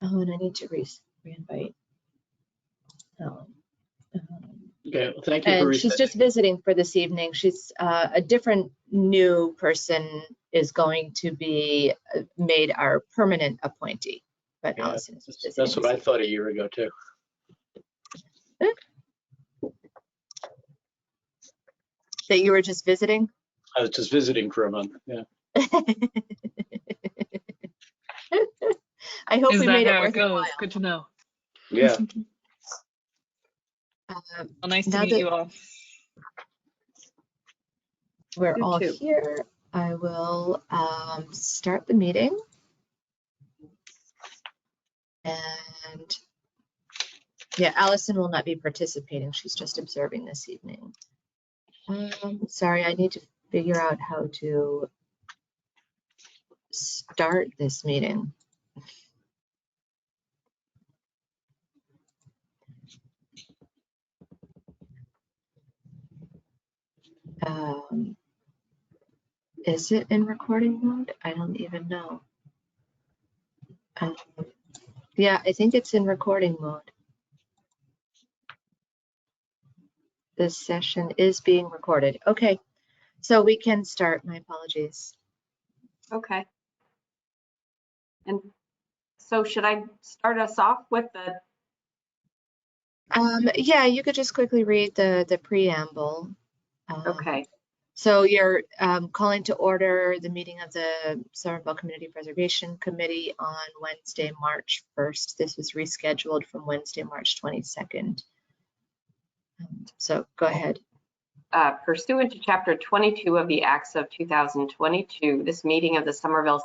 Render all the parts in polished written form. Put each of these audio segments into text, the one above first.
Oh, and I need to re-invite. Okay, well, thank you for And she's resetting. just visiting for this evening. She's a different new person is going to be made our permanent appointee. But Yeah, Allison is just visiting. that's what I thought a year ago too. That you were just visiting? I was just visiting for a month. Yeah. I hope Is we that made it how worth it your goes? while. Good to know. Yeah. Well, nice to Now meet that you all. we're You all too. here, I will start the meeting. And yeah, Allison will not be participating. She's just observing this evening. Sorry, I need to figure out how to start this meeting. Is it in recording mode? I don't even know. Yeah, I think it's in recording mode. This session is being recorded. Okay, so we can start. My apologies. Okay. And so should I start us off with the, Yeah, you could just quickly read the preamble. okay, So you're calling to order the meeting of the Somerville Community Preservation Committee on Wednesday, March 1st. This was rescheduled from Wednesday, March 22nd. So go ahead. pursuant to Chapter 22 of the Acts of 2022, this meeting of the Somerville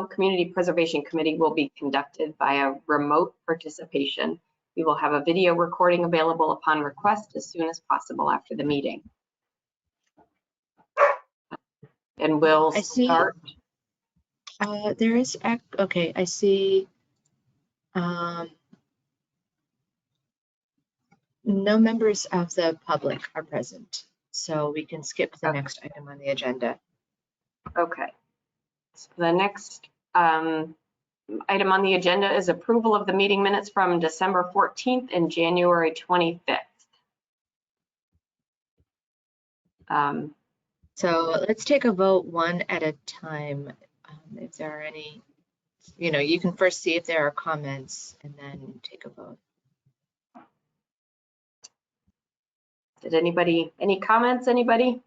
Community Preservation Committee will be conducted via remote participation. We will have a video recording available upon request as soon as possible after the meeting. And we'll I see. start. There is, okay, I see. No members of the public are present, so we can skip the next item on the agenda. Okay. So the next item on the agenda is approval of the meeting minutes from December 14th and January 25th. So let's take a vote one at a time. If there are any, you can first see if there are comments and then take a vote. Did anybody, any comments, anybody?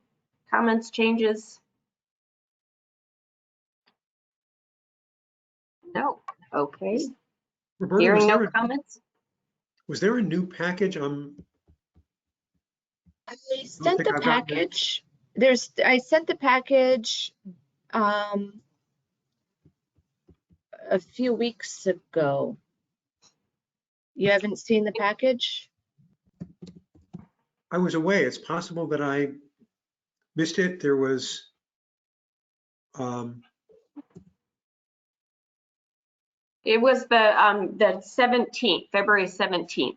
Comments, changes? No. Okay. Roberta, Hearing no comments? was there a new package? I sent think the I've gotten it. package. I sent the package a few weeks ago. You haven't seen the package? I was away. It's possible that I missed it. There was, It was the 17th, February 17th.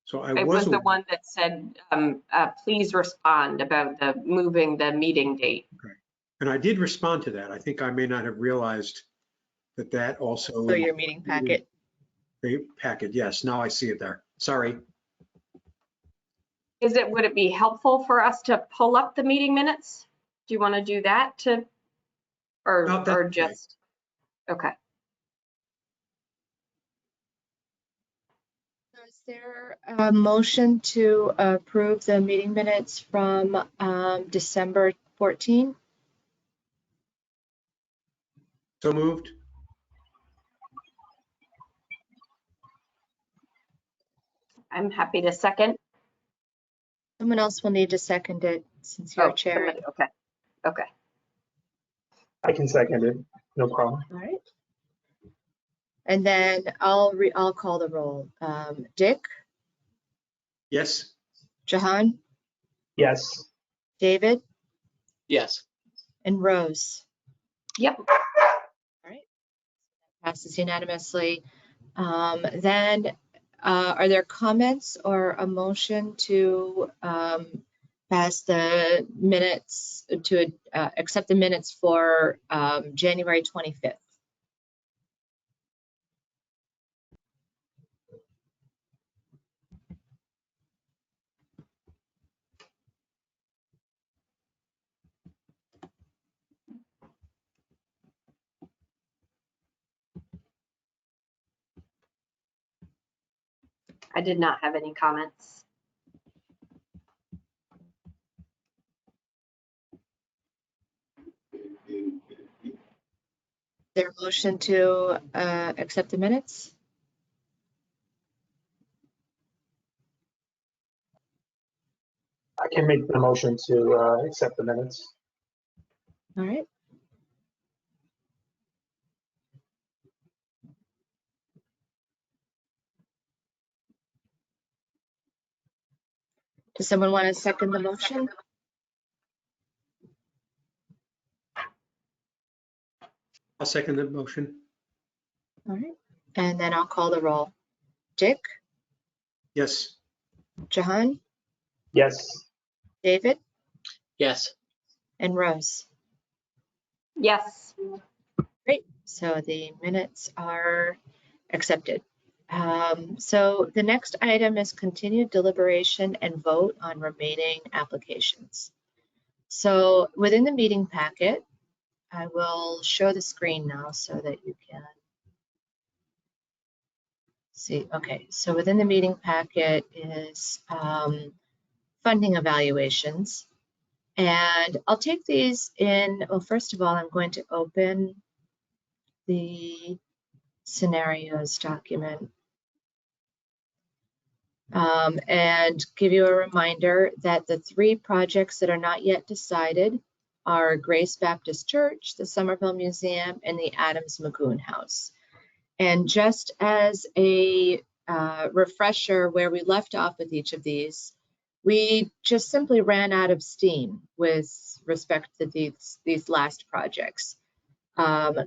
so I It was the away. one that said, please respond about the moving the meeting date. Okay. And I did respond to that. I think I may not have realized that also. So your meeting packet. Packet, yes. Now I see it there. Sorry. Would it be helpful for us to pull up the meeting minutes? Do you want to do that or just, okay. Is there a motion to approve the meeting minutes from December 14? So moved. I'm happy to second. Someone else will need to second it since you're chairing. Okay. Okay. I can second it, no problem. All right. And then I'll call the roll. Dick, Yes. Jahan, Yes. David, Yes. and Rose. Yep. All right. Passes unanimously. Then are there comments or a motion to pass the minutes, to accept the minutes for January 25th? I did not have any comments. Is there a motion to accept the minutes? I can make the motion to accept the minutes. All right. Does someone want to second the motion? I'll second the motion. All right. And then I'll call the roll. Dick, Yes. Jahan, Yes. David, Yes. and Rose. Yes. Great. So the minutes are accepted. So the next item is continued deliberation and vote on remaining applications. So within the meeting packet, I will show the screen now so that you can see. Okay, so within the meeting packet is funding evaluations. And I'll take these in, well, first of all, I'm going to open the scenarios document and give you a reminder that the 3 projects that are not yet decided are Grace Baptist Church, the Somerville Museum, and the Adams Magoon House. And just as a refresher where we left off with each of these, we just simply ran out of steam with respect to these last projects.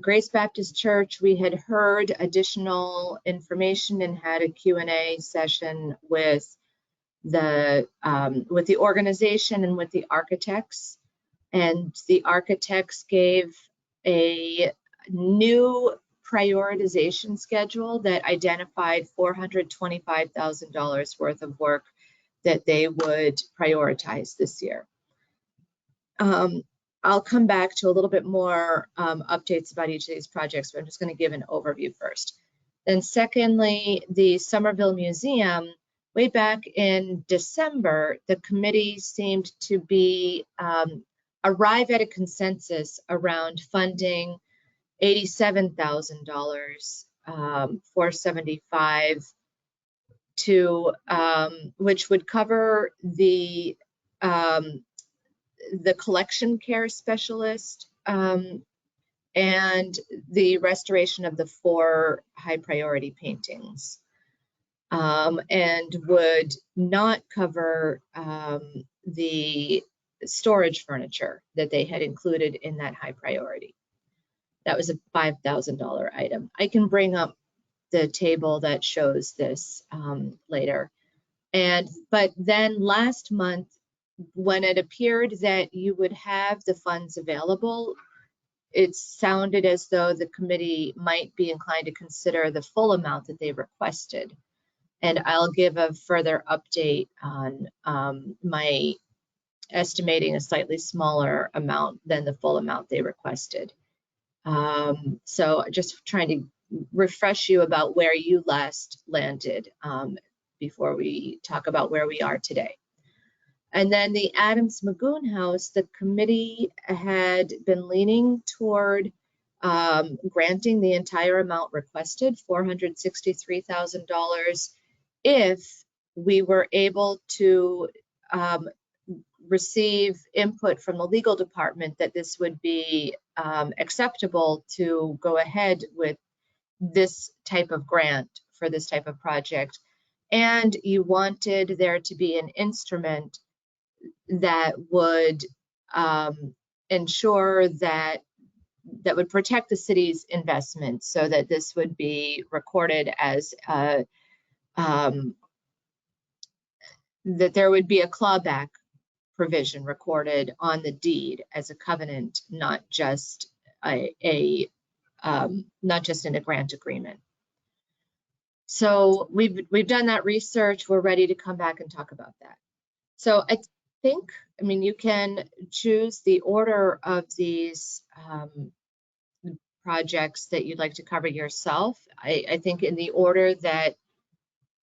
Grace Baptist Church, we had heard additional information and had a Q&A session with the organization and with the architects. And the architects gave a new prioritization schedule that identified $425,000 worth of work that they would prioritize this year. I'll come back to a little bit more updates about each of these projects, but I'm just going to give an overview first. Then secondly, the Somerville Museum, way back in December, the committee seemed to be arrive at a consensus around funding $87,000, $475 to which would cover the collection care specialist and the restoration of the 4 high priority paintings, and would not cover the storage furniture that they had included in that high priority. That was a $5,000 item. I can bring up the table that shows this later. But then last month, when it appeared that you would have the funds available, it sounded as though the committee might be inclined to consider the full amount that they requested. And I'll give a further update on my estimating a slightly smaller amount than the full amount they requested. So just trying to refresh you about where you last landed before we talk about where we are today. And then the Adams Magoon House, the committee had been leaning toward granting the entire amount requested, $463,000, if we were able to receive input from the legal department that this would be acceptable to go ahead with this type of grant for this type of project. And you wanted there to be an instrument that would ensure that would protect the city's investment, so that this would be recorded as that there would be a clawback provision recorded on the deed as a covenant, not just not just in a grant agreement. So we've done that research. We're ready to come back and talk about that. So I mean, you can choose the order of these projects that you'd like to cover yourself. I think in the order that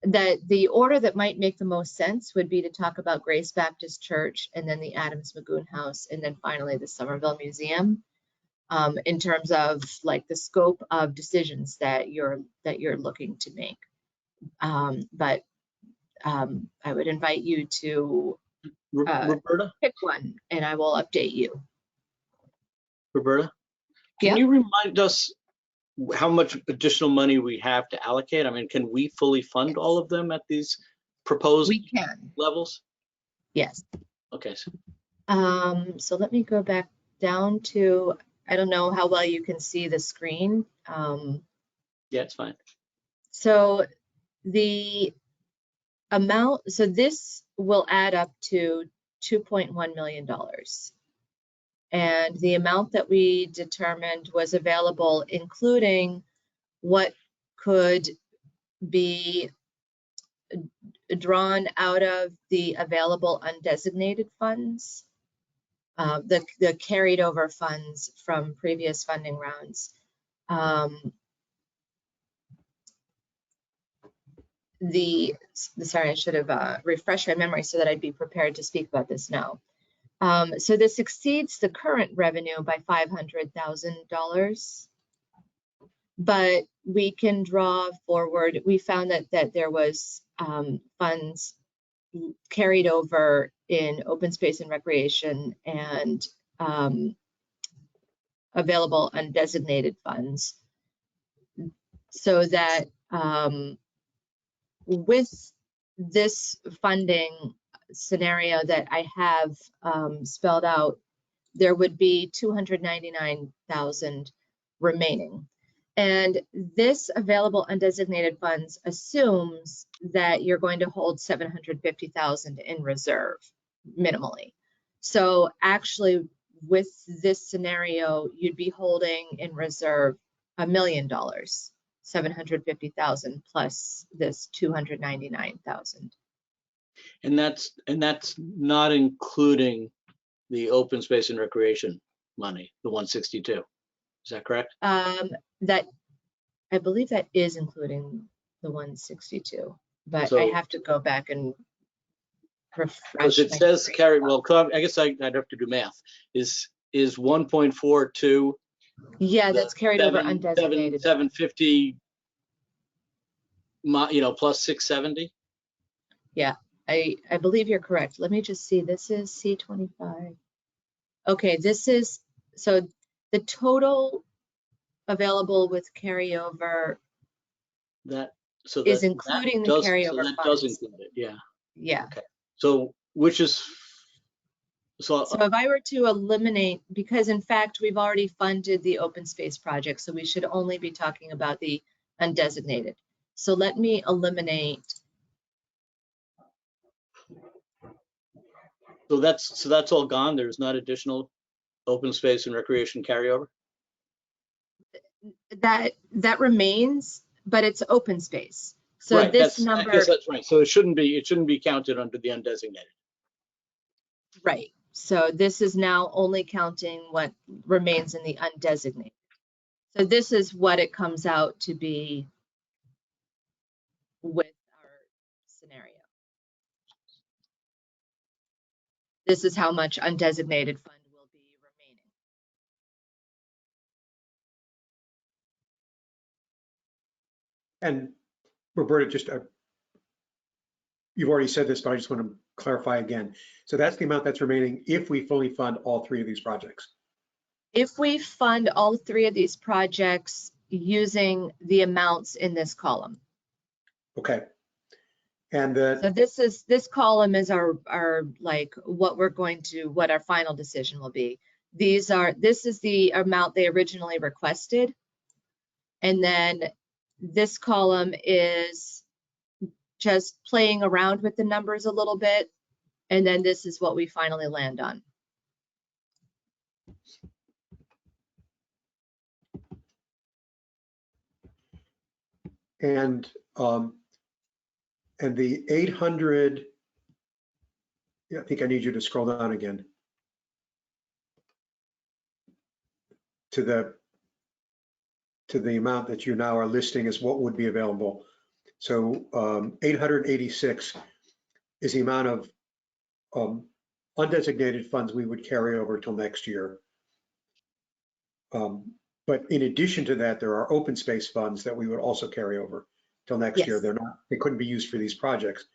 that the order that might make the most sense would be to talk about Grace Baptist Church and then the Adams Magoon House and then finally the Somerville Museum, in terms of like the scope of decisions that you're looking to make. But I would invite you to Roberta, pick one and I will update you. Roberta, Yeah. can you remind us how much additional money we have to allocate? I mean, can we fully fund all of them at these proposed We can, levels? yes. Okay. So let me go back down to, I don't know how well you can see the screen. Yeah, it's fine. So the amount, so this will add up to $2.1 million. And the amount that we determined was available, including what could be drawn out of the available undesignated funds, the carried over funds from previous funding rounds. Sorry, I should have refreshed my memory so that I'd be prepared to speak about this now. So this exceeds the current revenue by $500,000, but we can draw forward. We found that there was funds carried over in open space and recreation and available undesignated funds, so that with this funding scenario that I have spelled out, there would be $299,000 remaining. And this available undesignated funds assumes that you're going to hold $750,000 in reserve minimally. So actually with this scenario, you'd be holding in reserve $1 million, 750,000 plus this 299,000. And that's not including the open space and recreation money, the 162. Is that correct? That, I believe that is including the 162, but So- I have to go back and refresh. Because it my says memory. carry, well, I guess I'd have to do math. Is 1.42? Yeah, that's carried over undesignated. 750, plus 670? Yeah, I believe you're correct. Let me just see. This is C25. Okay, this is, so the total available with carryover is including the carryover that does funds. include it, yeah. Yeah. So which is, So if I were to eliminate, because in fact, we've already funded the open space project, so we should only be talking about the undesignated. So let me eliminate. so that's all gone? There's not additional open space and recreation carryover? That remains, but it's open space. So Right, this I number, guess that's right. So it shouldn't be counted under the undesignated. right. So this is now only counting what remains in the undesignated. So this is what it comes out to be with our scenario. This is how much undesignated fund will be remaining. And Roberta, just, you've already said this, but I just want to clarify again. So that's the amount that's remaining if we fully fund all three of these projects. If we fund all three of these projects using the amounts in this column. Okay. And So this column is our like what our final decision will be. This is the amount they originally requested. And then this column is just playing around with the numbers a little bit. And then this is what we finally land on. and the 800, yeah, I think I need you to scroll down again to the amount that you now are listing as what would be available. So 886 is the amount of undesignated funds we would carry over till next year. But in addition to that, there are open space funds that we would also carry over till next year. Yes. They couldn't be used for these projects,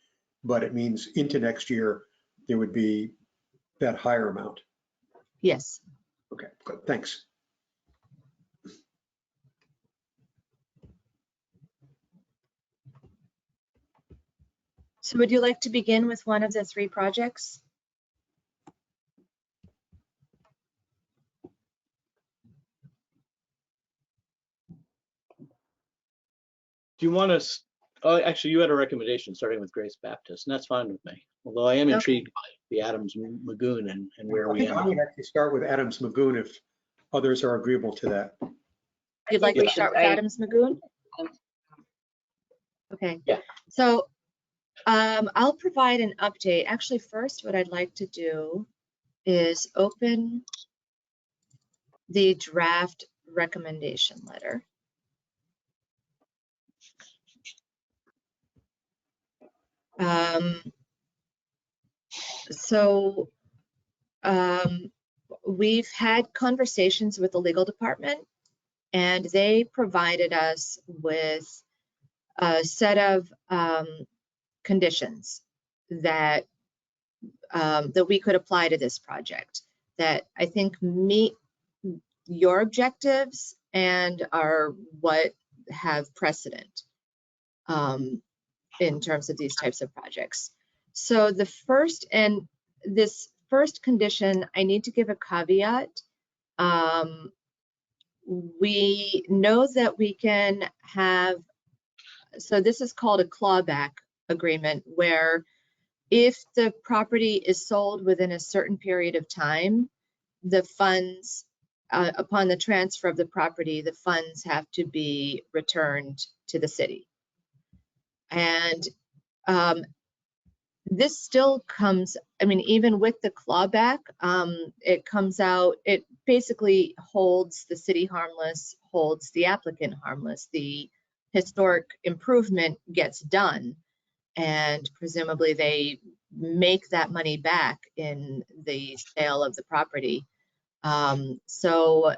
but it means into next year, there would be that higher amount. Yes. Okay, good, thanks. So would you like to begin with one of the three projects? Do you want to, oh, actually, you had a recommendation starting with Grace Baptist, and that's fine with me. Although I am Okay. intrigued by the Adams Lagoon and where I we think end I up. would actually start with Adams Magoon if others are agreeable to that. You'd like to Yeah. start with Adams Magoon? Okay. Yeah. So I'll provide an update. Actually, first, what I'd like to do is open the draft recommendation letter. So we've had conversations with the legal department, and they provided us with a set of conditions that that we could apply to this project that I think meet your objectives and are what have precedent in terms of these types of projects. So the first, and this first condition, I need to give a caveat. We know that we can have, so this is called a clawback agreement, where if the property is sold within a certain period of time, the funds, upon the transfer of the property, the funds have to be returned to the city. And this still comes, I mean, even with the clawback, it comes out, it basically holds the city harmless, holds the applicant harmless. The historic improvement gets done, and presumably they make that money back in the sale of the property. So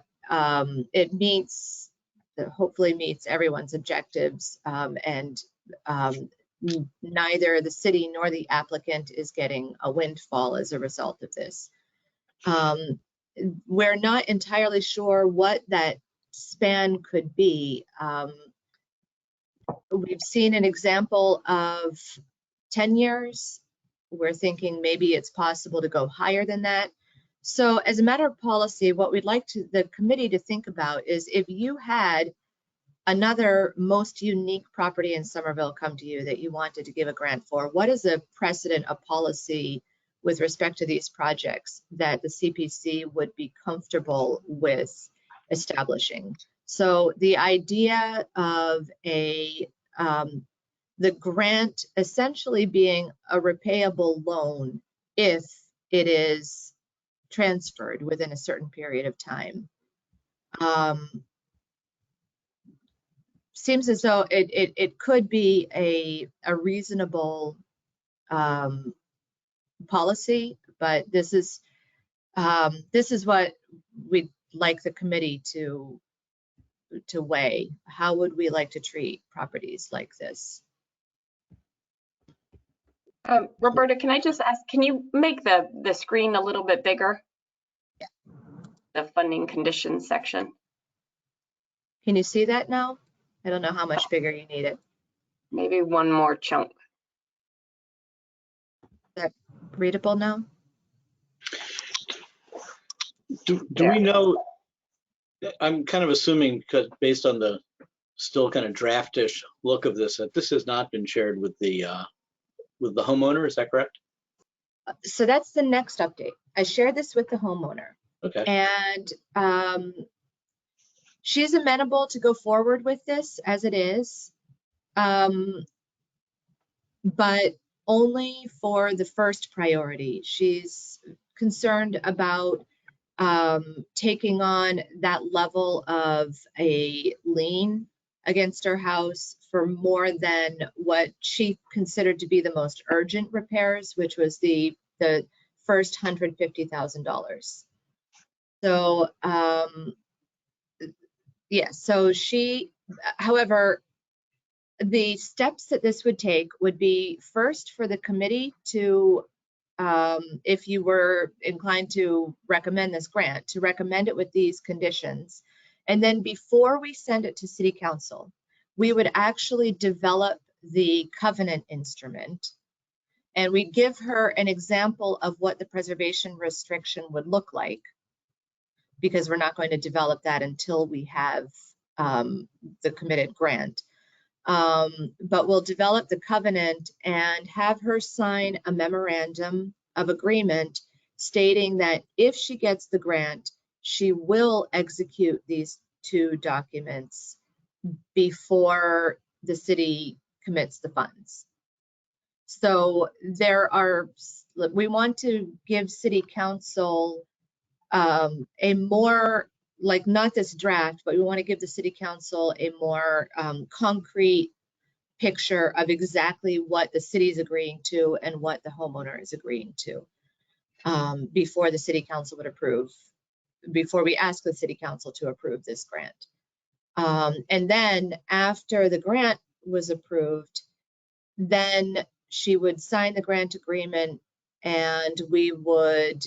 it meets, hopefully meets everyone's objectives, and neither the city nor the applicant is getting a windfall as a result of this. We're not entirely sure what that span could be. We've seen an example of 10 years. We're thinking maybe it's possible to go higher than that. So as a matter of policy, what we'd like the committee to think about is if you had another most unique property in Somerville come to you that you wanted to give a grant for, what is a precedent, a policy with respect to these projects that the CPC would be comfortable with establishing? So the idea of the grant essentially being a repayable loan if it is transferred within a certain period of time. Seems as though it could be a reasonable policy, but this is what we'd like the committee to weigh. How would we like to treat properties like this? Roberta, can I just ask, can you make the screen a little bit bigger? Yeah. The funding conditions section. Can you see that now? I don't know how much bigger you need it. Maybe one more chunk. Is that readable now? Do we know, I'm kind of assuming, because based on the still kind of draftish look of this, that this has not been shared with the homeowner, is that correct? So that's the next update. I shared this with the homeowner. Okay. And she's amenable to go forward with this as it is, but only for the first priority. She's concerned about taking on that level of a lien against her house for more than what she considered to be the most urgent repairs, which was the first $150,000. So yeah, so she, however, the steps that this would take would be first for the committee to, if you were inclined to recommend this grant, to recommend it with these conditions. And then before we send it to City Council, we would actually develop the covenant instrument, and we'd give her an example of what the preservation restriction would look like, because we're not going to develop that until we have the committed grant. But we'll develop the covenant and have her sign a memorandum of agreement stating that if she gets the grant, she will execute these 2 documents before the city commits the funds. So we want to give City Council a more, like, not this draft, but we want to give the City Council a more concrete picture of exactly what the city is agreeing to and what the homeowner is agreeing to before the City Council would approve, before we ask the City Council to approve this grant. And then after the grant was approved, then she would sign the grant agreement, and we would,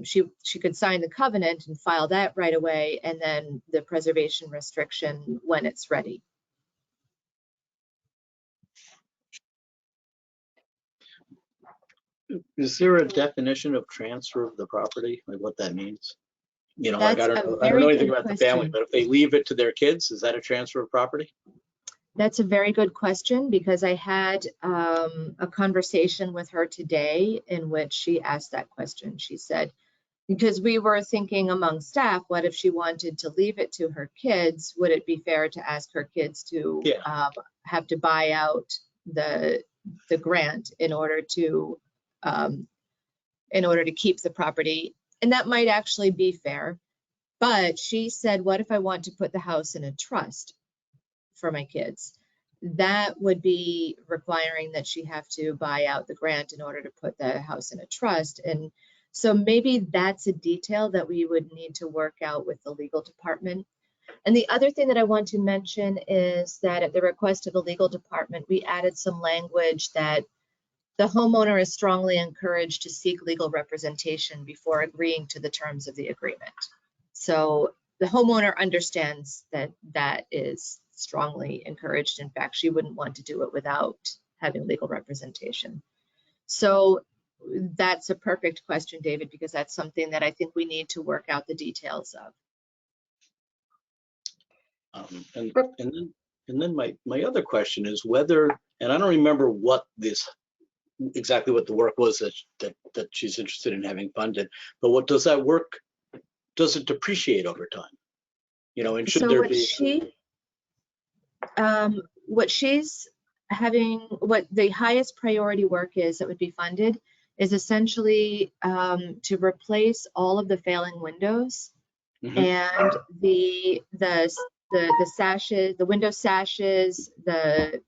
she could sign the covenant and file that right away, and then the preservation restriction when it's ready. Is there a definition of transfer of the property, like what that means? You know, like, That's I a don't know very anything good about the family, question. but if they leave it to their kids, is that a transfer of property? That's a very good question, because I had a conversation with her today in which she asked that question. She said, because we were thinking among staff, what if she wanted to leave it to her kids? Would it be fair to ask her kids to have to buy out the grant in order to keep the property? And that might actually be fair. But she said, what if I want to put the house in a trust for my kids? That would be requiring that she have to buy out the grant in order to put the house in a trust. And so maybe that's a detail that we would need to work out with the legal department. And the other thing that I want to mention is that at the request of the legal department, we added some language that the homeowner is strongly encouraged to seek legal representation before agreeing to the terms of the agreement. So the homeowner understands that that is strongly encouraged. In fact, she wouldn't want to do it without having legal representation. So that's a perfect question, David, because that's something that I think we need to work out the details of. And then my other question is whether, and I don't remember what exactly what the work was that she's interested in having funded, but what does that work, does it depreciate over time? You know, and should there be? What she's having, what the highest priority work is that would be funded is essentially to replace all of the failing windows and the sashes, the window sashes, the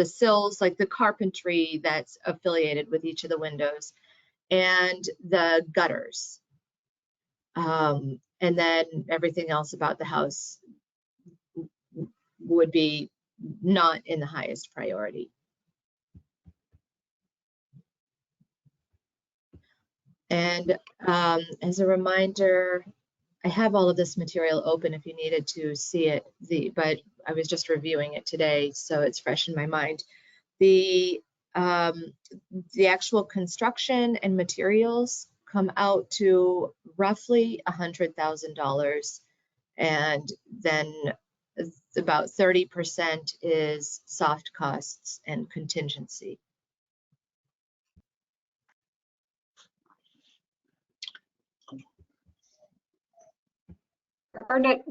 sills, like the carpentry that's affiliated with each of the windows, and the gutters. And then everything else about the house would be not in the highest priority. And as a reminder, I have all of this material open if you needed to see it, but I was just reviewing it today, so it's fresh in my mind. The actual construction and materials come out to roughly $100,000, and then about 30% is soft costs and contingency. Bernadette,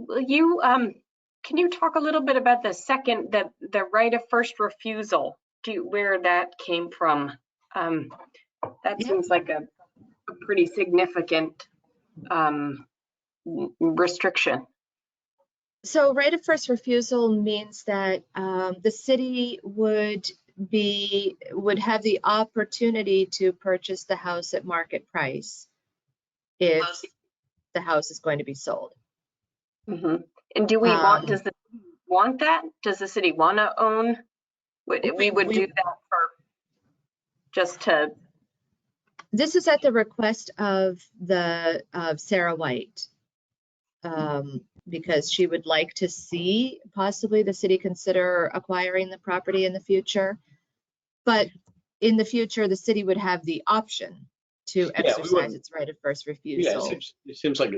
can you talk a little bit about the right of first refusal, where that came from? That seems like a pretty significant restriction. So right of first refusal means that the city would have the opportunity to purchase the house at market price if the house is going to be sold. Mhm. And do we does the city want that? Does the city want to own? We would do that for just to, This is at the request of Sarah White, because she would like to see possibly the city consider acquiring the property in the future. But in the future, the city would have the option to exercise its right of first Yeah, refusal. it seems like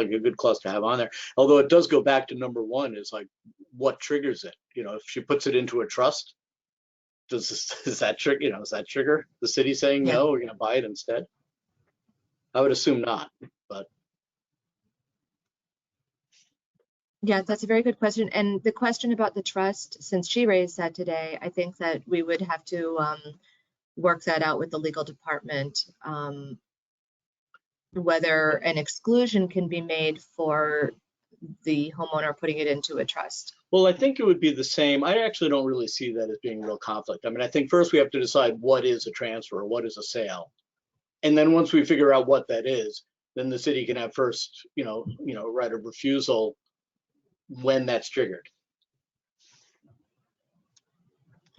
a good clause to have on there. Although it does go back to number one, is like what triggers it. You know, if she puts it into a trust, does that trigger the city saying Yeah. no, we're going to buy it instead? I would assume not, but Yeah, that's a very good question. And the question about the trust, since she raised that today, I think that we would have to work that out with the legal department, whether an exclusion can be made for the homeowner putting it into a trust. well, I think it would be the same. I actually don't really see that as being a real conflict. I mean, I think first we have to decide what is a transfer, what is a sale. And then once we figure out what that is, then the city can have first, right of refusal when that's triggered.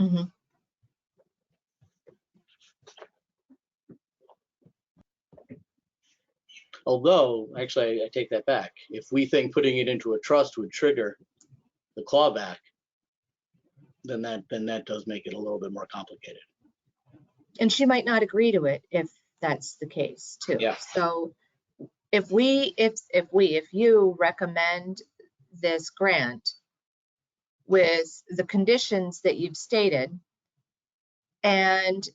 Mhm. Although, actually, I take that back. If we think putting it into a trust would trigger the clawback, then that does make it a little bit more complicated. And she might not agree to it if that's the case too. Yeah. So if you recommend this grant with the conditions that you've stated, and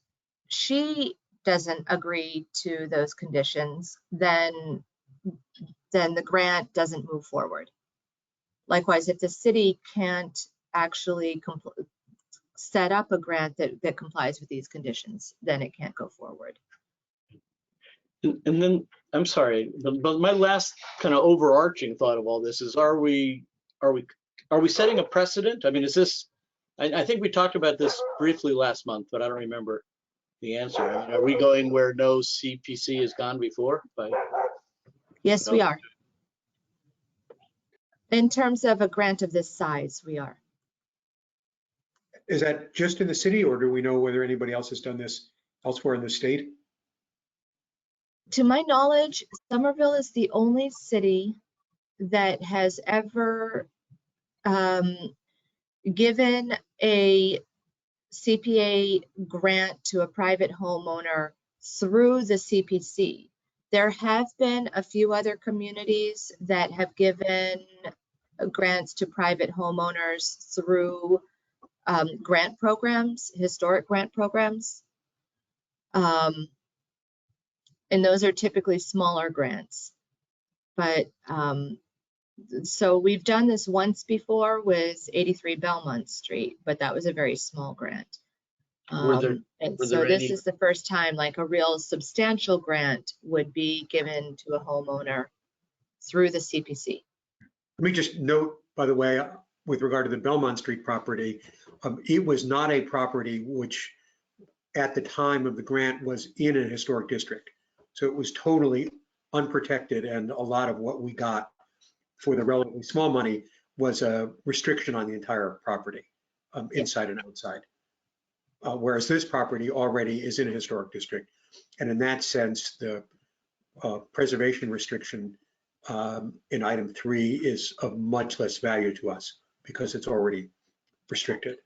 she doesn't agree to those conditions, then the grant doesn't move forward. Likewise, if the city can't actually set up a grant that complies with these conditions, then it can't go forward. And then, I'm sorry, but my last kind of overarching thought of all this is, are we setting a precedent? I mean, is this, I think we talked about this briefly last month, but I don't remember the answer. I mean, are we going where no CPC has gone before? Yes, we are. In terms of a grant of this size, we are. Is that just in the city, or do we know whether anybody else has done this elsewhere in the state? To my knowledge, Somerville is the only city that has ever given a CPA grant to a private homeowner through the CPC. There have been a few other communities that have given grants to private homeowners through grant programs, historic grant programs. And those are typically smaller grants. But so we've done this once before with 83 Belmont Street, but that was a very small grant. And so this is the first time like a real substantial grant would be given to a homeowner through the CPC. Let me just note, by the way, with regard to the Belmont Street property, it was not a property which at the time of the grant was in a historic district. So it was totally unprotected, and a lot of what we got for the relatively small money was a restriction on the entire property, inside and outside. Whereas this property already is in a historic district. And in that sense, the preservation restriction in item 3 is of much less value to us because it's already restricted.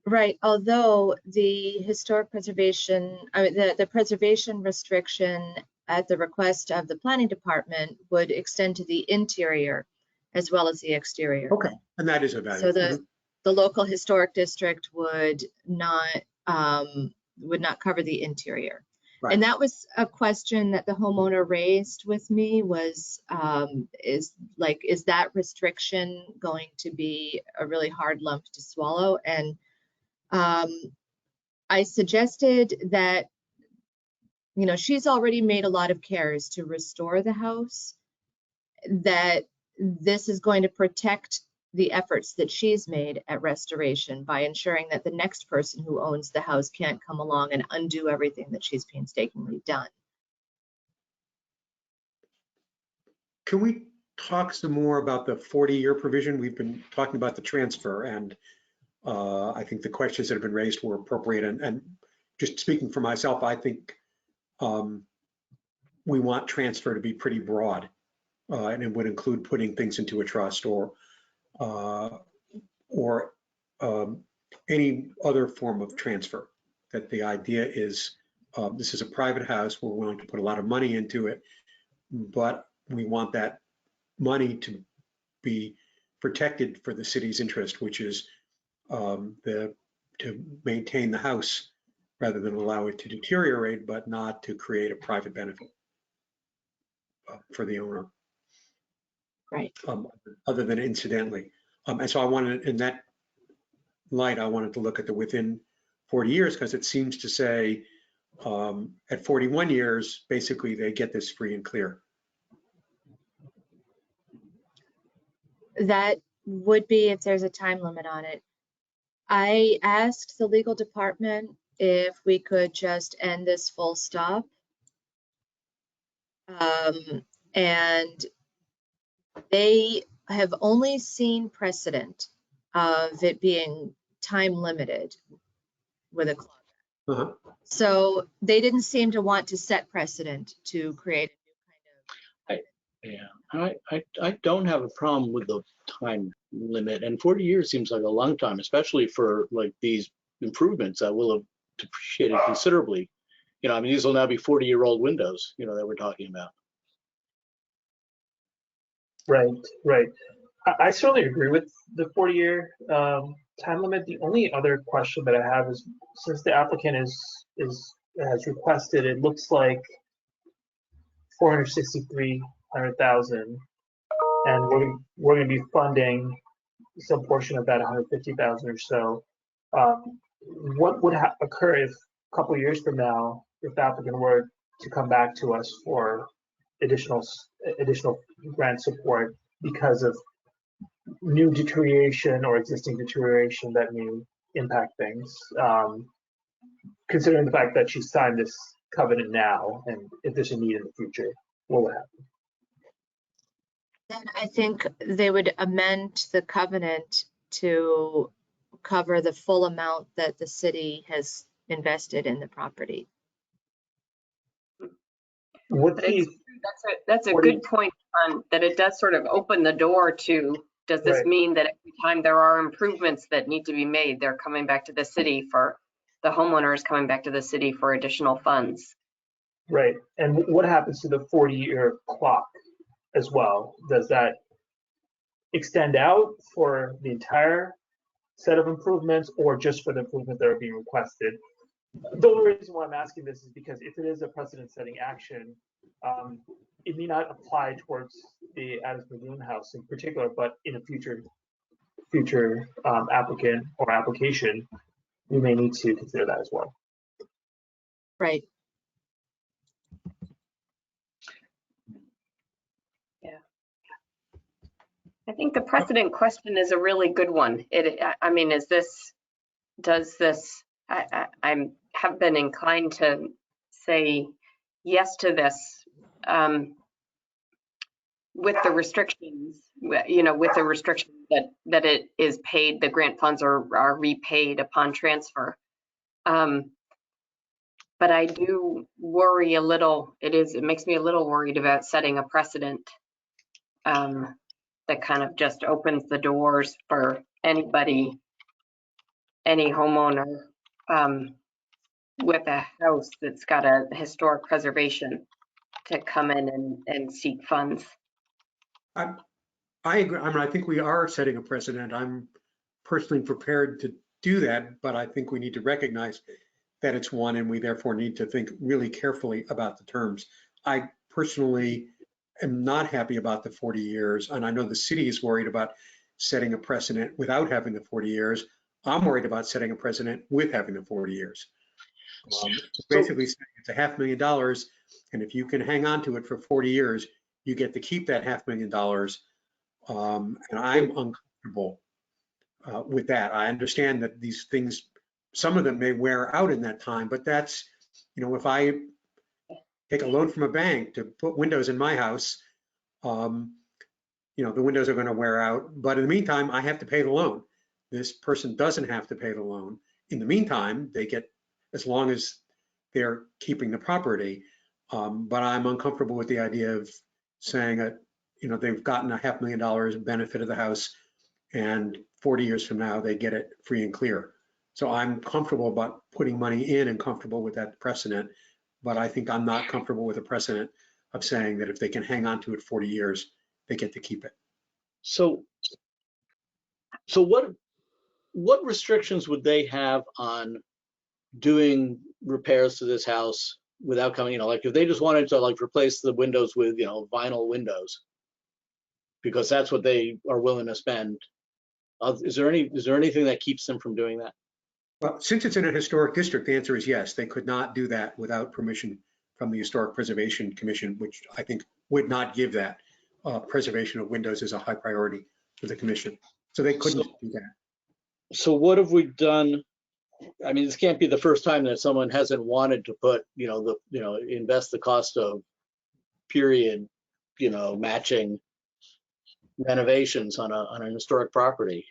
Right, although the historic preservation, the preservation restriction at the request of the planning department would extend to the interior as well as the exterior. Okay, and that is a value. So the local historic district would not cover the interior. Right. And that was a question that the homeowner raised with me was, is that restriction going to be a really hard lump to swallow? And I suggested that, she's already made a lot of cares to restore the house, that this is going to protect the efforts that she's made at restoration by ensuring that the next person who owns the house can't come along and undo everything that she's painstakingly done. Can we talk some more about the 40-year provision? We've been talking about the transfer, and I think the questions that have been raised were appropriate. And just speaking for myself, I think we want transfer to be pretty broad, and it would include putting things into a trust or any other form of transfer. That the idea is this is a private house, we're willing to put a lot of money into it, but we want that money to be protected for the city's interest, which is to maintain the house rather than allow it to deteriorate, but not to create a private benefit for the owner. Right. Other than incidentally. And so I wanted, in that light, I wanted to look at the within 40 years, because it seems to say at 41 years, basically they get this free and clear. That would be if there's a time limit on it. I asked the legal department if we could just end this full stop. And they have only seen precedent of it being time limited with a clock. So they didn't seem to want to set precedent to create a new kind of. Yeah, I don't have a problem with the time limit, and 40 years seems like a long time, especially for like these improvements that will have depreciated considerably. You know, I mean, these will now be 40-year-old windows, you know, that we're talking about. Right, right. I certainly agree with the 40-year time limit. The only other question that I have is, since the applicant has requested, it looks like $463,000, and we're going to be funding some portion of that, 150,000 or so. What would occur if a couple of years from now, if the applicant were to come back to us for additional grant support because of new deterioration or existing deterioration that may impact things, considering the fact that she signed this covenant now, and if there's a need in the future, what would happen? Then I think they would amend the covenant to cover the full amount that the city has invested in the property. That's a good point on that. It does sort of open the door to, does this Right. mean that every time there are improvements that need to be made, they're coming back to the city for, the homeowner is coming back to the city for additional funds? Right. And what happens to the 40-year clock as well? Does that extend out for the entire set of improvements, or just for the improvements that are being requested? The only reason why I'm asking this is because if it is a precedent-setting action, it may not apply towards the Adams Lagoon house in particular, but in a future applicant or application, we may need to consider that as well. Right. Yeah. I think the precedent question is a really good one. I mean, I have been inclined to say yes to this, with the restrictions, with the restriction that it is paid, the grant funds are repaid upon transfer. But I do worry a little, it makes me a little worried about setting a precedent that kind of just opens the doors for anybody, any homeowner with a house that's got a historic preservation to come in and seek funds. I agree. I mean, I think we are setting a precedent. I'm personally prepared to do that, but I think we need to recognize that it's one, and we therefore need to think really carefully about the terms. I personally am not happy about the 40 years, and I know the city is worried about setting a precedent without having the 40 years. I'm worried about setting a precedent with having the 40 years. Basically, it's $500,000, and if you can hang on to it for 40 years, you get to keep that $500,000 And I'm uncomfortable with that. I understand that these things, some of them may wear out in that time, but that's, if I take a loan from a bank to put windows in my house, the windows are going to wear out. But in the meantime, I have to pay the loan. This person doesn't have to pay the loan. In the meantime, they get, as long as they're keeping the property. But I'm uncomfortable with the idea of saying that, they've gotten $500,000 benefit of the house, and 40 years from now, they get it free and clear. So I'm comfortable about putting money in and comfortable with that precedent, but I think I'm not comfortable with a precedent of saying that if they can hang on to it 40 years, they get to keep it. So what restrictions would they have on doing repairs to this house without coming, like if they just wanted to like replace the windows with, vinyl windows, because that's what they are willing to spend. Is there anything that keeps them from doing that? Well, since it's in a historic district, the answer is yes. They could not do that without permission from the Historic Preservation Commission, which I think would not give that. Preservation of windows is a high priority for the commission. So they couldn't do that. So what have we done? I mean, this can't be the first time that someone hasn't wanted to put, invest the cost of period, matching renovations on an historic property.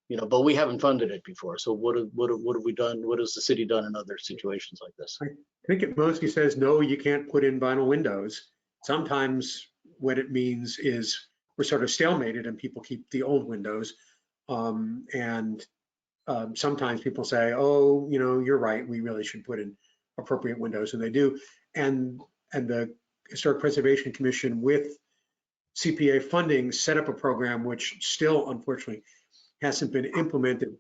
But we haven't funded it before. So what have we done? What has the city done in other situations like this? I think it mostly says, no, you can't put in vinyl windows. Sometimes what it means is we're sort of stalemated and people keep the old windows. Sometimes people say, oh, you're right, we really should put in appropriate windows, and they do. And the Historic Preservation Commission with CPA funding set up a program which still, unfortunately, hasn't been implemented,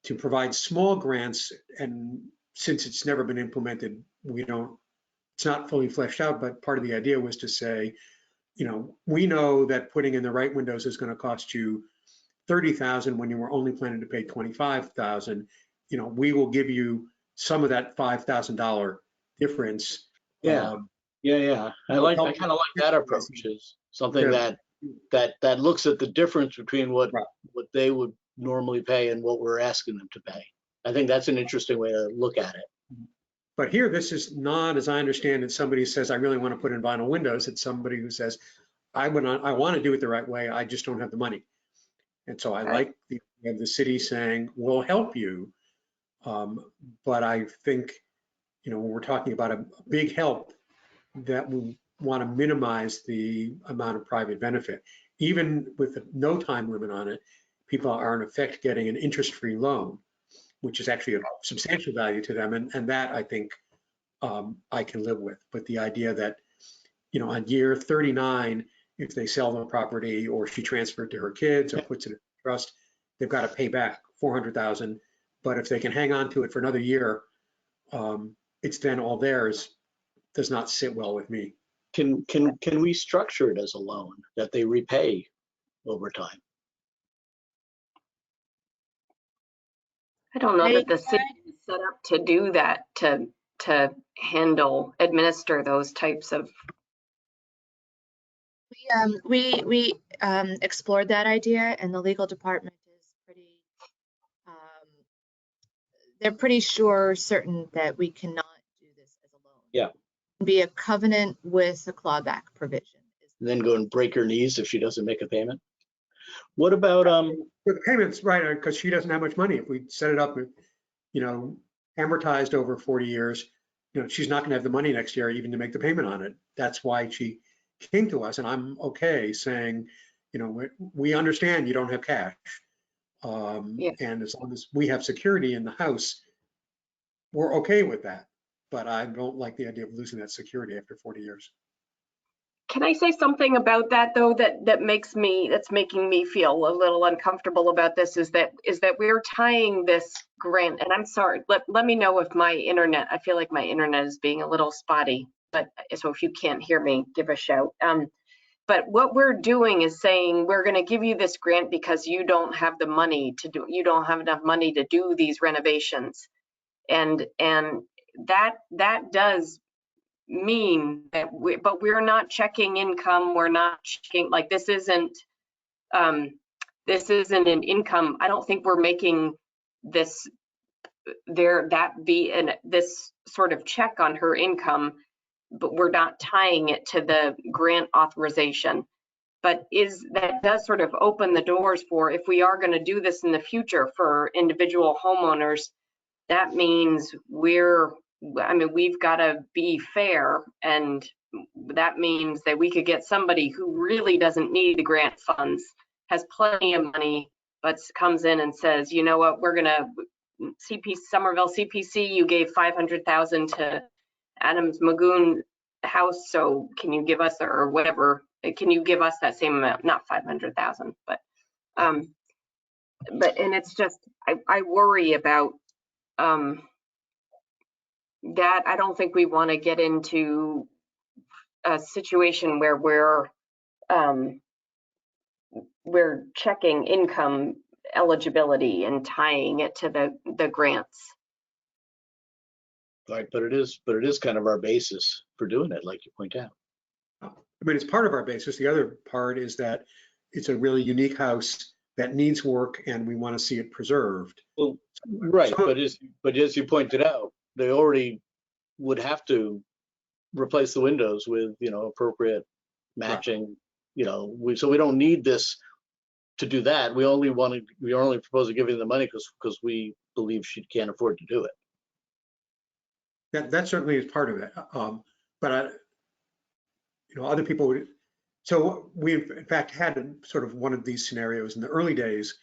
to provide small grants. And since it's never been implemented, it's not fully fleshed out, but part of the idea was to say, we know that putting in the right windows is going to cost you $30,000 when you were only planning to pay $25,000. We will give you some of that $5,000 difference. Yeah. I kind of like that approach, is something that looks at the difference between what they would normally pay and what we're asking them to pay. I think that's an interesting way to look at it. But here, this is not, as I understand it, somebody who says, I really want to put in vinyl windows. It's somebody who says, I want to do it the right way, I just don't have the money. And so I like the city saying, we'll help you. But I think, when we're talking about a big help, that we want to minimize the amount of private benefit. Even with no time limit on it, people are in effect getting an interest-free loan, which is actually a substantial value to them. And that I think I can live with. But the idea that, on year 39, if they sell the property or she transferred to her kids or puts it in trust, they've got to pay back $400,000. But if they can hang on to it for another year, it's then all theirs, does not sit well with me. Can we structure it as a loan that they repay over time? I don't know that the city is set up to do that, to administer those types of. We explored that idea, and the legal department is they're pretty certain that we cannot do this as a loan. Yeah. Be a covenant with a clawback provision. And then go and break her knees if she doesn't make a payment. What about the payments, right? Because she doesn't have much money. If we set it up, amortized over 40 years, she's not going to have the money next year even to make the payment on it. That's why she came to us, and I'm okay saying, we understand you don't have cash, and as long as we have security in the house, we're okay with that. But I don't like the idea of losing that security after 40 years. Can I say something about that, though, that's making me feel a little uncomfortable about this, is that we're tying this grant, and I'm sorry, let me know if my internet, I feel like my internet is being a little spotty, but so if you can't hear me, give a shout. But what we're doing is saying, we're going to give you this grant because you don't have the money to do, you don't have enough money to do these renovations. And that does mean that but we're not checking income. We're not checking, like, this isn't an income. I don't think we're making this this sort of check on her income, but we're not tying it to the grant authorization. But that does sort of open the doors for, if we are going to do this in the future for individual homeowners, that means we've got to be fair, and that means that we could get somebody who really doesn't need the grant funds, has plenty of money, but comes in and says, you know what, we're going to Somerville CPC, you gave $500,000 to Adams Magoon house, so can you give us, or whatever, can you give us that same amount? Not 500,000, but and it's just, I worry about that. I don't think we want to get into a situation where we're checking income eligibility and tying it to the grants. Right, but it is kind of our basis for doing it, like you point out. I mean, it's part of our basis. The other part is that it's a really unique house that needs work, and we want to see it preserved. Well, right, but as you pointed out, they already would have to replace the windows with, appropriate matching. Right. So we don't need this to do that. We only propose to give you the money because we believe she can't afford to do it. That certainly is part of it. But other people would. So we've in fact had sort of one of these scenarios in the early days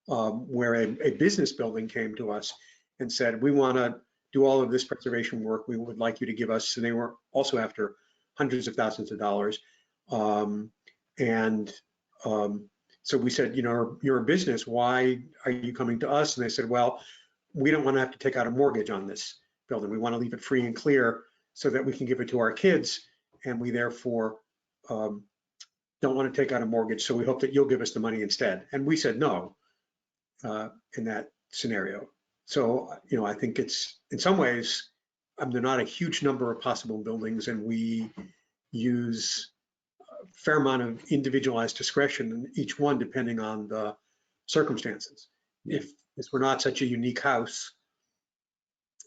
where a business building came to us and said, we want to do all of this preservation work. We would like you to give us, and they were also after hundreds of thousands of dollars. So we said, you're a business, why are you coming to us? And they said, well, we don't want to have to take out a mortgage on this building. We want to leave it free and clear so that we can give it to our kids, and we therefore don't want to take out a mortgage, so we hope that you'll give us the money instead. And we said no in that scenario. So, I think it's, in some ways, there are not a huge number of possible buildings, and we use a fair amount of individualized discretion in each one depending on the circumstances. If this were not such a unique house,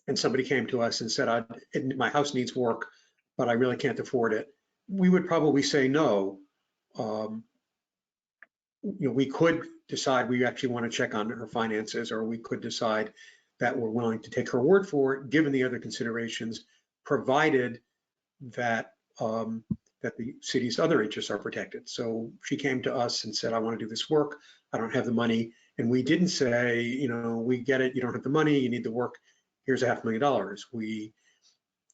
and somebody came to us and said, my house needs work, but I really can't afford it, we would probably say no. We could decide we actually want to check on her finances, or we could decide that we're willing to take her word for it, given the other considerations, provided that that the city's other interests are protected. So she came to us and said, I want to do this work, I don't have the money. And we didn't say, we get it, you don't have the money, you need the work, here's $500,000. We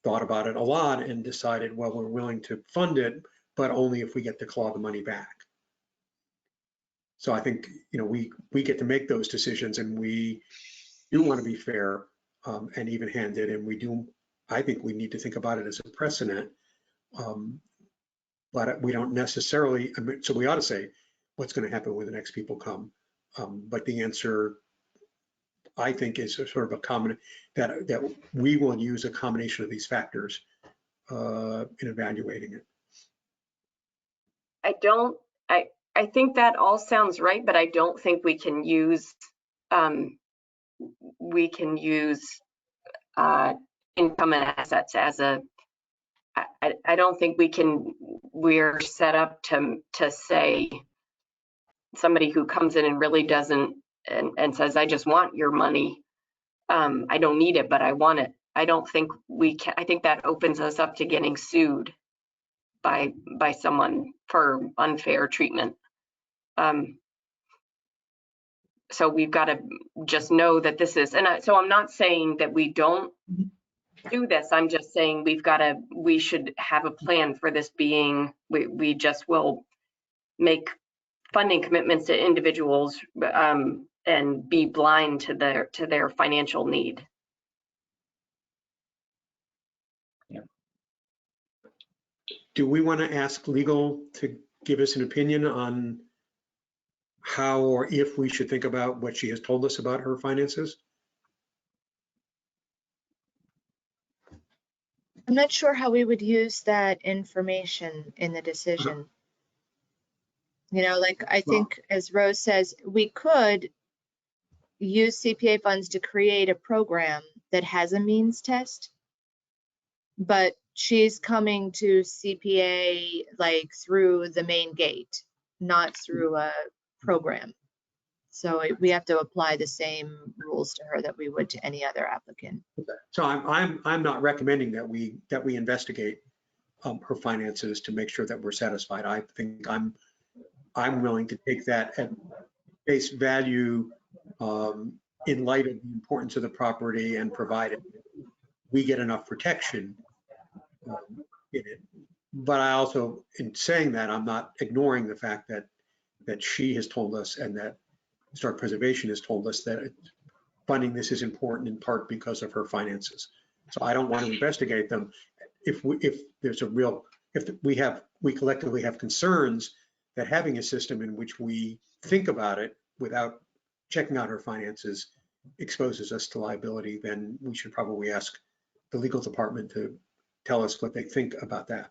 thought about it a lot and decided, well, we're willing to fund it, but only if we get to claw the money back. So I think, we get to make those decisions, and we do want to be fair and even-handed, and I think we need to think about it as a precedent, but we don't necessarily, so we ought to say what's going to happen when the next people come. But the answer, I think, is sort of a common, that we will use a combination of these factors in evaluating it. I think that all sounds right, but I don't think we can use income and assets as I don't think we're set up to say somebody who comes in and really doesn't and says, I just want your money. I don't need it, but I want it. I don't think we can. I think that opens us up to getting sued by someone for unfair treatment. So we've got to just know that this is, so I'm not saying that we don't do this. I'm just saying we should have a plan for this being, we just will make funding commitments to individuals and be blind to their financial need. Yeah. Do we want to ask legal to give us an opinion on how or if we should think about what she has told us about her finances? I'm not sure how we would use that information in the decision. You know, like I think, as Rose says, we could use CPA funds to create a program that has a means test, but she's coming to CPA like through the main gate, not through a program. So we have to apply the same rules to her that we would to any other applicant. So I'm not recommending that we investigate her finances to make sure that we're satisfied. I think I'm willing to take that at face value in light of the importance of the property and provided we get enough protection in it. But I also, in saying that, I'm not ignoring the fact that she has told us and that Historic Preservation has told us that funding this is important in part because of her finances. So I don't want to investigate them if there's a real, if we collectively have concerns that having a system in which we think about it without checking out her finances exposes us to liability, then we should probably ask the legal department to tell us what they think about that.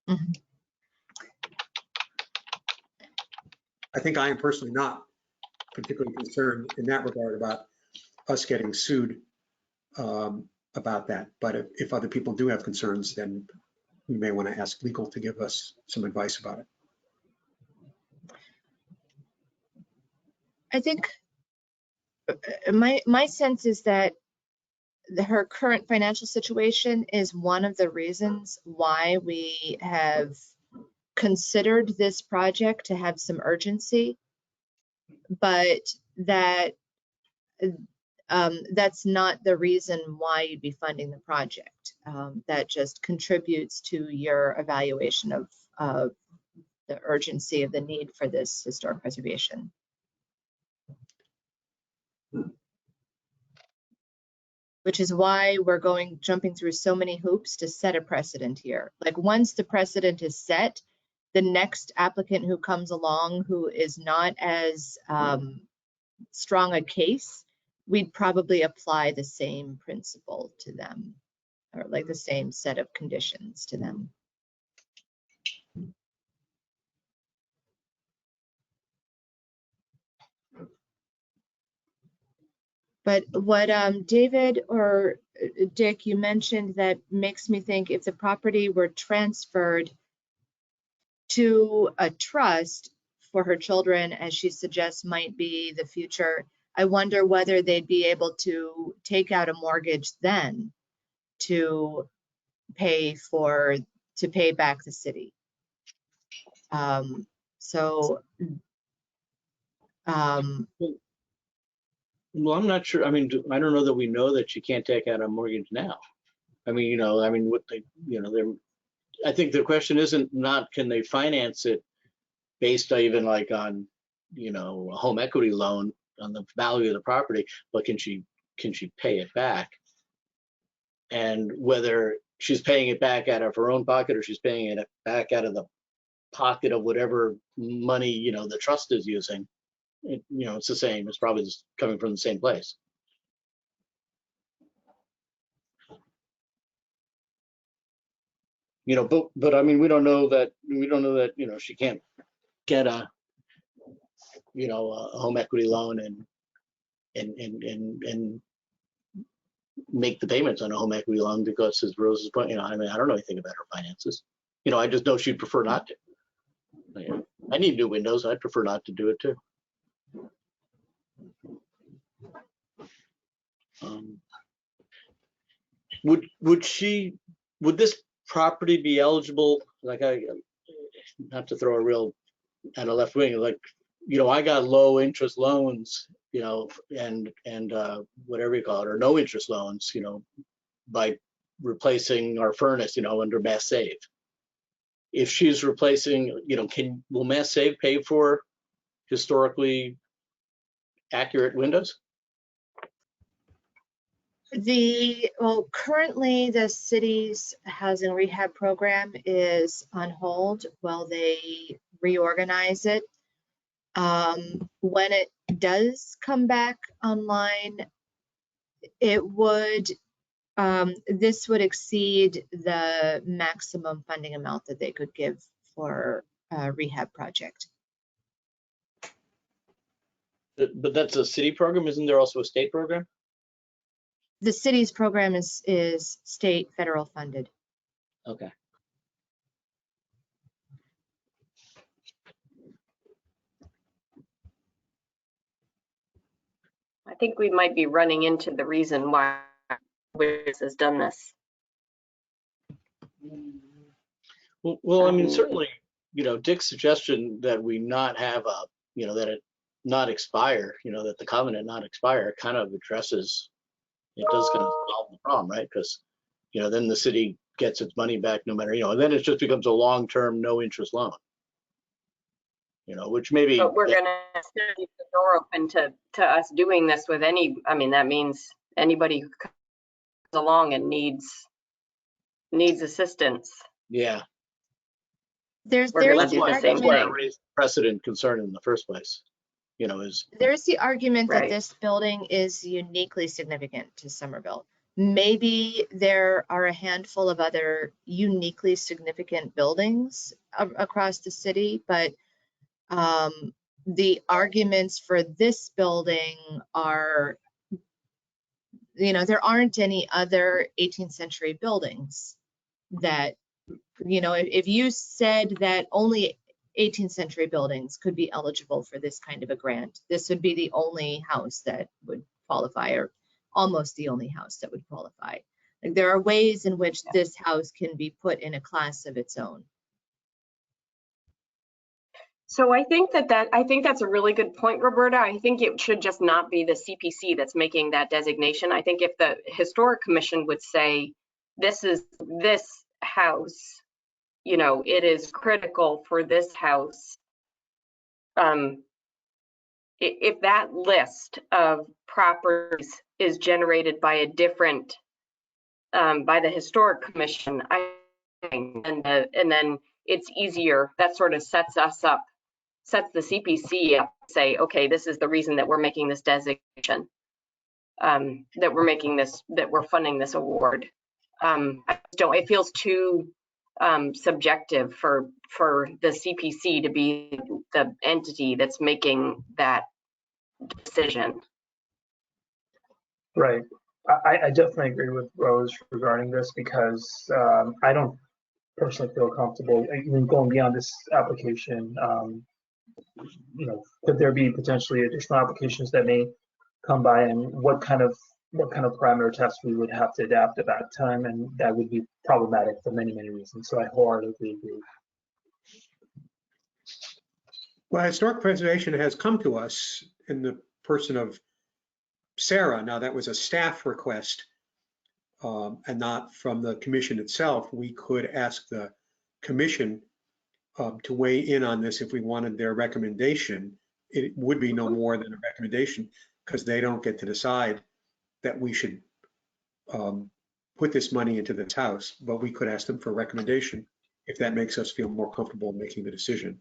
Mhm. I think I am personally not particularly concerned in that regard about us getting sued about that. But if other people do have concerns, then we may want to ask legal to give us some advice about it. I think my sense is that her current financial situation is one of the reasons why we have considered this project to have some urgency, but that that's not the reason why you'd be funding the project. That just contributes to your evaluation of the urgency of the need for this historic preservation. Which is why we're jumping through so many hoops to set a precedent here. Like once the precedent is set, the next applicant who comes along who is not as strong a case, we'd probably apply the same principle to them, or like the same set of conditions to them. But what David or Dick, you mentioned that makes me think if the property were transferred to a trust for her children, as she suggests might be the future, I wonder whether they'd be able to take out a mortgage then to pay back the city. Well, I'm not sure. I mean, I don't know that we know that you can't take out a mortgage now. I mean, what they, I think the question isn't not can they finance it based even like on, a home equity loan on the value of the property, but can she pay it back? And whether she's paying it back out of her own pocket or she's paying it back out of the pocket of whatever money, the trust is using, it's the same. It's probably just coming from the same place. But I mean, we don't know that, she can't get a home equity loan and make the payments on a home equity loan because, as Rose's point, I mean, I don't know anything about her finances. I just know she'd prefer not to. I need new windows. I'd prefer not to do it too. Would this property be eligible? Like, not to throw a real at a left wing, like, I got low interest loans, and whatever you call it, or no interest loans, by replacing our furnace, under Mass Save. If she's replacing, will Mass Save pay for historically accurate windows? Currently the city's housing rehab program is on hold while they reorganize it. When it does come back online, it would this would exceed the maximum funding amount that they could give for a rehab project. But that's a city program. Isn't there also a state program? The city's program is state, federal funded. Okay. I think we might be running into the reason why Wiz has done this. Well, I mean, certainly, you know, Dick's suggestion that we not have a, you know, that it not expire, you know, that the covenant not expire kind of addresses, it does kind of solve the problem, right? Because, you know, then the city gets its money back no matter, you know, and then it just becomes a long-term, no interest loan. You know, which maybe. But we're gonna leave the door open to us doing this with any, I mean, that means anybody who comes along and needs assistance. Yeah. There's We're gonna the do the same That's why I thing. raised precedent concern in the first place, you know, is. There's the argument that Right. this building is uniquely significant to Somerville. Maybe there are a handful of other uniquely significant buildings across the city, but the arguments for this building are, you know, there aren't any other 18th century buildings that, you know, if you said that only 18th century buildings could be eligible for this kind of a grant, this would be the only house that would qualify, or almost the only house that would qualify. Like, there are ways in which this house can be put in a class of its own. So I think that's a really good point, Roberta. I think it should just not be the CPC that's making that designation. I think if the Historic Commission would say, this house, you know, it is critical for this house. If that list of properties is generated by a different, by the Historic Commission, I think, and then it's easier. That sort of sets the CPC up, say, okay, this is the reason that we're making this designation, that we're funding this award. It feels too subjective for the CPC to be the entity that's making that decision. Right. I definitely agree with Rose regarding this because I don't personally feel comfortable even going beyond this application. You know, could there be potentially additional applications that may come by, and what kind of parameter tests we would have to adapt at that time, and that would be problematic for many reasons. So I wholeheartedly agree. Well, historic preservation has come to us in the person of Sarah. Now, that was a staff request and not from the commission itself. We could ask the commission to weigh in on this if we wanted their recommendation. It would be no more than a recommendation because they don't get to decide that we should put this money into this house, but we could ask them for a recommendation if that makes us feel more comfortable making the decision.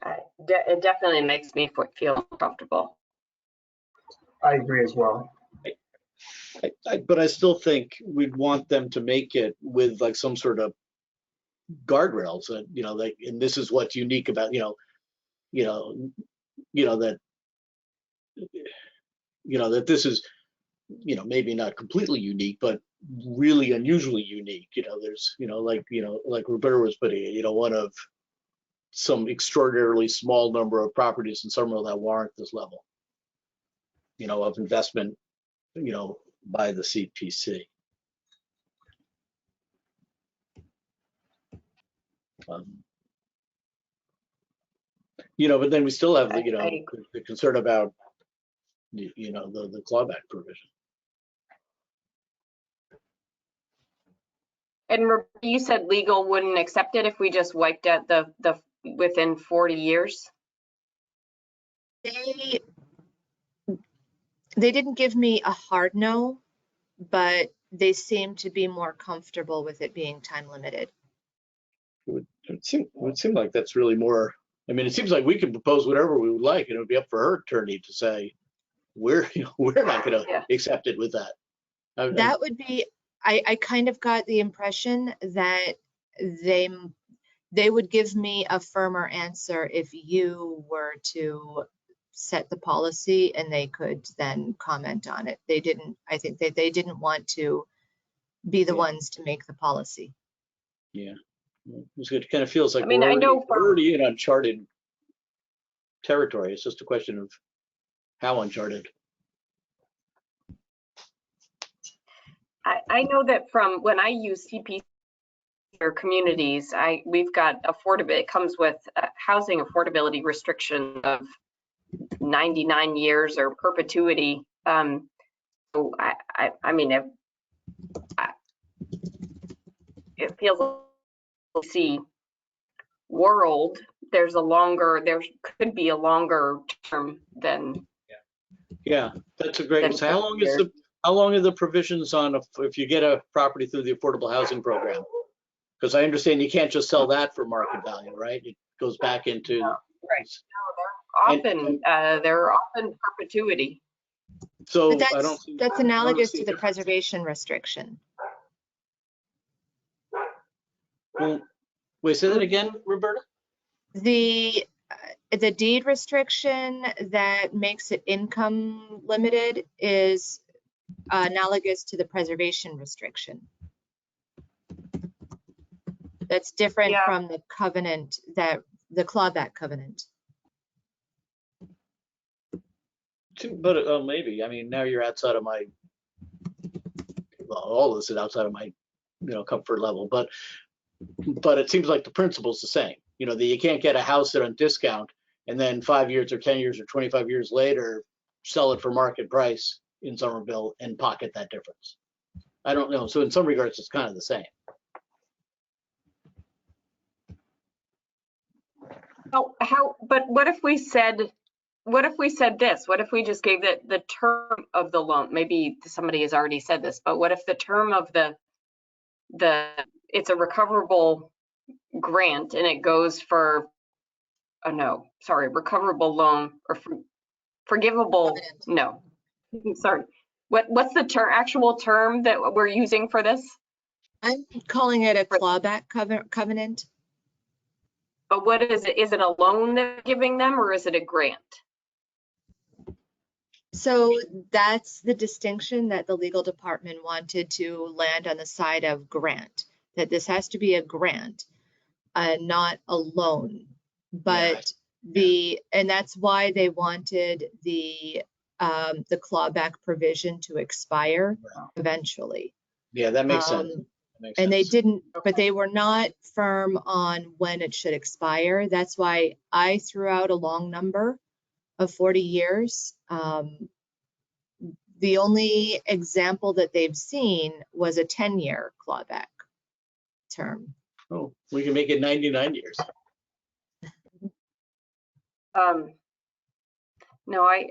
It definitely makes me feel comfortable. I agree as well. But I still think we'd want them to make it with like some sort of guardrails, and you know, like, and this is what's unique about, that, that this is, maybe not completely unique, but really unusually unique. There's, like Roberta was putting it, one of some extraordinarily small number of properties in Somerville that warrant this level, of investment, by the CPC. But then we still have the, the concern about, the clawback provision. And you said legal wouldn't accept it if we just wiped out the within 40 years? They didn't give me a hard no, but they seem to be more comfortable with it being time limited. It would seem like that's really more, I mean, it seems like we can propose whatever we would like, and it would be up for her attorney to say, we're not going to Yeah. accept it with that. That would be, I kind of got the impression that they would give me a firmer answer if you were to set the policy and they could then comment on it. They didn't, I think they didn't want to be the Yeah. ones to make the policy. Yeah, it kind of feels like I mean, we're I know already, we're already in uncharted territory. It's just a question of how uncharted. I know that from when I use CPC or communities, we've got affordable, it comes with a housing affordability restriction of 99 years or perpetuity. So I mean, it feels like see world, there could be a longer term than. Yeah, that's a great. Then So how long are the provisions on if you get a property through the affordable housing program? Because I understand you can't just sell that for market value, right? It goes back into. Right. They're often perpetuity. So But I don't. that's analogous to the preservation restriction. Well, wait, say that again, Roberta? The deed restriction that makes it income limited is analogous to the preservation restriction. That's different Yeah. from the covenant, the clawback covenant. But maybe. I mean, now you're outside of my. Well, all this is outside of my, comfort level. But it seems like the principle's the same. That you can't get a house at a discount and then 5 years or 10 years or 25 years later sell it for market price in Somerville and pocket that difference. I don't know. So in some regards, it's kind of the same. But what if we said this? What if we just gave the term of the loan? Maybe somebody has already said this, but what if the term of it's a recoverable grant and it goes for, recoverable loan or forgivable, Covenant. no, sorry. What's the actual term that we're using for this? I'm calling it a clawback covenant. But what is it? Is it a loan they're giving them or is it a grant? So that's the distinction that the legal department wanted to land on the side of grant, that this has to be a grant, not a loan. But and that's why they wanted the clawback provision to expire eventually. Yeah, that makes sense. And they didn't, but they were not firm on when it should expire. That's why I threw out a long number of 40 years. The only example that they've seen was a 10-year clawback term. Oh, we can make it 99 years. No, I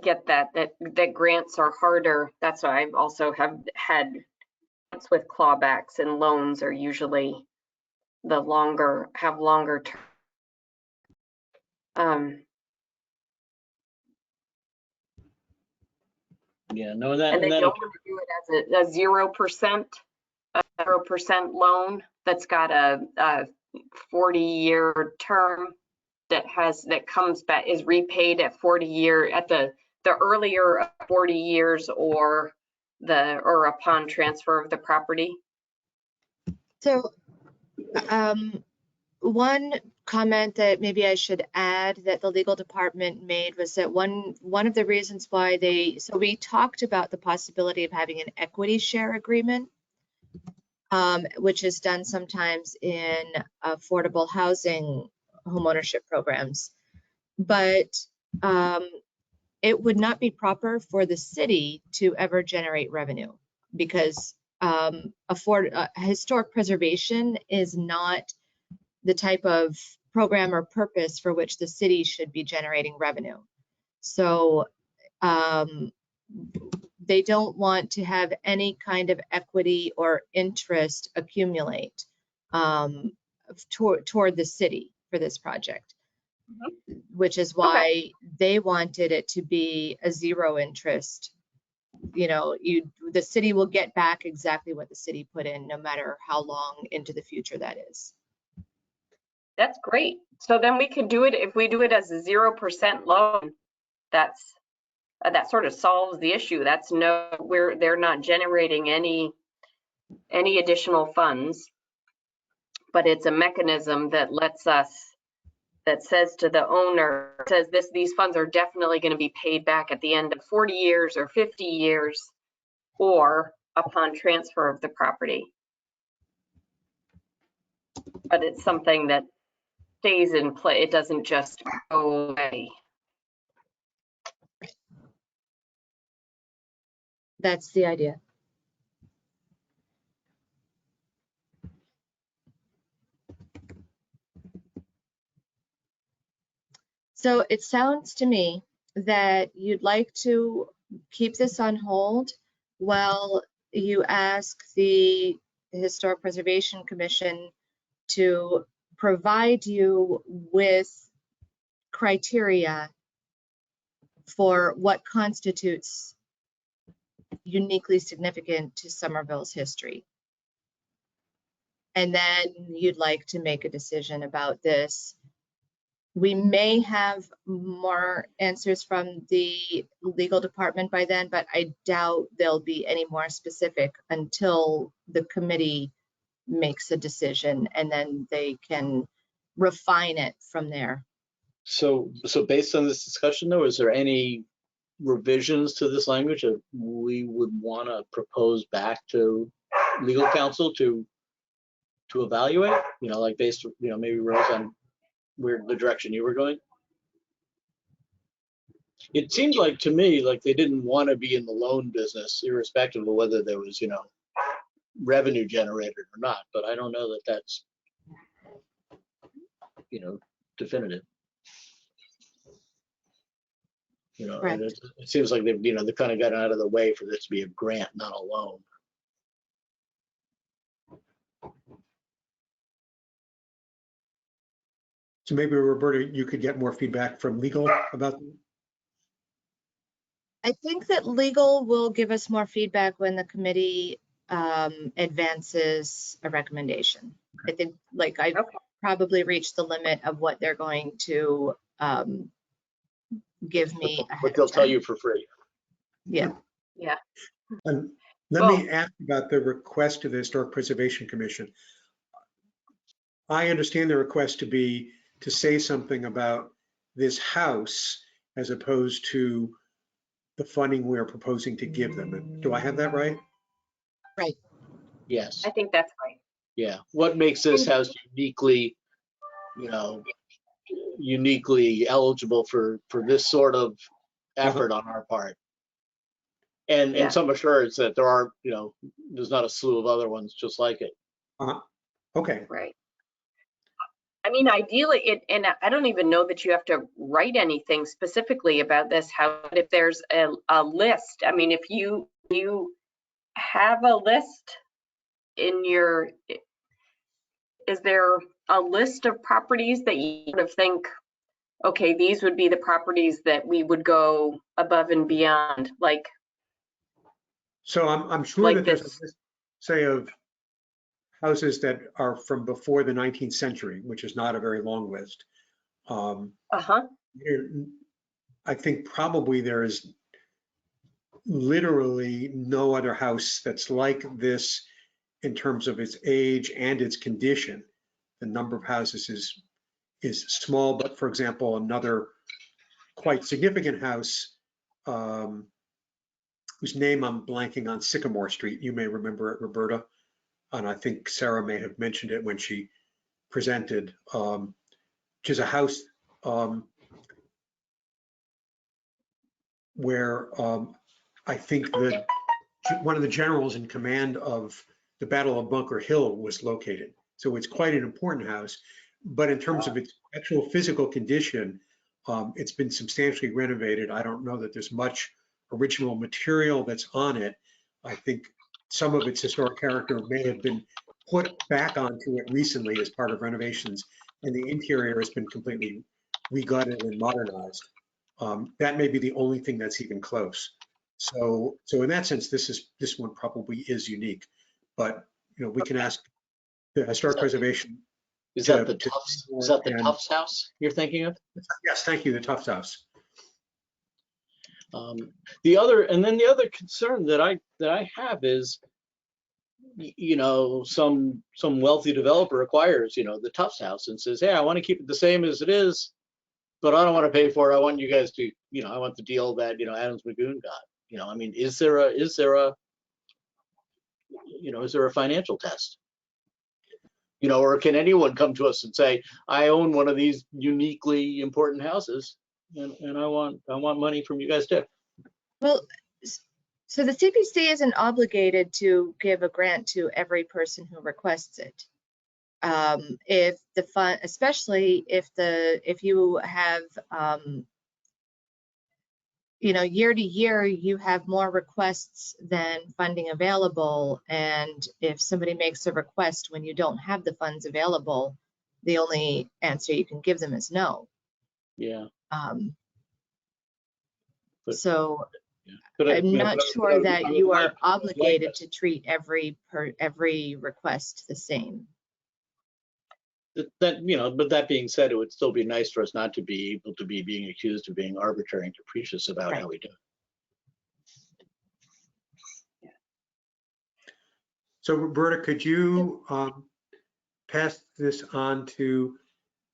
get that grants are harder. That's why I also have had with clawbacks, and loans are usually have longer term. Yeah, no, that. And they don't want to do it as a 0% loan that's got a 40-year term that comes back, is repaid at 40 year at the earlier 40 years or upon transfer of the property. So one comment that maybe I should add that the legal department made was that one of the reasons why we talked about the possibility of having an equity share agreement, which is done sometimes in affordable housing homeownership programs, but it would not be proper for the city to ever generate revenue because historic preservation is not the type of program or purpose for which the city should be generating revenue. So they don't want to have any kind of equity or interest accumulate toward the city for this project. which is why they wanted it to be a zero interest. You know, the city will get back exactly what the city put in, no matter how long into the future that is. That's great. So then we could do it, if we do it as a 0% loan, that sort of solves the issue. That's they're not generating any additional funds, but it's a mechanism that lets us, that says to the owner, says these funds are definitely going to be paid back at the end of 40 years or 50 years or upon transfer of the property. But it's something that stays in play. It doesn't just go away. That's the idea. So it sounds to me that you'd like to keep this on hold while you ask the Historic Preservation Commission to provide you with criteria for what constitutes uniquely significant to Somerville's history. And then you'd like to make a decision about this. We may have more answers from the legal department by then, but I doubt they'll be any more specific until the committee makes a decision, and then they can refine it from there. So based on this discussion though, is there any revisions to this language that we would want to propose back to legal counsel to evaluate? You know, like based, you know, maybe Rose on where the direction you were going? It seemed like to me like they didn't want to be in the loan business, irrespective of whether there was, you know, revenue generated or not. But I don't know that that's, you know, definitive. You know, Right. it seems like they've, you know, they kind of gotten out of the way for this to be a grant, not a loan. So maybe Roberta, you could get more feedback from legal about that. I think that legal will give us more feedback when the committee advances a recommendation. I think, like, I've probably reached the limit of what they're going to give me. But they'll tell you for free. Yeah. Yeah. And let me ask about the request to the Historic Preservation Commission. I understand the request to be to say something about this house as opposed to the funding we're proposing to give them. Do I have that right? Right. Yes. I think that's right. Yeah. What makes this house uniquely, you know, uniquely eligible for this sort of effort on our part? And some assurance that there are, you know, there's not a slew of other ones just like it. Okay. Right. I mean, ideally, and I don't even know that you have to write anything specifically about this. How, if there's a list, I mean, if you have a list in your, is there a list of properties that you sort of think, okay, these would be the properties that we would go above and beyond, like? So I'm sure like that there's a this. list, say, of houses that are from before the 19th century, which is not a very long list. I think probably there is literally no other house that's like this in terms of its age and its condition. The number of houses is small, but for example, another quite significant house whose name I'm blanking on, Sycamore Street. You may remember it, Roberta. And I think Sarah may have mentioned it when she presented, which is a house where I think that one of the generals in command of the Battle of Bunker Hill was located. So it's quite an important house. But in terms of its actual physical condition, it's been substantially renovated. I don't know that there's much original material that's on it. I think some of its historic character may have been put back onto it recently as part of renovations, and the interior has been completely regutted and modernized. That may be the only thing that's even close. So in that sense, this one probably is unique. But we can ask the Historic Preservation. Is that the Tufts house you're thinking of? Yes, thank you, the Tufts house. The other concern that I have is, some wealthy developer acquires, the Tufts house and says, hey, I want to keep it the same as it is, but I don't want to pay for it. I want you guys to, I want the deal that, Adams Magoon got. I mean, is there a financial test? Or can anyone come to us and say, I own one of these uniquely important houses and I want money from you guys too? Well, so the CPC isn't obligated to give a grant to every person who requests it. If the fund, especially if you have, year to year, you have more requests than funding available. And if somebody makes a request when you don't have the funds available, the only answer you can give them is no. Yeah. So I'm not sure that you are obligated to treat every request the same. But that being said, it would still be nice for us not to be able to be being accused of being arbitrary and capricious about how we do it. So Roberta, could you pass this on to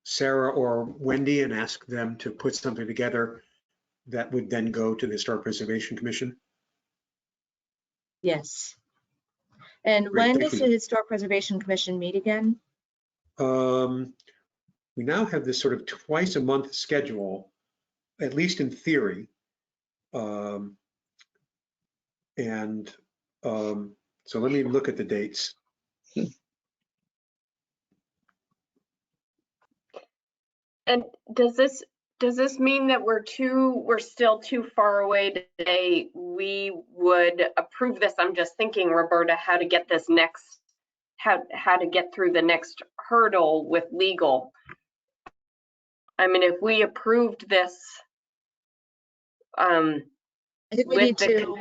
Sarah or Wendy and ask them to put something together that would then go to the Historic Preservation Commission? Yes. And Great, when thank does you. the Historic Preservation Commission meet again? We now have this sort of twice a month schedule, at least in theory. So let me look at the dates. And does this mean that we're still too far away to say we would approve this? I'm just thinking, Roberta, how to get this how to get through the next hurdle with legal. I mean, if we approved this, I think we need to.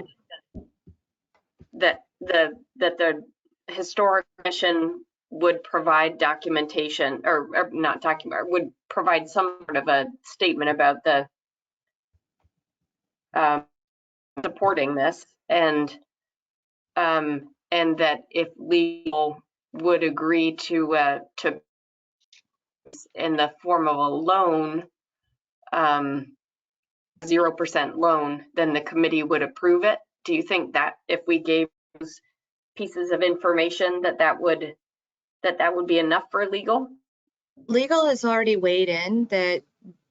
That the Historic Commission would provide documentation or not document, would provide some sort of a statement about the supporting this, and that if legal would agree to in the form of a loan, 0% loan, then the committee would approve it. Do you think that if we gave those pieces of information that would be enough for legal? Legal has already weighed in that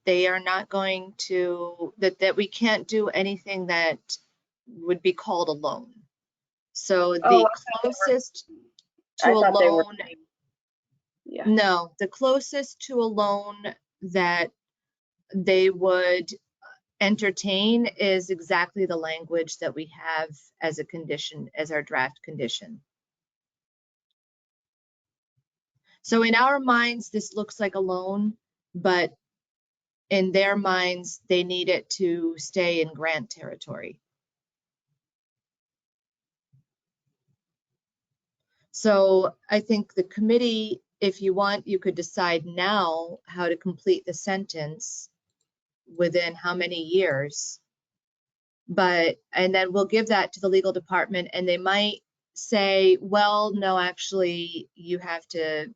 they are not going to, that we can't do anything that would be called a loan. So the closest to a loan, yeah. No, the closest to a loan that they would entertain is exactly the language that we have as a condition, as our draft condition. So in our minds, this looks like a loan, but in their minds, they need it to stay in grant territory. So I think the committee, if you want, you could decide now how to complete the sentence within how many years. And then we'll give that to the legal department and they might say, well, no, actually you have to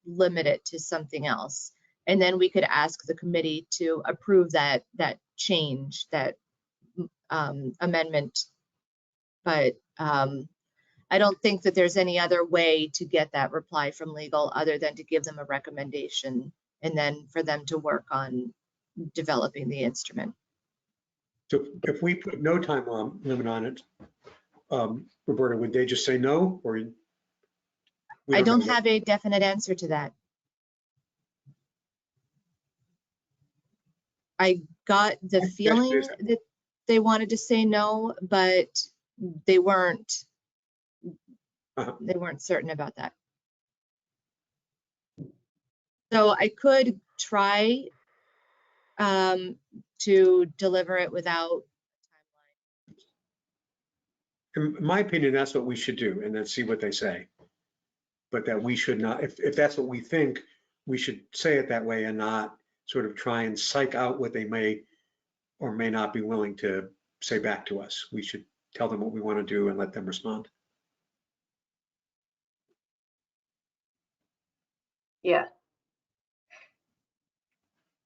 limit it to something else. And then we could ask the committee to approve that change, that amendment. But I don't think that there's any other way to get that reply from legal other than to give them a recommendation and then for them to work on developing the instrument. So if we put no time limit on it, Roberta, would they just say no, or? I don't have a definite answer to that. I got the feeling that they wanted to say no, but they weren't. They weren't certain about that. So I could try to deliver it without In my opinion, that's what we should do, and then see what they say. But that we should not, if that's what we think, we should say it that way and not sort of try and psych out what they may or may not be willing to say back to us. We should tell them what we want to do and let them respond. Yeah.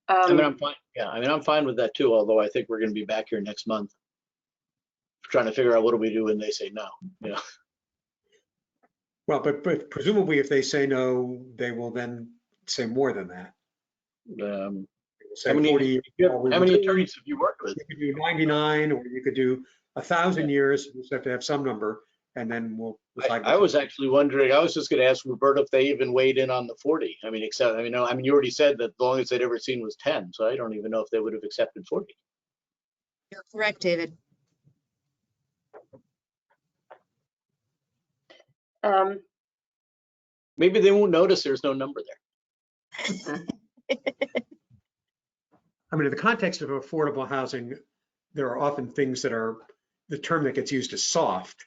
I mean, I'm fine. Yeah, I mean, I'm fine with that too, although I think we're going to be back here next month trying to figure out what do we do when they say no, you know. Well, but presumably if they say no, they will then say more than that. Say How many, 40, how many attorneys have you worked with? you could do 99, or you could do 1,000 years. You just have to have some number, and then we'll decide. I was actually wondering, I was just going to ask Roberta if they even weighed in on the 40. I mean, except, I mean, you already said that the longest they'd ever seen was 10, so I don't even know if they would have accepted 40. You're correct, David. Maybe they won't notice there's no number there. I mean, in the context of affordable housing, there are often things that are, the term that gets used is soft.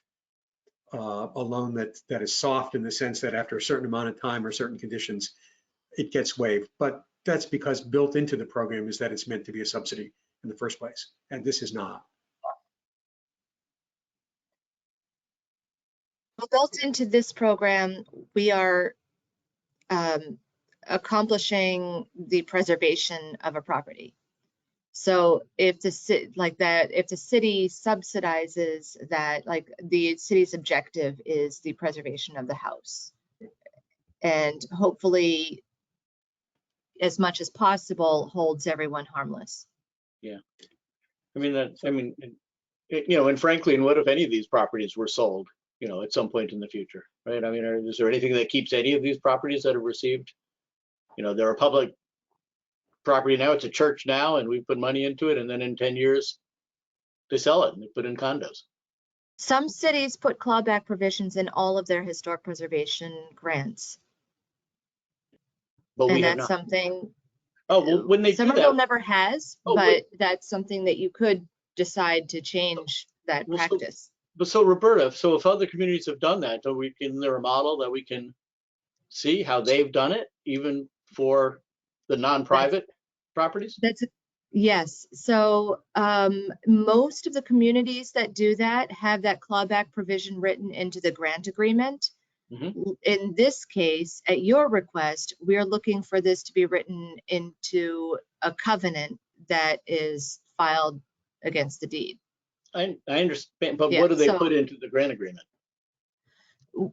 A loan that is soft in the sense that after a certain amount of time or certain conditions, it gets waived. But that's because built into the program is that it's meant to be a subsidy in the first place. And this is not. Well, built into this program, we are accomplishing the preservation of a property. So if the city subsidizes that, like the city's objective is the preservation of the house, and hopefully as much as possible holds everyone harmless. Yeah. I mean, you know, and frankly, and what if any of these properties were sold, you know, at some point in the future, right? I mean, is there anything that keeps any of these properties that have received, you know, they're a public property now, it's a church now, and we put money into it, and then in 10 years, they sell it and they put in condos. Some cities put clawback provisions in all of their historic preservation grants. But we And have that's not. something, Oh, well, when they do Somerville that, never has, Oh, but wait. that's something that you could decide to change that Well, so- practice. but so Roberta, so if other communities have done that, so isn't there a model that we can see how they've done it, even for the non-private properties? Yes. So most of the communities that do that have that clawback provision written into the grant agreement. In this case, at your request, we are looking for this to be written into a covenant that is filed against the deed. I understand, but Yeah, what do they so- put into the grant agreement?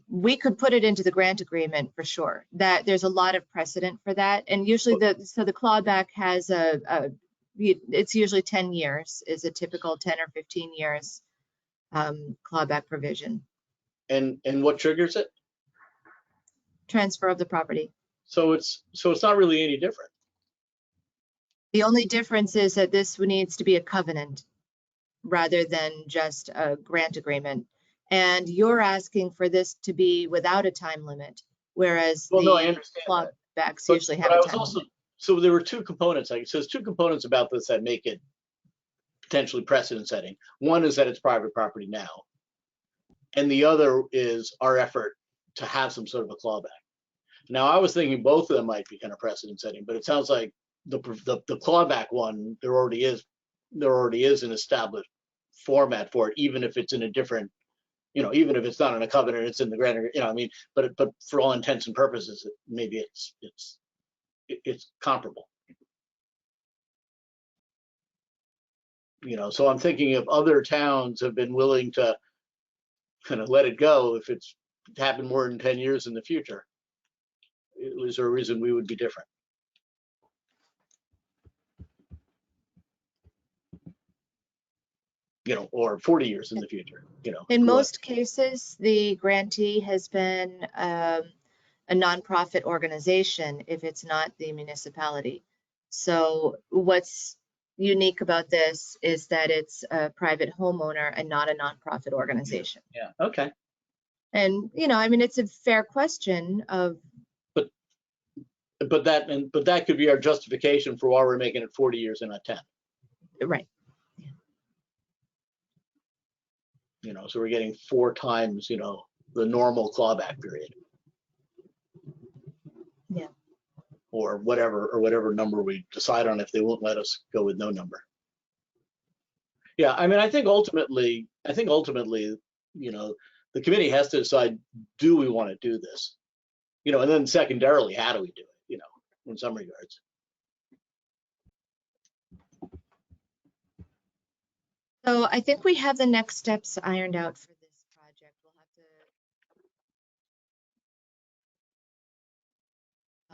We could put it into the grant agreement for sure. That there's a lot of precedent for that, and usually the clawback has it's usually 10 years is a typical 10 or 15 years clawback provision. And what triggers it? Transfer of the property. So it's not really any different. The only difference is that this needs to be a covenant rather than just a grant agreement. And you're asking for this to be without a time limit, whereas Well, no, I the understand that. clawbacks But- usually but have I a was time also, limit. so there were two components. Like it says two components about this that make it potentially precedent setting. One is that it's private property now. And the other is our effort to have some sort of a clawback. Now, I was thinking both of them might be kind of precedent setting, but it sounds like the clawback one, there already is an established format for it, even if it's in a different, you know, even if it's not in a covenant, it's in the grant, you know, I mean, but for all intents and purposes, maybe it's comparable. You know, so I'm thinking if other towns have been willing to kind of let it go if it's happened more than 10 years in the future. Is there a reason we would be different? You know, or 40 years in the future, you know. In what- most cases, the grantee has been a nonprofit organization if it's not the municipality. So what's unique about this is that it's a private homeowner and not a nonprofit organization. Yeah, okay. And, you know, I mean, it's a fair question of, But that could be our justification for why we're making it 40 years and not 10. Right. You know, so we're getting 4 times, you know, the normal clawback period. Yeah. Or whatever number we decide on if they won't let us go with no number. Yeah, I mean, I think ultimately, you know, the committee has to decide, do we want to do this? You know, and then secondarily, how do we do it, you know, in some regards. So I think we have the next steps ironed out for this project. We'll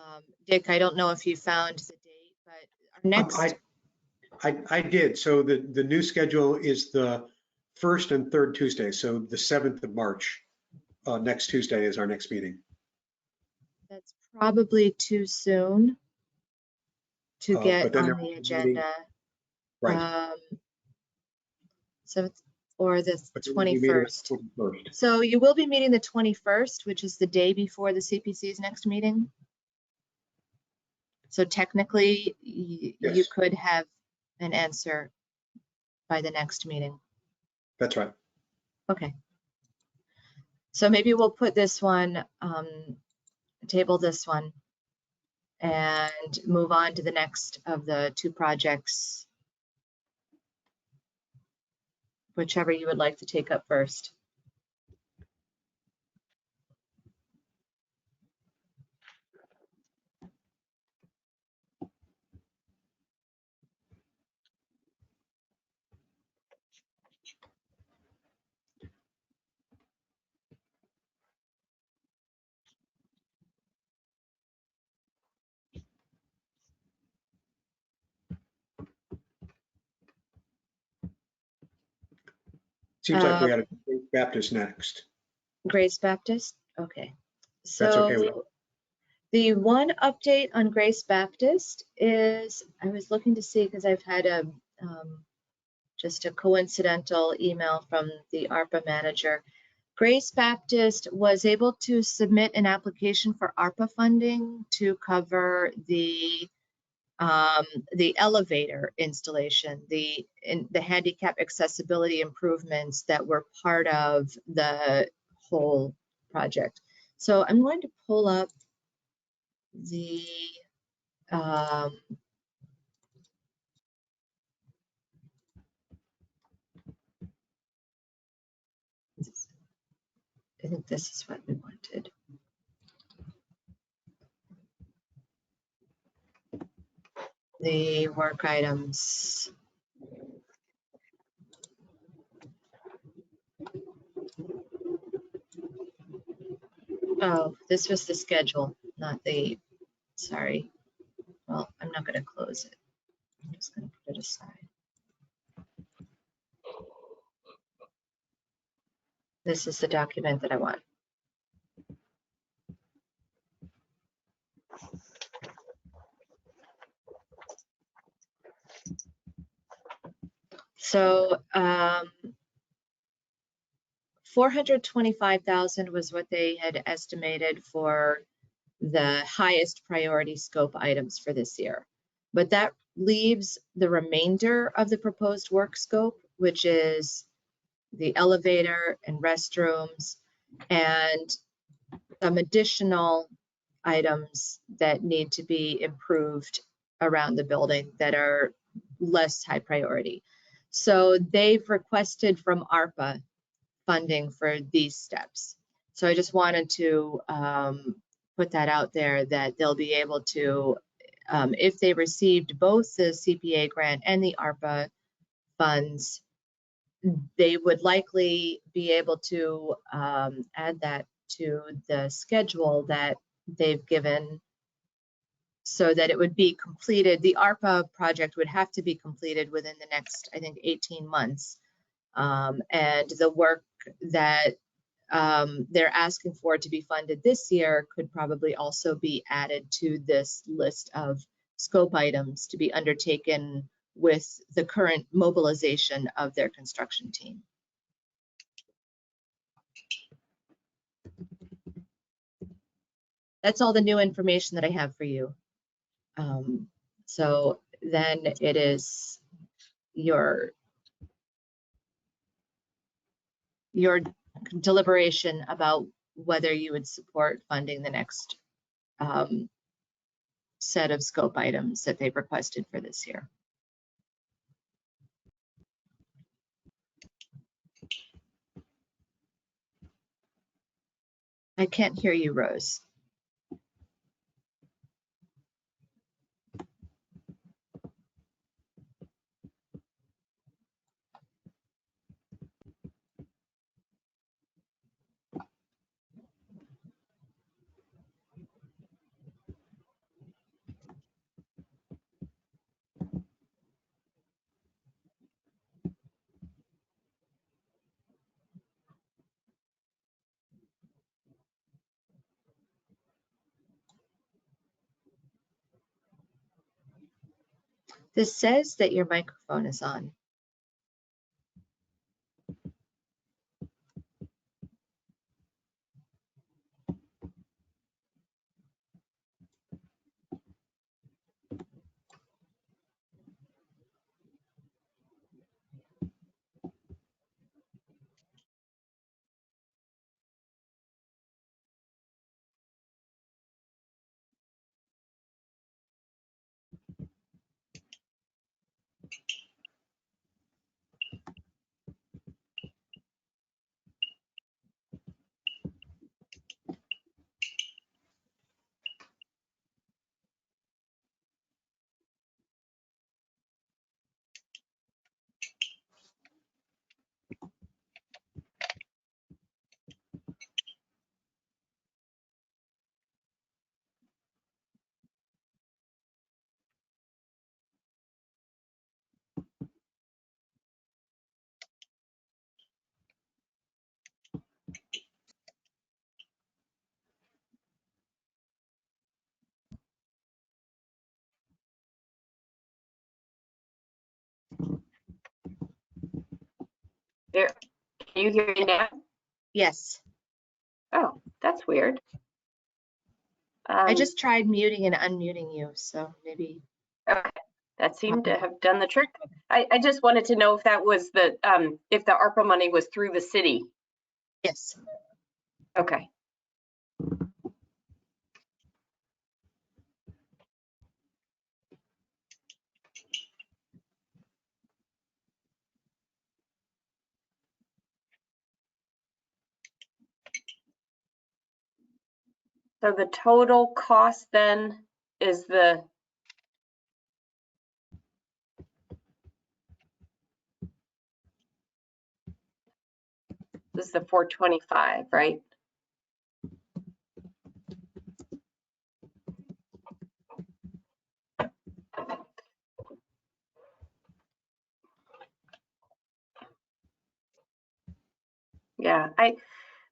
have to, Dick, I don't know if you found the date, but our next, I did. So the new schedule is the 1st and 3rd Tuesday. So the 7th of March, next Tuesday is our next meeting. that's probably too soon to But get then on there the will be a meeting- agenda. Right. 7th or the But then we'll be meeting on 21st. the 21st. So you will be meeting the 21st, which is the day before the CPC's next meeting. So technically, you Yes. could have an answer by the next meeting. That's right. Okay. So maybe we'll put this one, table this one, and move on to the next of the 2 projects, whichever you would like to take up first. Seems like we had a Baptist next. Grace Baptist? Okay. That's okay with So the one update on Grace Baptist is, I was looking to see, because I've had a just a coincidental email from the ARPA manager. Grace Baptist was able to submit an application for ARPA funding to cover the elevator installation, the handicap accessibility improvements that were part of the whole project. So I'm going to pull up the I think this is what we wanted. The work items. Oh, this was the schedule, not the, sorry. Well, I'm not going to close it. I'm just going to put it aside. This is the document that I want. So 425,000 was what they had estimated for the highest priority scope items for this year. But that leaves the remainder of the proposed work scope, which is the elevator and restrooms and some additional items that need to be improved around the building that are less high priority. So they've requested from ARPA funding for these steps. So I just wanted to put that out there, that they'll be able to, if they received both the CPA grant and the ARPA funds, they would likely be able to add that to the schedule that they've given so that it would be completed. The ARPA project would have to be completed within the next, I think, 18 months. And the work that they're asking for to be funded this year could probably also be added to this list of scope items to be undertaken with the current mobilization of their construction team. that's all the new information that I have for you. So then it is your deliberation about whether you would support funding the next set of scope items that they've requested for this year. I can't hear you, Rose. This says that your microphone is on. There, can you hear me now? Yes, Oh, that's weird. I just tried muting and unmuting you, so maybe. Okay, that seemed to have done the trick. I just wanted to know if that was the, if the ARPA money was through the city. Yes. Okay. So the total cost then is the, this is the 425, right? Yeah,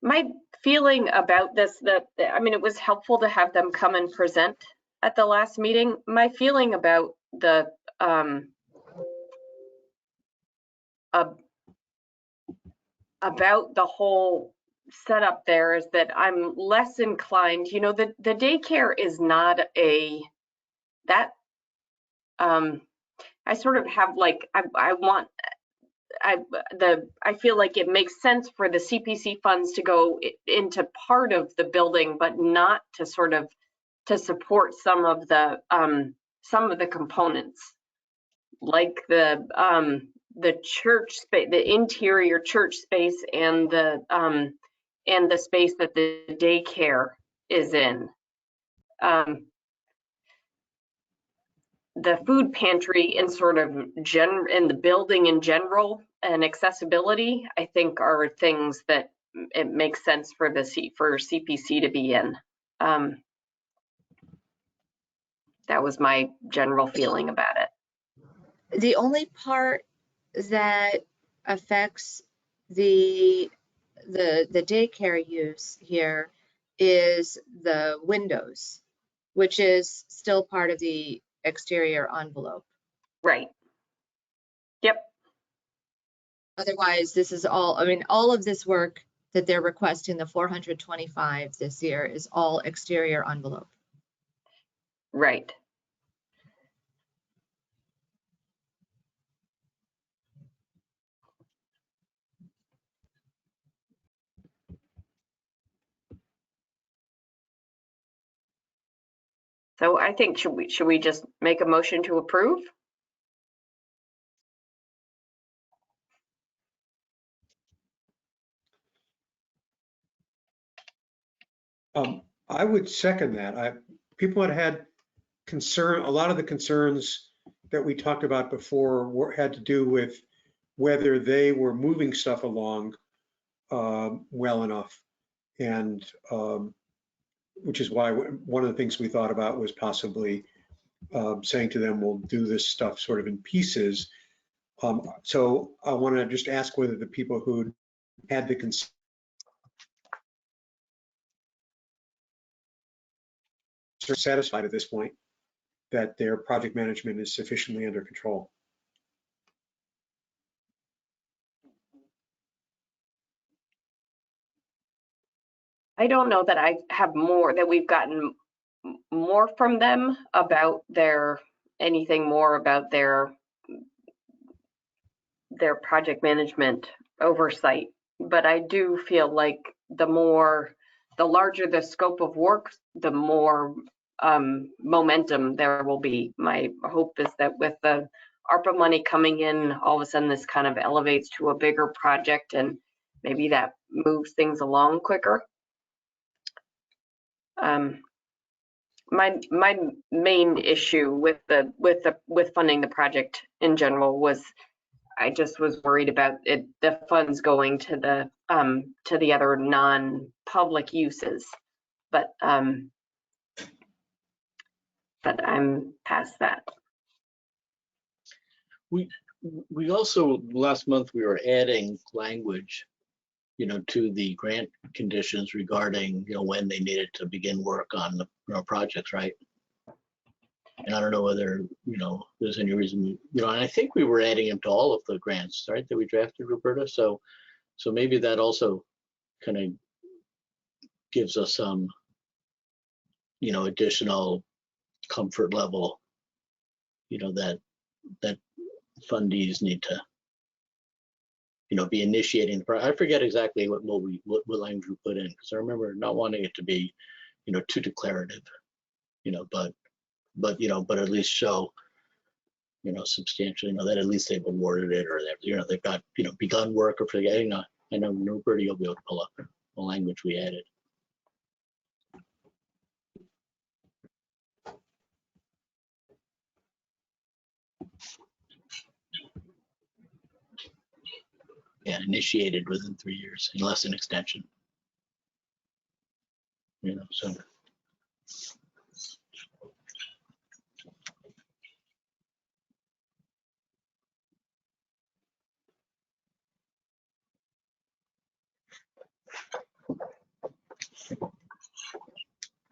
my feeling about this, I mean, it was helpful to have them come and present at the last meeting. My feeling about the, about the whole setup there is that I'm less inclined, you know, the daycare is not a, that, I sort of have like, I feel like it makes sense for the CPC funds to go into part of the building, but not to sort of to support some of the components, like the church space, the interior church space, and the space that the daycare is in. The food pantry and sort of in the building in general and accessibility, I think, are things that it makes sense for for CPC to be in. That was my general feeling about it. The only part that affects the daycare use here is the windows, which is still part of the exterior envelope. Right. Yep. Otherwise, this is all, I mean, all of this work that they're requesting the 425 this year is all exterior envelope. Right. So I think should we just make a motion to approve? I would second that. People had concern, a lot of the concerns that we talked about before had to do with whether they were moving stuff along well enough. And which is why one of the things we thought about was possibly saying to them, we'll do this stuff sort of in pieces. So I want to just ask whether the people who had the concern are satisfied at this point that their project management is sufficiently under control. I don't know that I have more, that we've gotten more from them about anything more about their project management oversight. But I do feel like the larger the scope of work, the more momentum there will be. My hope is that with the ARPA money coming in, all of a sudden this kind of elevates to a bigger project and maybe that moves things along quicker. My main issue with funding the project in general was I just was worried about the funds going to the other non-public uses, but I'm past that. We also, last month, we were adding language, to the grant conditions regarding, when they needed to begin work on the projects, right? And I don't know whether, there's any reason, and I think we were adding them to all of the grants, right, that we drafted, Roberta. So maybe that also kind of gives us some, additional comfort level, that fundees need to, be initiating. I forget exactly what language we put in, because I remember not wanting it to be, too declarative, but at least show, substantially, that at least they've awarded it, or they've got, begun work or forgetting. I know Roberta, you'll be able to pull up the language we added. Yeah, initiated within 3 years, unless an extension. So.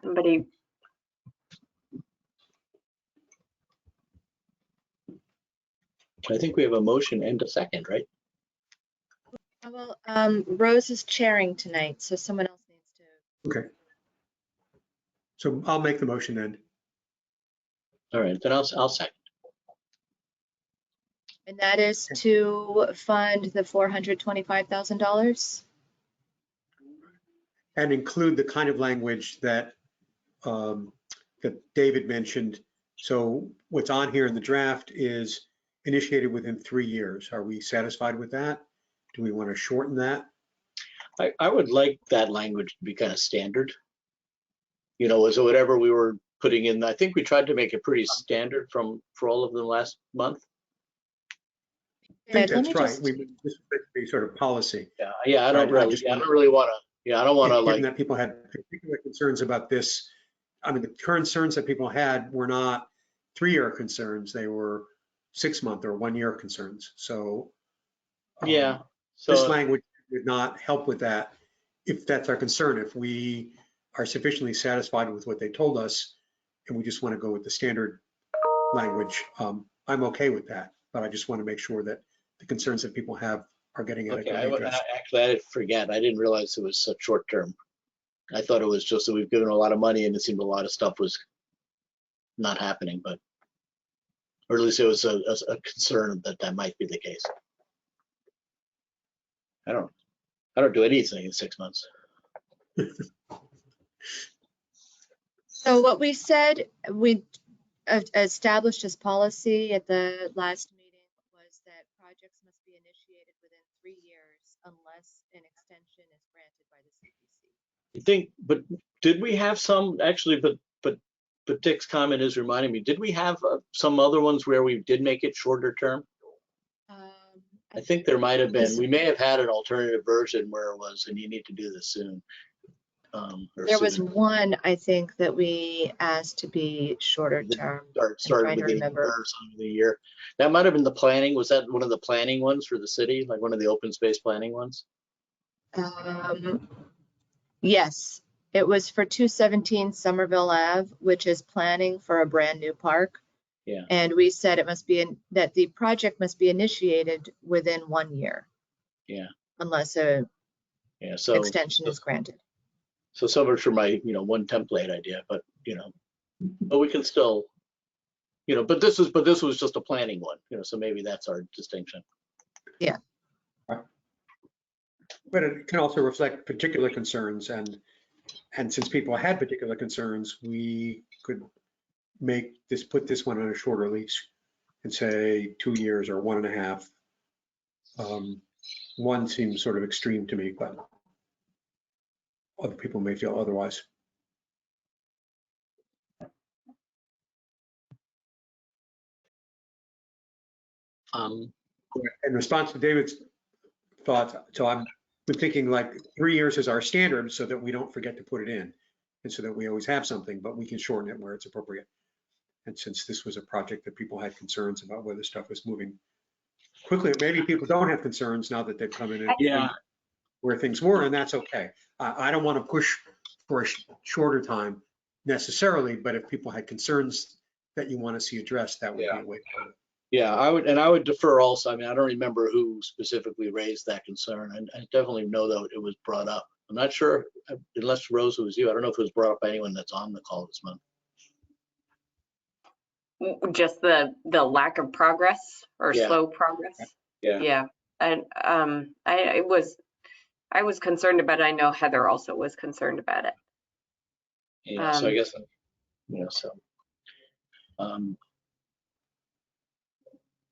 Somebody. I think we have a motion and a second, right? Well, Rose is chairing tonight, so someone else needs to. Okay. So I'll make the motion then. All right, then I'll second. And that is to fund the $425,000. And include the kind of language that that David mentioned. So what's on here in the draft is initiated within 3 years. Are we satisfied with that? Do we want to shorten that? I would like that language to be kind of standard. So whatever we were putting in, I think we tried to make it pretty standard for all of them last month. I think that's right. This is a sort of policy. Yeah. I don't really want to. Yeah, I don't want to Given that people had particular concerns about this. I mean, the concerns that people had were not 3-year concerns; they were 6-month or 1-year concerns. So yeah, this language would not help with that. If that's our concern, if we are sufficiently satisfied with what they told us, and we just want to go with the standard language, I'm okay with that. But I just want to make sure that the concerns that people have are getting Okay, adequately addressed. actually, I forget. I didn't realize it was such short term. I thought it was just that we've given a lot of money and it seemed a lot of stuff was not happening, but, or at least it was a concern that that might be the case. I don't do anything in 6 months. So what we said, we established as policy at the last meeting was that projects must be initiated within 3 years unless an extension is granted by the CPC. I think, but did we have some, actually, but Dick's comment is reminding me, did we have some other ones where we did make it shorter term? I think there might have been. We may have had an alternative version where it was, and you need to do this soon. There was sooner. one, I think, that we asked to be shorter term. Started trying to with the remember. year or something of the year. That might have been the planning. Was that one of the planning ones for the city, like one of the open space planning ones? Yes, it was for 217 Somerville Ave, which is planning for a brand new park. Yeah. And we said it must be that the project must be initiated within 1 year. Yeah. Unless a So extension is granted. So much for my, one template idea, but, but we can still, but this was just a planning one, so maybe that's our distinction. Yeah. But it can also reflect particular concerns, and since people had particular concerns, we could put this one on a shorter lease and say 2 years or 1.5. One seems sort of extreme to me, but other people may feel otherwise. In response to David's thoughts, so I'm thinking like 3 years is our standard so that we don't forget to put it in, and so that we always have something, but we can shorten it where it's appropriate. And since this was a project that people had concerns about whether stuff was moving quickly, maybe people don't have concerns now that they've come in and where things were, and that's okay. I don't want to push for a shorter time necessarily, but if people had concerns that you want to see addressed, that would be a way forward. Yeah, I would defer also. I mean, I don't remember who specifically raised that concern. And I definitely know that it was brought up. I'm not sure, unless Rose, it was you. I don't know if it was brought up by anyone that's on the call this month. Just the lack of progress or slow progress. Yeah. Yeah. And I was concerned about it. I know Heather also was concerned about it. Yeah, so I guess,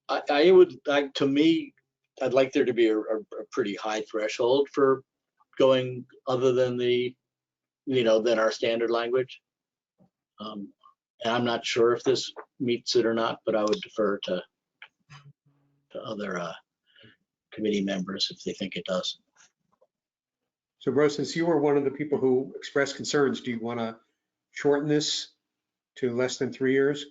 I would like, to me, I'd like there to be a pretty high threshold for going other than than our standard language. And I'm not sure if this meets it or not, but I would defer to other committee members if they think it does. So Rose, since you were one of the people who expressed concerns, do you want to shorten this to less than 3 years?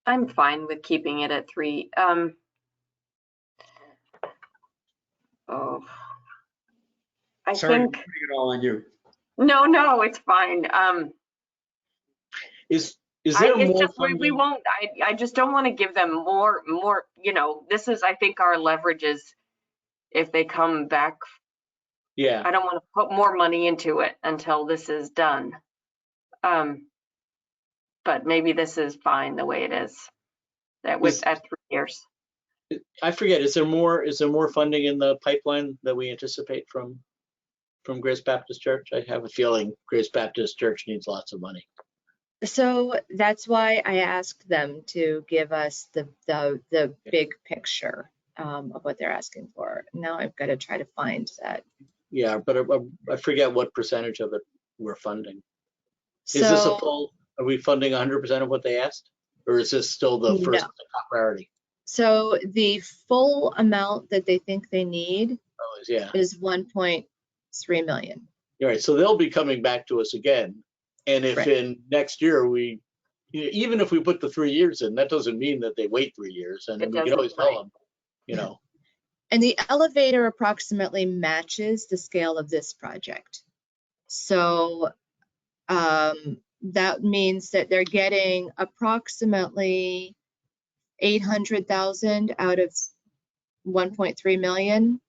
I'm fine with keeping it at 3. I Sorry, think I'm putting it all on you. no, it's fine. Is there it's more just funding? we won't. I just don't want to give them more. This is, I think, our leverage is if they come back. Yeah. I don't want to put more money into it until this is done. But maybe this is fine the way it is. That was at 3 years. I forget. Is there more funding in the pipeline that we anticipate from Grace Baptist Church? I have a feeling Grace Baptist Church needs lots of money. So that's why I asked them to give us the big picture of what they're asking for. Now I've got to try to find that. Yeah, but I forget what percentage of it we're funding. So, Is this a full? Are we funding 100% of what they asked, or is this still the first top priority? So the full amount that they think they need is 1.3 million. All right, so they'll be coming back to us again, and if in next year even if we put the 3 years in, that doesn't mean that they wait 3 years, and then we can always tell them, And the elevator approximately matches the scale of this project. So that means that they're getting approximately 800,000 out of 1.3 million,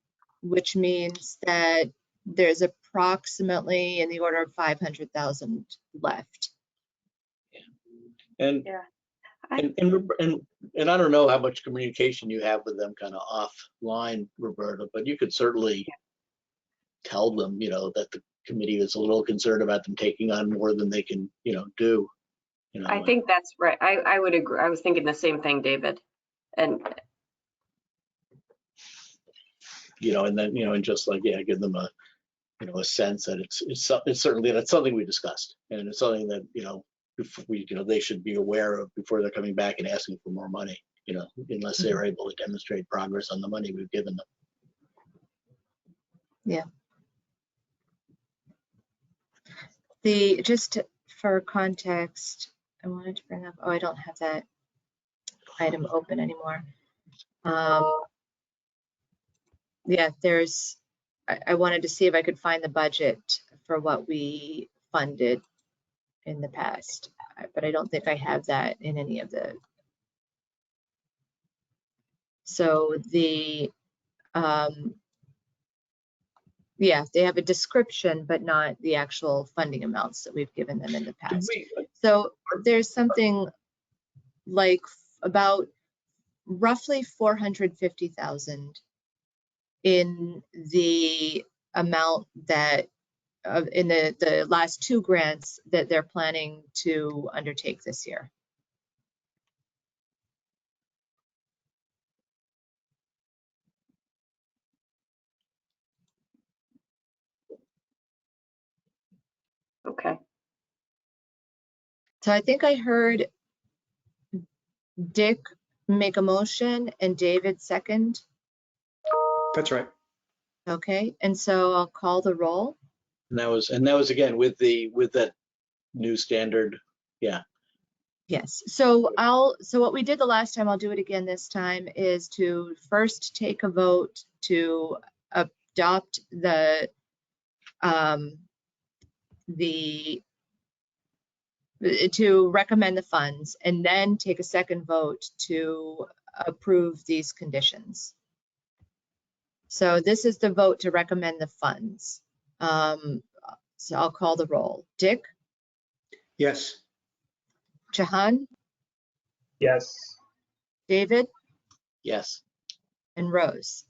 which means that there's approximately in the order of 500,000 left. And, Yeah. and I don't know how much communication you have with them kind of offline, Roberta, but you could certainly tell them, that the committee is a little concerned about them taking on more than they can, do. I think that's right. I would agree. I was thinking the same thing, David. And and then, and just like, give them a, a sense that it's certainly, that's something we discussed, and it's something that, they should be aware of before they're coming back and asking for more money, unless they're able to demonstrate progress on the money we've given them. Yeah. Just for context, I wanted to bring up, I don't have that item open anymore. Yeah, I wanted to see if I could find the budget for what we funded in the past, but I don't think I have that in any of the. So yeah, they have a description, but not the actual funding amounts that we've given them in the past. So there's something like about roughly 450,000 in the amount that in the last two grants that they're planning to undertake this year. okay. So I think I heard Dick make a motion and David second. That's right. Okay, and so I'll call the roll. And that was again with that new standard. Yeah. Yes. So what we did the last time, I'll do it again this time, is to first take a vote to adopt to recommend the funds, and then take a second vote to approve these conditions. So this is the vote to recommend the funds. So I'll call the roll. Dick? Yes. Jahan? Yes. David? Yes. And Rose?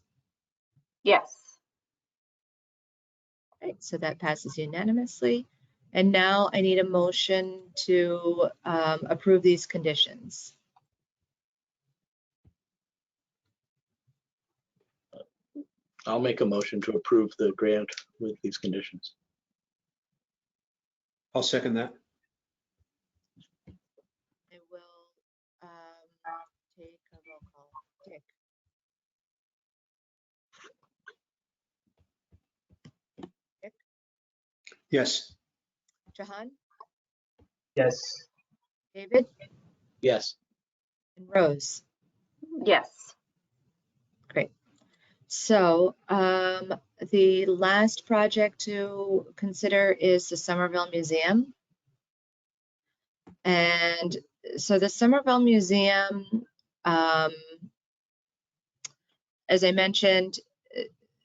Yes. Right, so that passes unanimously. And now I need a motion to approve these conditions. I'll make a motion to approve the grant with these conditions. I'll second that. I will take a roll call. Dick? Dick? Yes. Jahan? Yes. David? Yes. And Rose? Yes. Great. So the last project to consider is the Somerville Museum. And so the Somerville Museum, as I mentioned,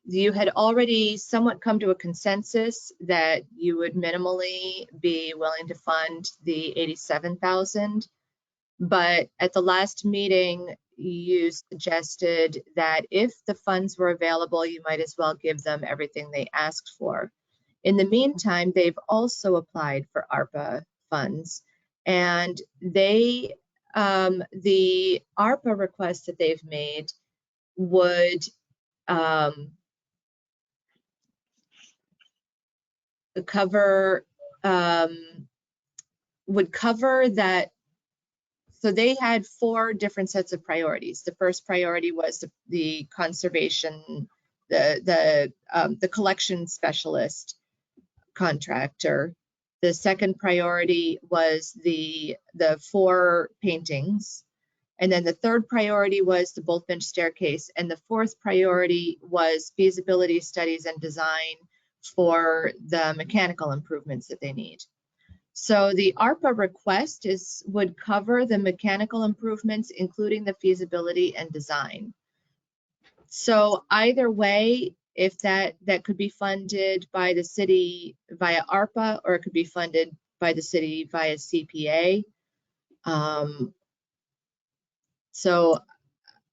you had already somewhat come to a consensus that you would minimally be willing to fund the 87,000. But at the last meeting, you suggested that if the funds were available, you might as well give them everything they asked for. In the meantime, they've also applied for ARPA funds, and the ARPA request that they've made would cover that. So they had 4 different sets of priorities. The first priority was the conservation, the collection specialist contractor. The second priority was the 4 paintings. And then the third priority was the bolt bench staircase. And the fourth priority was feasibility studies and design for the mechanical improvements that they need. So the ARPA request would cover the mechanical improvements, including the feasibility and design. So either way, if that could be funded by the city via ARPA, or it could be funded by the city via CPA. So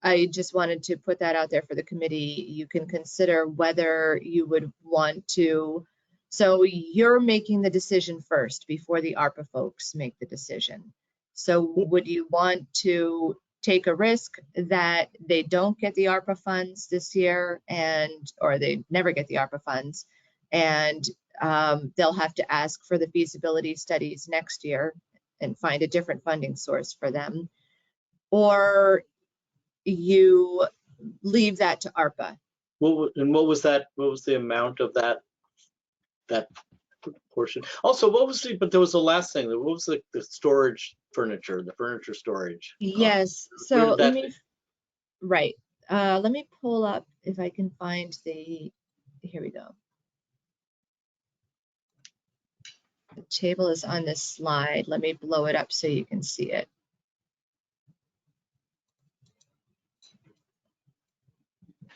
I just wanted to put that out there for the committee. You can consider whether you would want to. So you're making the decision first before the ARPA folks make the decision. So would you want to take a risk that they don't get the ARPA funds this year, or they never get the ARPA funds, and they'll have to ask for the feasibility studies next year and find a different funding source for them? Or you leave that to ARPA? And what was that? What was the amount of that portion? Also, but there was the last thing. What was the storage furniture, the furniture storage? Yes. Where So did that let me, fit? right. Let me pull up if I can find here we go. The table is on this slide. Let me blow it up so you can see it.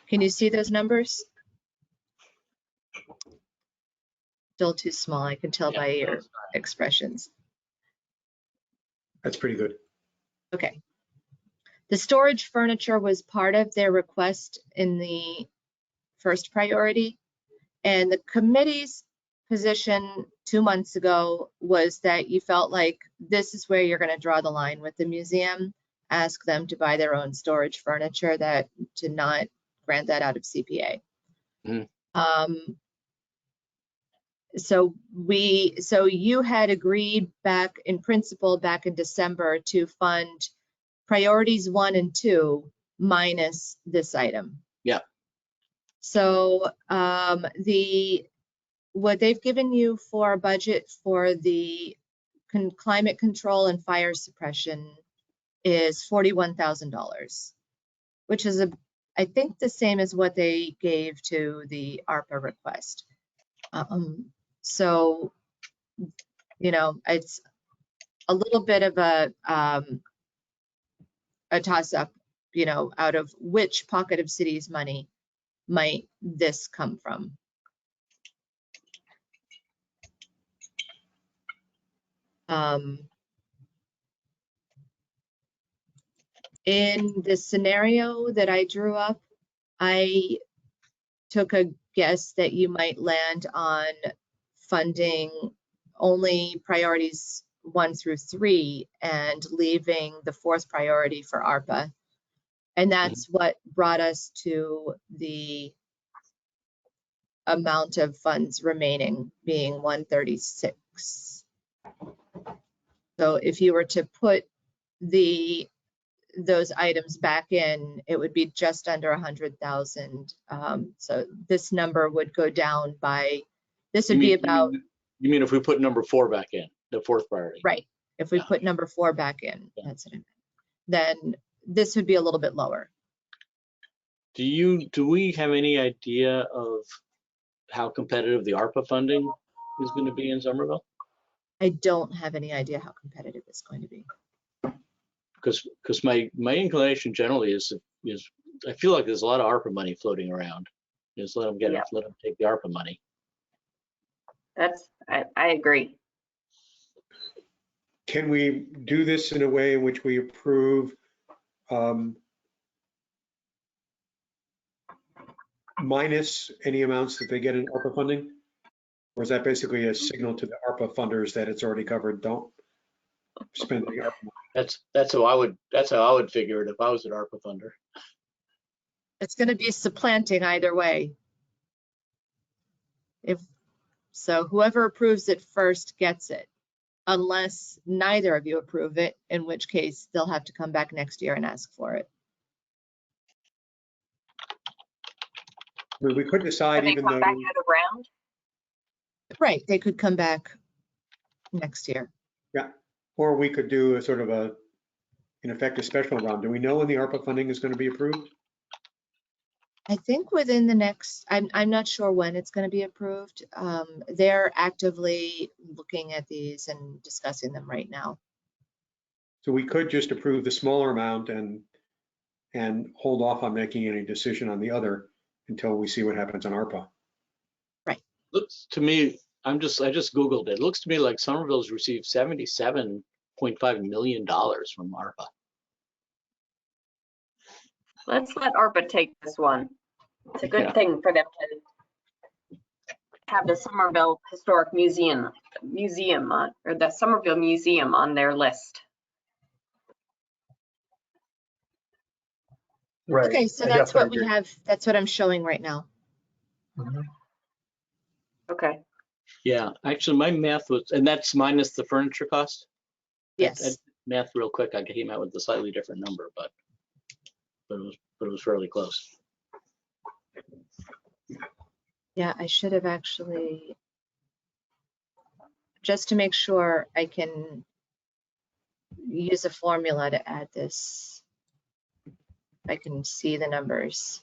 Can you see those numbers? Still too small. I can tell by your expressions. That's pretty good. Okay. The storage furniture was part of their request in the first priority. And the committee's position 2 months ago was that you felt like this is where you're going to draw the line with the museum, ask them to buy their own storage furniture, that to not grant that out of CPA. So you had agreed back in principle back in December to fund priorities 1 and 2 minus this item. Yeah. So what they've given you for a budget for the climate control and fire suppression is $41,000, which is I think the same as what they gave to the ARPA request. So, it's a little bit of a toss up, out of which pocket of city's money might this come from? In the scenario that I drew up, I took a guess that you might land on funding only priorities 1 through 3 and leaving the 4th priority for ARPA. And that's what brought us to the amount of funds remaining being 136. So if you were to put those items back in, it would be just under 100,000. So this number would go down by, this would be about. You mean if we put number 4 back in, the 4th priority? Right. If we put number 4 back in, that's what I meant. Then this would be a little bit lower. Do we have any idea of how competitive the ARPA funding is going to be in Somerville? I don't have any idea how competitive it's going to be. Because my inclination generally is I feel like there's a lot of ARPA money floating around. Just let them get it, let them take the ARPA money. I agree. Can we do this in a way in which we approve minus any amounts that they get in ARPA funding? Or is that basically a signal to the ARPA funders that it's already covered? Don't spend the ARPA money. That's how I would figure it if I was an ARPA funder. It's going to be supplanting either way. So whoever approves it first gets it, unless neither of you approve it, in which case they'll have to come back next year and ask for it. We could decide, They even come though. back out of round? Right, they could come back next year. Yeah, or we could do a sort of in effect, a special round. Do we know when the ARPA funding is going to be approved? I think within the next, I'm not sure when it's going to be approved. They're actively looking at these and discussing them right now. So we could just approve the smaller amount and and hold off on making any decision on the other until we see what happens on ARPA. Looks to me, I just Googled it. Looks to me like Somerville's received $77.5 million from ARPA. Let's let ARPA take this one. It's a good Yeah. thing for them to have the Somerville Historic Museum or the Somerville Museum on their list. Right. Okay, so I that's what definitely we agree. have. That's what I'm showing right now. Mhm. Okay. Yeah, actually, my math was, and that's minus the furniture cost. I Yes. math real quick. I came out with a slightly different number, but it was fairly close. Yeah, I should have actually, just to make sure I can use a formula to add this. I can see the numbers.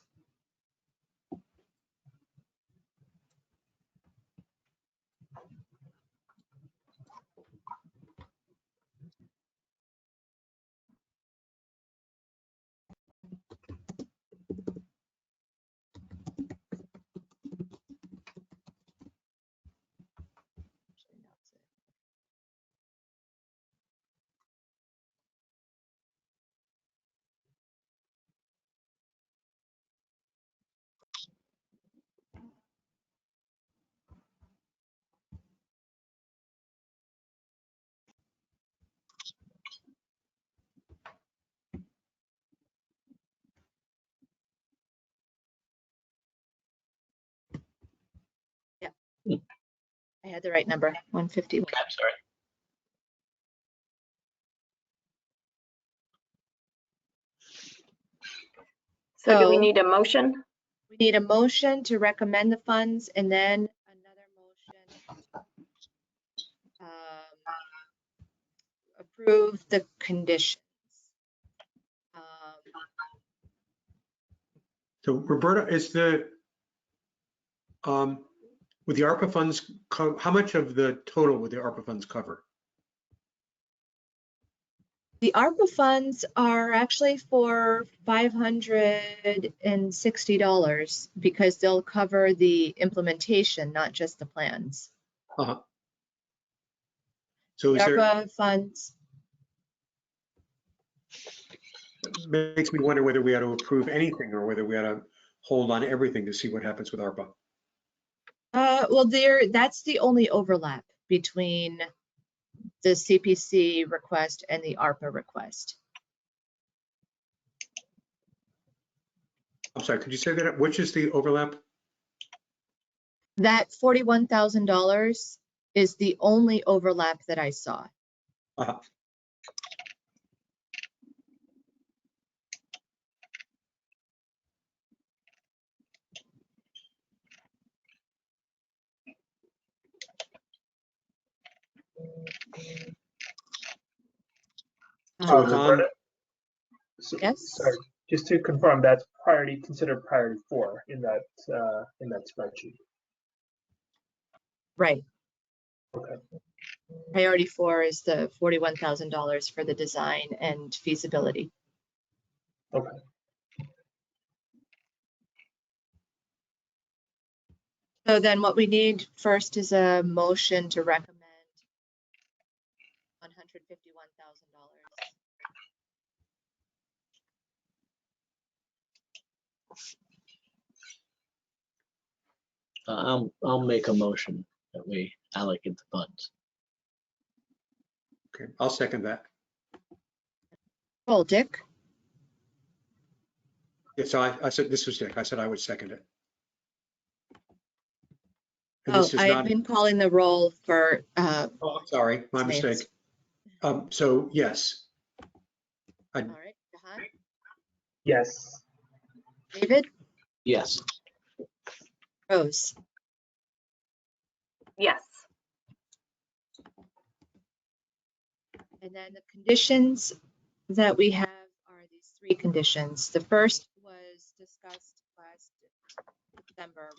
I had the right number, 151. I'm sorry. So do we So- need a motion? We need a motion to recommend the funds and then another motion. Approve the conditions. So Roberta, is would the ARPA funds, how much of the total would the ARPA funds cover? The ARPA funds are actually for $560 because they'll cover the implementation, not just the plans. Uh-huh. So The is there, ARPA funds, makes me wonder whether we ought to approve anything or whether we ought to hold on everything to see what happens with ARPA. well, that's the only overlap between the CPC request and the ARPA request. I'm sorry, could you say that? Which is the overlap? That $41,000 is the only overlap that I saw. Uh-huh. So it's on, Roberta? Yes. Sorry, just to confirm, that's considered priority 4 in that spreadsheet. Right. Okay. Priority 4 is the $41,000 for the design and feasibility. Okay. So then what we need first is a motion to recommend $151,000. I'll make a motion that we allocate the funds. okay, I'll second that. Oh, Dick? Yeah, so I said, this was Dick, I said I would second it. And Oh, this is I've not, been calling the roll for, oh, I'm sorry, my names. mistake. So yes, all right, Jahan, Yes. David, Yes. Rose, Yes. and then the conditions that we have are these 3 conditions. The first was discussed last December.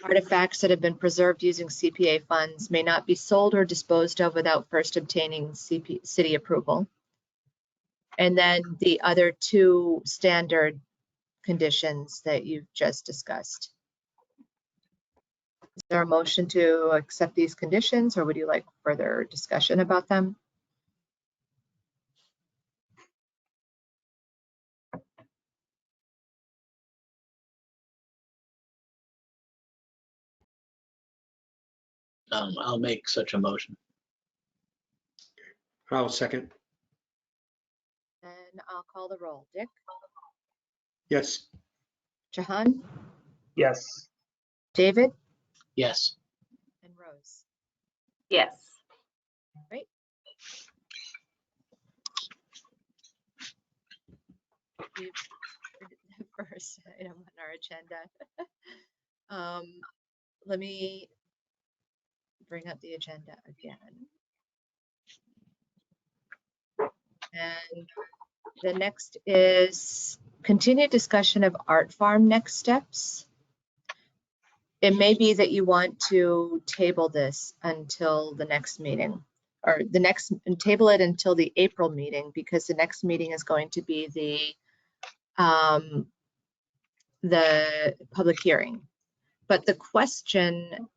Artifacts that have been preserved using CPA funds may not be sold or disposed of without first obtaining city approval. And then the other two standard conditions that you've just discussed. Is there a motion to accept these conditions, or would you like further discussion about them? I'll make such a motion. I'll second. And I'll call the roll. Dick, Yes. Jahan, Yes. David, Yes. and Rose. Yes. Great. The first item on our agenda. Let me bring up the agenda again. And the next is continued discussion of Art Farm next steps. It may be that you want to table this until the next meeting, or table it until the April meeting, because the next meeting is going to be the public hearing. But the question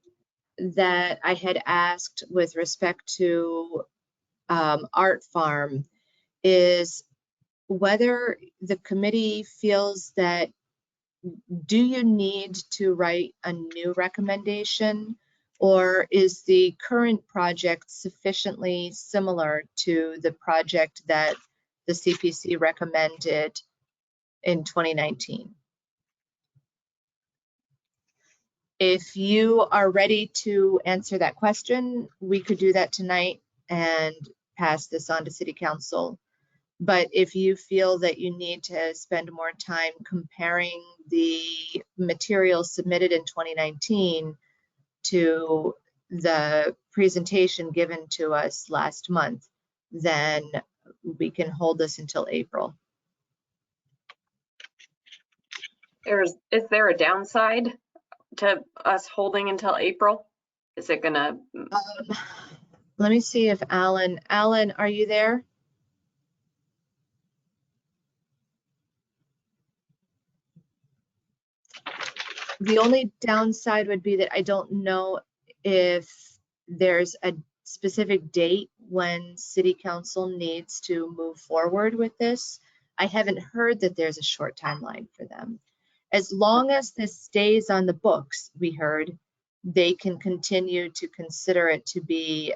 that I had asked with respect to Art Farm is whether the committee feels that, do you need to write a new recommendation, or is the current project sufficiently similar to the project that the CPC recommended in 2019? If you are ready to answer that question, we could do that tonight and pass this on to City Council. But if you feel that you need to spend more time comparing the materials submitted in 2019 to the presentation given to us last month, then we can hold this until April. Is there a downside to us holding until April? Is it gonna? Let me see if Alan, are you there? The only downside would be that I don't know if there's a specific date when City Council needs to move forward with this. I haven't heard that there's a short timeline for them. As long as this stays on the books, we heard, they can continue to consider it to be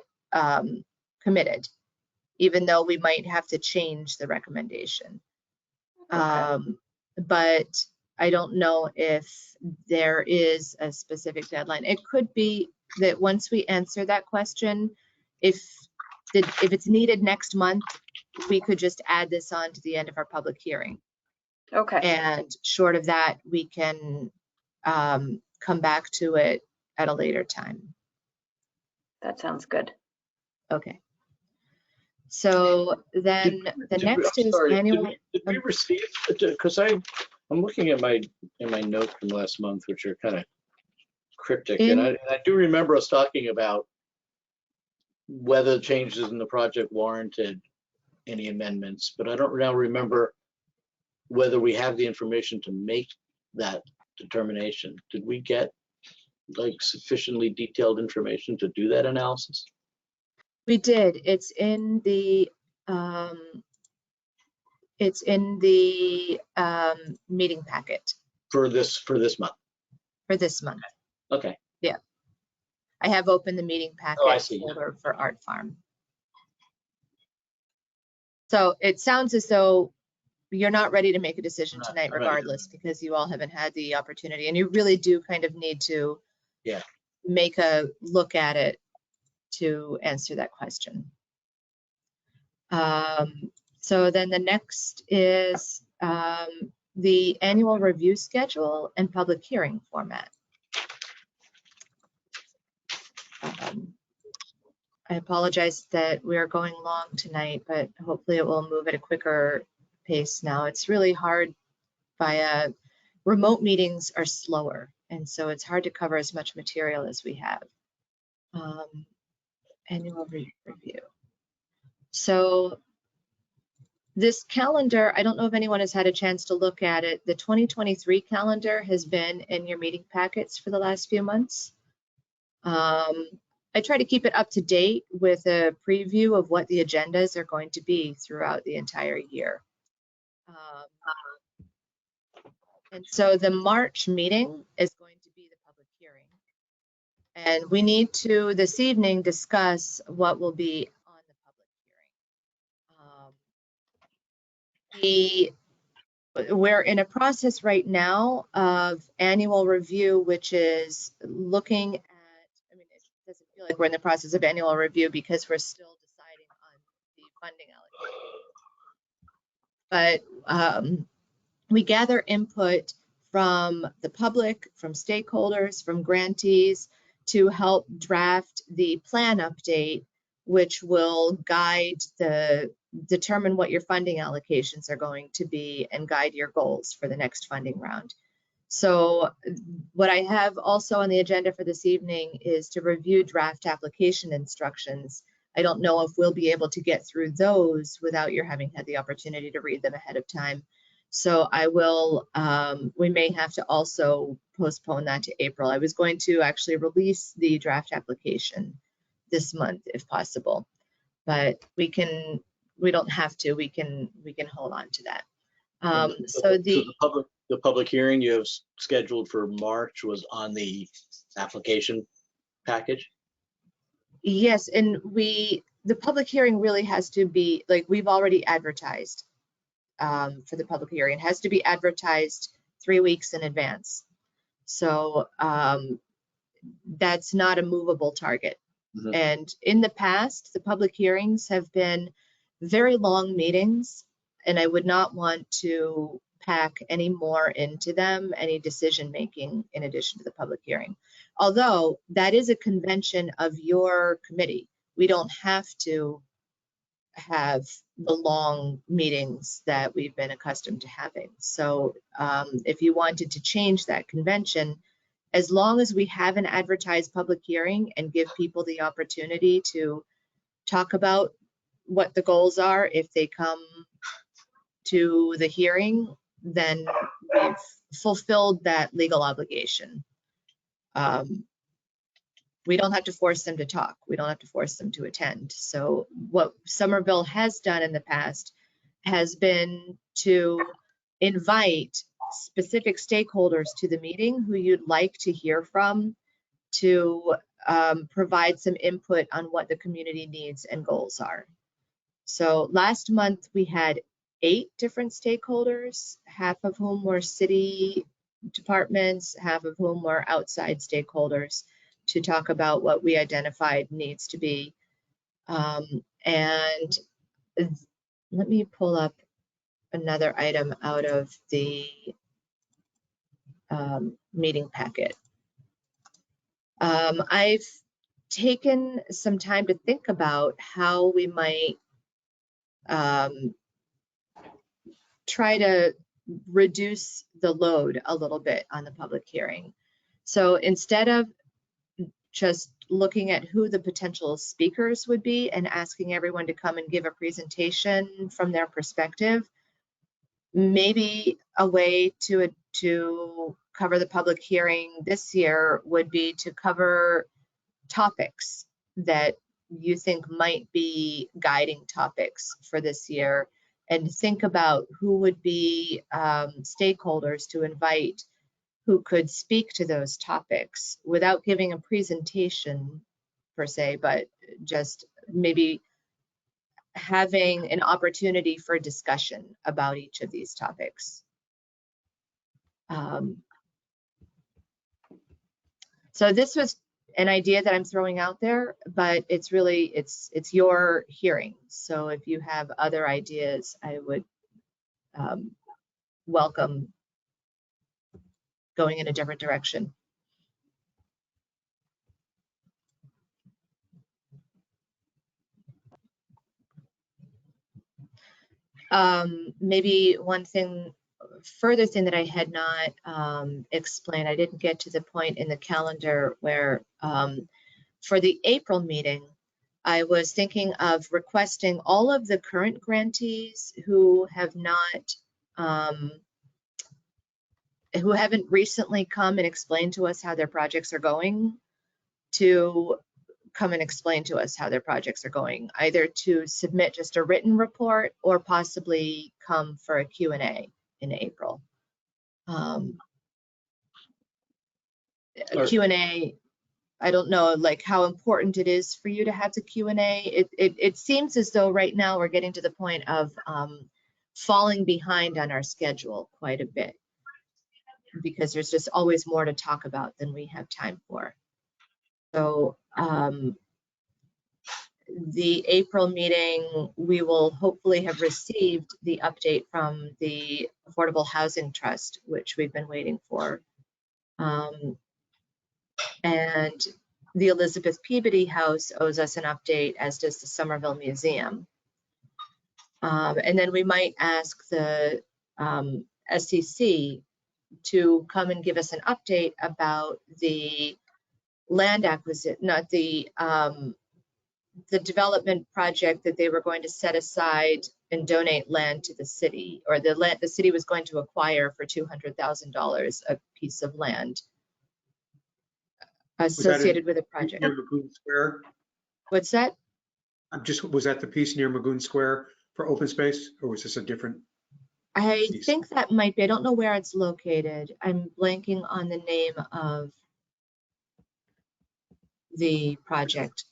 committed, even though we might have to change the recommendation. Okay. But I don't know if there is a specific deadline. It could be that once we answer that question, if it's needed next month, we could just add this on to the end of our public hearing. Okay. And short of that, we can come back to it at a later time. That sounds good. Okay. So then the next is annual. Did we receive, because I'm looking at in my notes from last month, which are kind of cryptic, and I do remember us talking about whether changes in the project warranted any amendments, but I don't now remember whether we have the information to make that determination. Did we get like sufficiently detailed information to do that analysis? We did. It's in the meeting packet For this month. for this month. Okay. Yeah. I have opened the meeting packet Oh, I see. folder for Art Farm. So it sounds as though you're not ready to make a decision Not tonight ready. regardless, because you all haven't had the opportunity, and you really do kind of need to make a look at it to answer that question. So then the next is the annual review schedule and public hearing format. I apologize that we are going long tonight, but hopefully it will move at a quicker pace now. It's really hard via remote meetings are slower, and so it's hard to cover as much material as we have. Annual review. So This calendar, I don't know if anyone has had a chance to look at it. The 2023 calendar has been in your meeting packets for the last few months. I try to keep it up to date with a preview of what the agendas are going to be throughout the entire year. And so the March meeting is going to be the public hearing. And we need to, this evening, discuss what will be on the public hearing. We're in a process right now of annual review, which is looking at, I mean, it doesn't feel like we're in the process of annual review because we're still deciding on the funding allocation. But we gather input from the public, from stakeholders, from grantees to help draft the plan update, which will determine what your funding allocations are going to be and guide your goals for the next funding round. So what I have also on the agenda for this evening is to review draft application instructions. I don't know if we'll be able to get through those without your having had the opportunity to read them ahead of time. So I will, we may have to also postpone that to April. I was going to actually release the draft application this month if possible, but we don't have to, we can hold on to that. So the public hearing you have scheduled for March was on the application package? Yes, and the public hearing really has to be, like, we've already advertised for the public hearing. It has to be advertised 3 weeks in advance. So that's not a movable target. Mm-hmm. And in the past, the public hearings have been very long meetings, and I would not want to pack any more into them, any decision making in addition to the public hearing. Although that is a convention of your committee. We don't have to have the long meetings that we've been accustomed to having. So if you wanted to change that convention, as long as we have an advertised public hearing and give people the opportunity to talk about what the goals are, if they come to the hearing, then we've fulfilled that legal obligation. We don't have to force them to talk. We don't have to force them to attend. So what Somerville has done in the past has been to invite specific stakeholders to the meeting who you'd like to hear from to provide some input on what the community needs and goals are. So last month we had 8 different stakeholders, half of whom were city departments, half of whom were outside stakeholders, to talk about what we identified needs to be. And let me pull up another item out of the meeting packet. I've taken some time to think about how we might try to reduce the load a little bit on the public hearing. So instead of just looking at who the potential speakers would be and asking everyone to come and give a presentation from their perspective, maybe a way to cover the public hearing this year would be to cover topics that you think might be guiding topics for this year, and think about who would be stakeholders to invite who could speak to those topics without giving a presentation per se, but just maybe having an opportunity for discussion about each of these topics. So this was an idea that I'm throwing out there, but it's really, it's your hearing. So if you have other ideas, I would welcome going in a different direction. Maybe one further thing that I had not explained, I didn't get to the point in the calendar where for the April meeting, I was thinking of requesting all of the current grantees who have not, who haven't recently come and explained to us how their projects are going, to come and explain to us how their projects are going, either to submit just a written report or possibly come for a Q&A in April. A Q&A, I don't know like how important it is for you to have the Q&A. It seems as though right now we're getting to the point of falling behind on our schedule quite a bit, because there's just always more to talk about than we have time for. So the April meeting, we will hopefully have received the update from the Affordable Housing Trust, which we've been waiting for. And the Elizabeth Peabody House owes us an update, as does the Somerville Museum. And then we might ask the SCC to come and give us an update about the land acquisition, not the development project that they were going to set aside and donate land to the city, or the city was going to acquire for $200,000 a piece of land associated with a project. Near Magoon Square? What's that? Was that the piece near Magoon Square for open space, or was this a different? I piece? think that might be, I don't know where it's located. I'm blanking on the name of the project.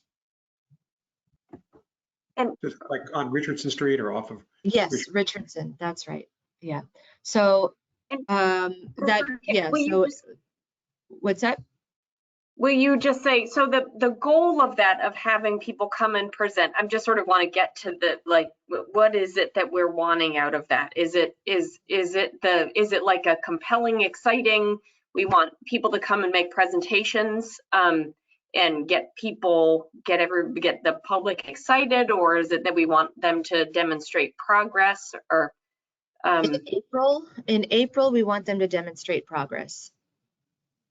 Just like on Richardson Street or off of? Yes, Richardson, that's right. Yeah. So what's that? Will you just say, so the goal of that, of having people come and present, I'm just sort of want to get to the, like, what is it that we're wanting out of that? Is it like a compelling, exciting, we want people to come and make presentations and get the public excited, or is it that we want them to demonstrate progress? Or in April, we want them to demonstrate progress.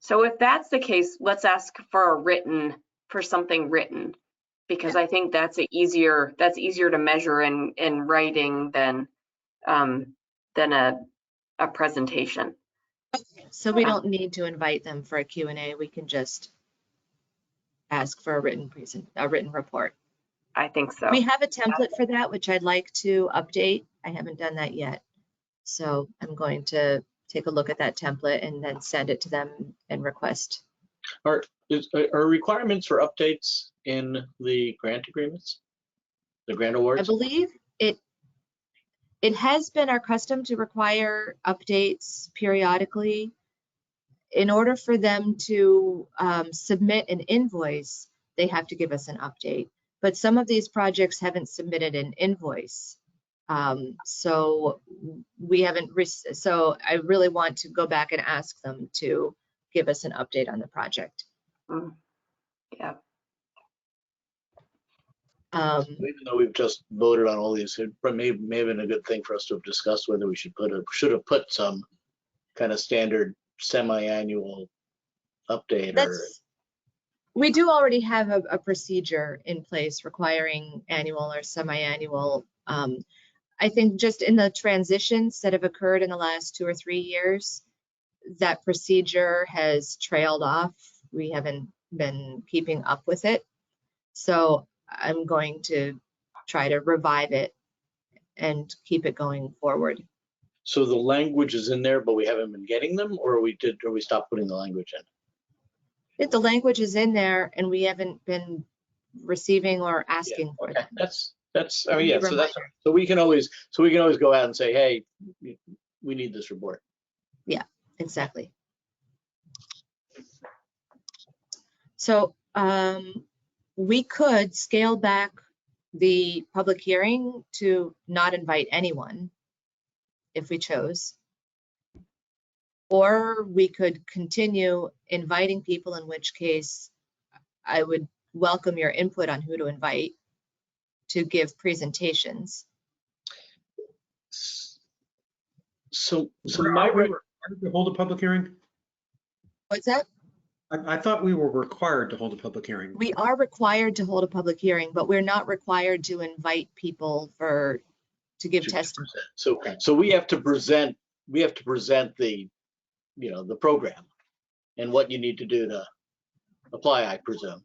So if that's the case, let's ask for something written, because I think that's easier to measure in writing than a presentation. So we don't need to invite them for a Q&A. We can just ask for a written report. I think so. We have a template for that, which I'd like to update. I haven't done that yet. So I'm going to take a look at that template and then send it to them and request. Are requirements for updates in the grant agreements, the grant awards? I believe it has been our custom to require updates periodically. In order for them to submit an invoice, they have to give us an update. But some of these projects haven't submitted an invoice. So we haven't, so I really want to go back and ask them to give us an update on the project. Yeah. Even though we've just voted on all these, it may have been a good thing for us to have discussed whether we should have put some kind of standard semi-annual update. We do already have a procedure in place requiring annual or semi-annual. I think just in the transitions that have occurred in the last 2 or 3 years, that procedure has trailed off. We haven't been keeping up with it. So I'm going to try to revive it and keep it going forward. So the language is in there, but we haven't been getting them, or we stopped putting the language in? If the language is in there and we haven't been receiving or asking for them. That's I mean, yeah, so we can always go out and say, hey, we need this report. Yeah, exactly. So we could scale back the public hearing to not invite anyone if we chose, or we could continue inviting people, in which case I would welcome your input on who to invite to give presentations. So Why did we hold a public hearing? What's that? I thought we were required to hold a public hearing. We are required to hold a public hearing, but we're not required to invite people to give to testimony. present. So we have to present the, you know, the program and what you need to do to apply, I presume.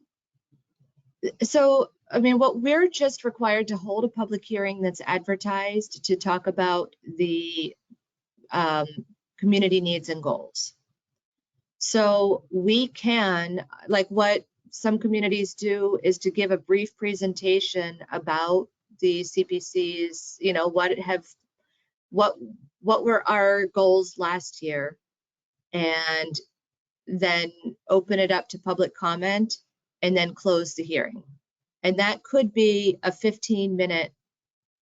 So, I mean, what we're just required to hold a public hearing that's advertised to talk about the community needs and goals. So we can, like what some communities do is to give a brief presentation about the CPCs, you know, what were our goals last year, and then open it up to public comment and then close the hearing. And that could be a 15-minute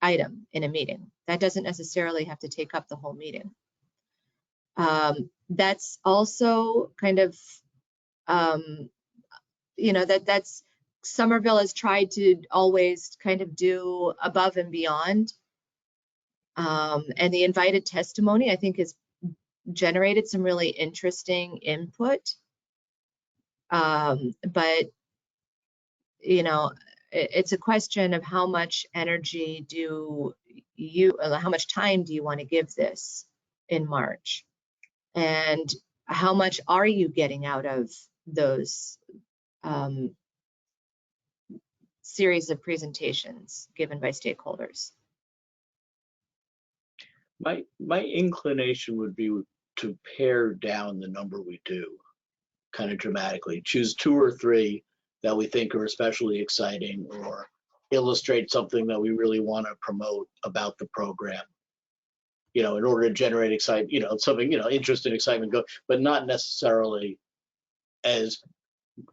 item in a meeting. That doesn't necessarily have to take up the whole meeting. That's also kind of, you know, that's Somerville has tried to always kind of do above and beyond. And the invited testimony, I think, has generated some really interesting input. But, you know, it's a question of how much energy how much time do you want to give this in March? And how much are you getting out of those series of presentations given by stakeholders? My inclination would be to pare down the number we do kind of dramatically. Choose 2 or 3 that we think are especially exciting or illustrate something that we really want to promote about the program, you know, in order to generate excitement, you know, something, you know, interest and excitement, but not necessarily as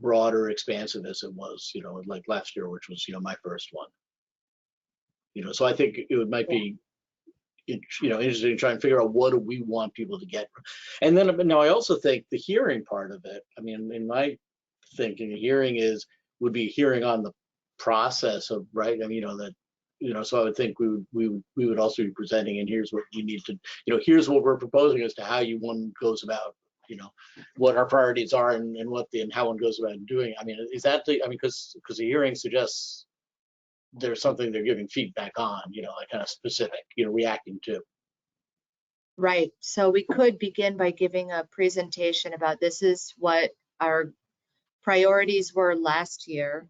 broad or expansive as it was, you know, like last year, which was, you know, my first one. You know, so I think it might be, you know, interesting to try and figure out what do we want people to get. And then now I also think the hearing part of it, I mean, in my thinking, a hearing would be hearing on the process of, right? I mean, you know, that, you know, so I would think we would also be presenting, and here's what you need to, you know, here's what we're proposing as to how one goes about, you know, what our priorities are and how one goes about doing. I mean, is that I mean, because the hearing suggests there's something they're giving feedback on, you know, like kind of specific, you know, reacting to. Right. So we could begin by giving a presentation about this is what our priorities were last year.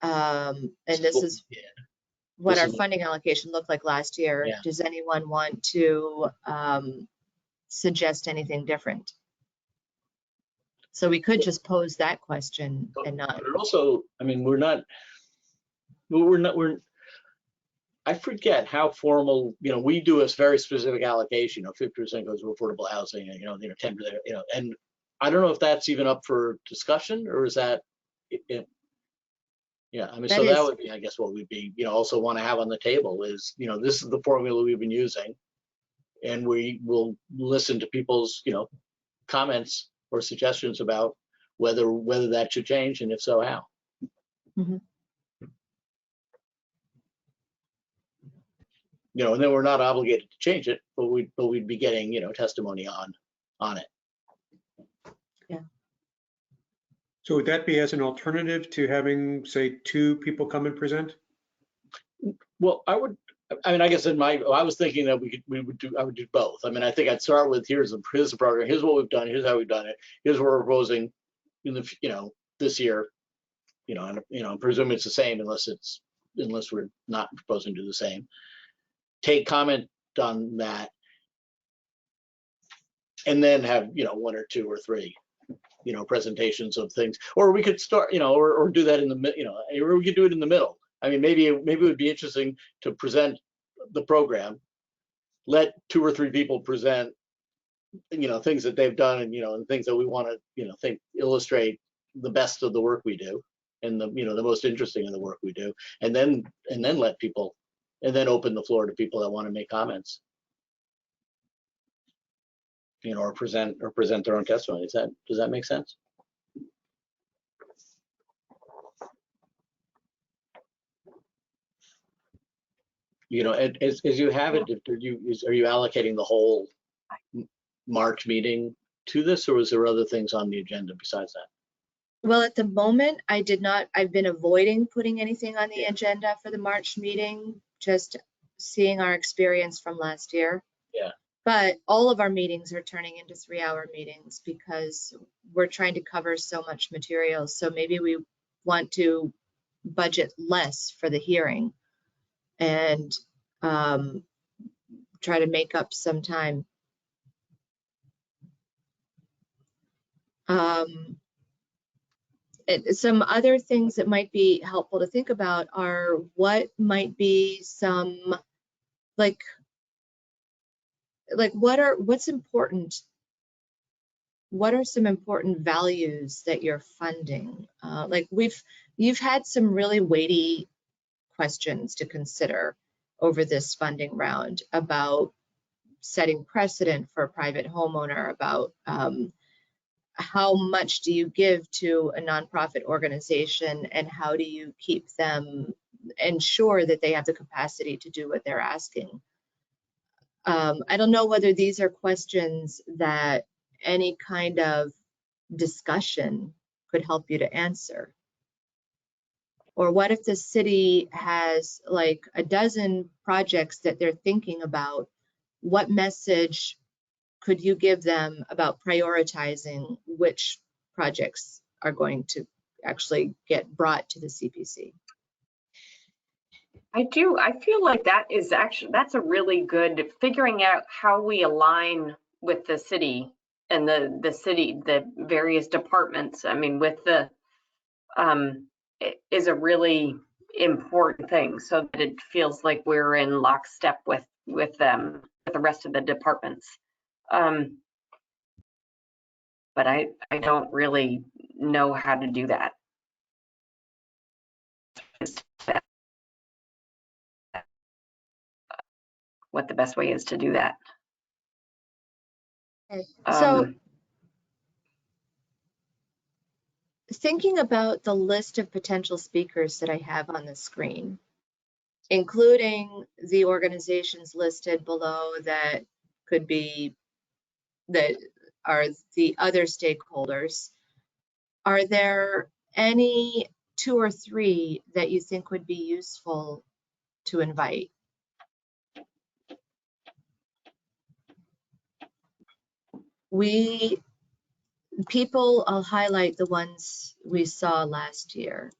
And this is what our funding allocation looked like last year. Yeah. Does anyone want to suggest anything different? So we could just pose that question and not. But also, I mean, I forget how formal, you know, we do a very specific allocation, you know, 50% goes to affordable housing, and, you know, 10%, you know, and I don't know if that's even up for discussion, or is that, yeah, I mean, so that would be, I guess, what we'd be, you know, also want to have on the table is, you know, this is the formula we've been using, and we will listen to people's, you know, comments or suggestions about whether that should change, and if so, how. Mm-hmm. You know, and then we're not obligated to change it, but we'd be getting, you know, testimony on it. Yeah. So would that be as an alternative to having, say, 2 people come and present? Well, I mean, I guess I was thinking that I would do both. I mean, I think I'd start with here's the program, here's what we've done, here's how we've done it, here's what we're proposing in the, you know, this year, you know, and, you know, presume it's the same unless we're not proposing to do the same. Take comment on that, and then have, you know, 1 or 2 or 3, you know, presentations of things. Or we could start, you know, or do that in the, you know, or we could do it in the middle. I mean, maybe it would be interesting to present the program, let 2 or 3 people present, you know, things that they've done, and, you know, and things that we want to, you know, think illustrate the best of the work we do, and the, you know, the most interesting of the work we do, and then let people, and then open the floor to people that want to make comments, you know, or present their own testimony. Does that make sense? You know, as you have it, are you allocating the whole March meeting to this, or was there other things on the agenda besides that? Well, at the moment, I did not, I've been avoiding putting anything on the Yeah. agenda for the March meeting, just seeing our experience from last year. Yeah. But all of our meetings are turning into 3-hour meetings because we're trying to cover so much material. So maybe we want to budget less for the hearing and try to make up some time. Some other things that might be helpful to think about are what might be some, like what's important? What are some important values that you're funding? Like you've had some really weighty questions to consider over this funding round about setting precedent for a private homeowner, about how much do you give to a nonprofit organization and how do you keep them, ensure that they have the capacity to do what they're asking. I don't know whether these are questions that any kind of discussion could help you to answer. Or what if the city has like a dozen projects that they're thinking about? What message could you give them about prioritizing which projects are going to actually get brought to the CPC? I feel like that's a really good, figuring out how we align with the city and the various departments. I mean, with the, is a really important thing, so that it feels like we're in lockstep with them, with the rest of the departments. But I don't really know how to do that. What the best way is to do that. Okay. So thinking about the list of potential speakers that I have on the screen, including the organizations listed below that could be, that are the other stakeholders, are there any 2 or 3 that you think would be useful to invite? I'll highlight the ones we saw last year.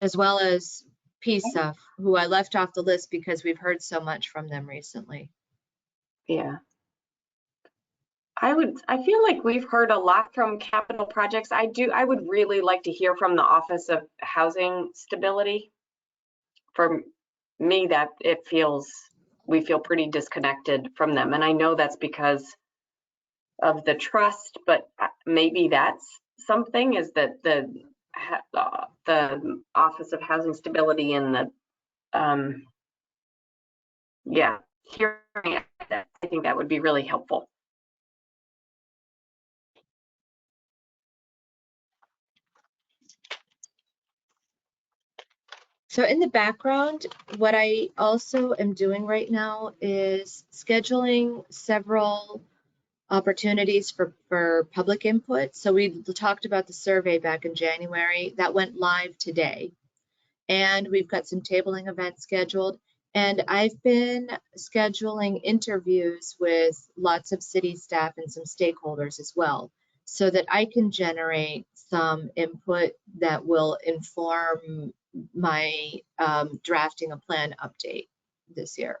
As well as PSUF, who I left off the list because we've heard so much from them recently. Yeah. I feel like we've heard a lot from capital projects. I would really like to hear from the Office of Housing Stability. For me, that we feel pretty disconnected from them. And I know that's because of the trust, but maybe that's something, is that the Office of Housing Stability and the, yeah, hearing that, I think that would be really helpful. So in the background, what I also am doing right now is scheduling several opportunities for public input. So we talked about the survey back in January that went live today. And we've got some tabling events scheduled. And I've been scheduling interviews with lots of city staff and some stakeholders as well, so that I can generate some input that will inform my drafting a plan update this year.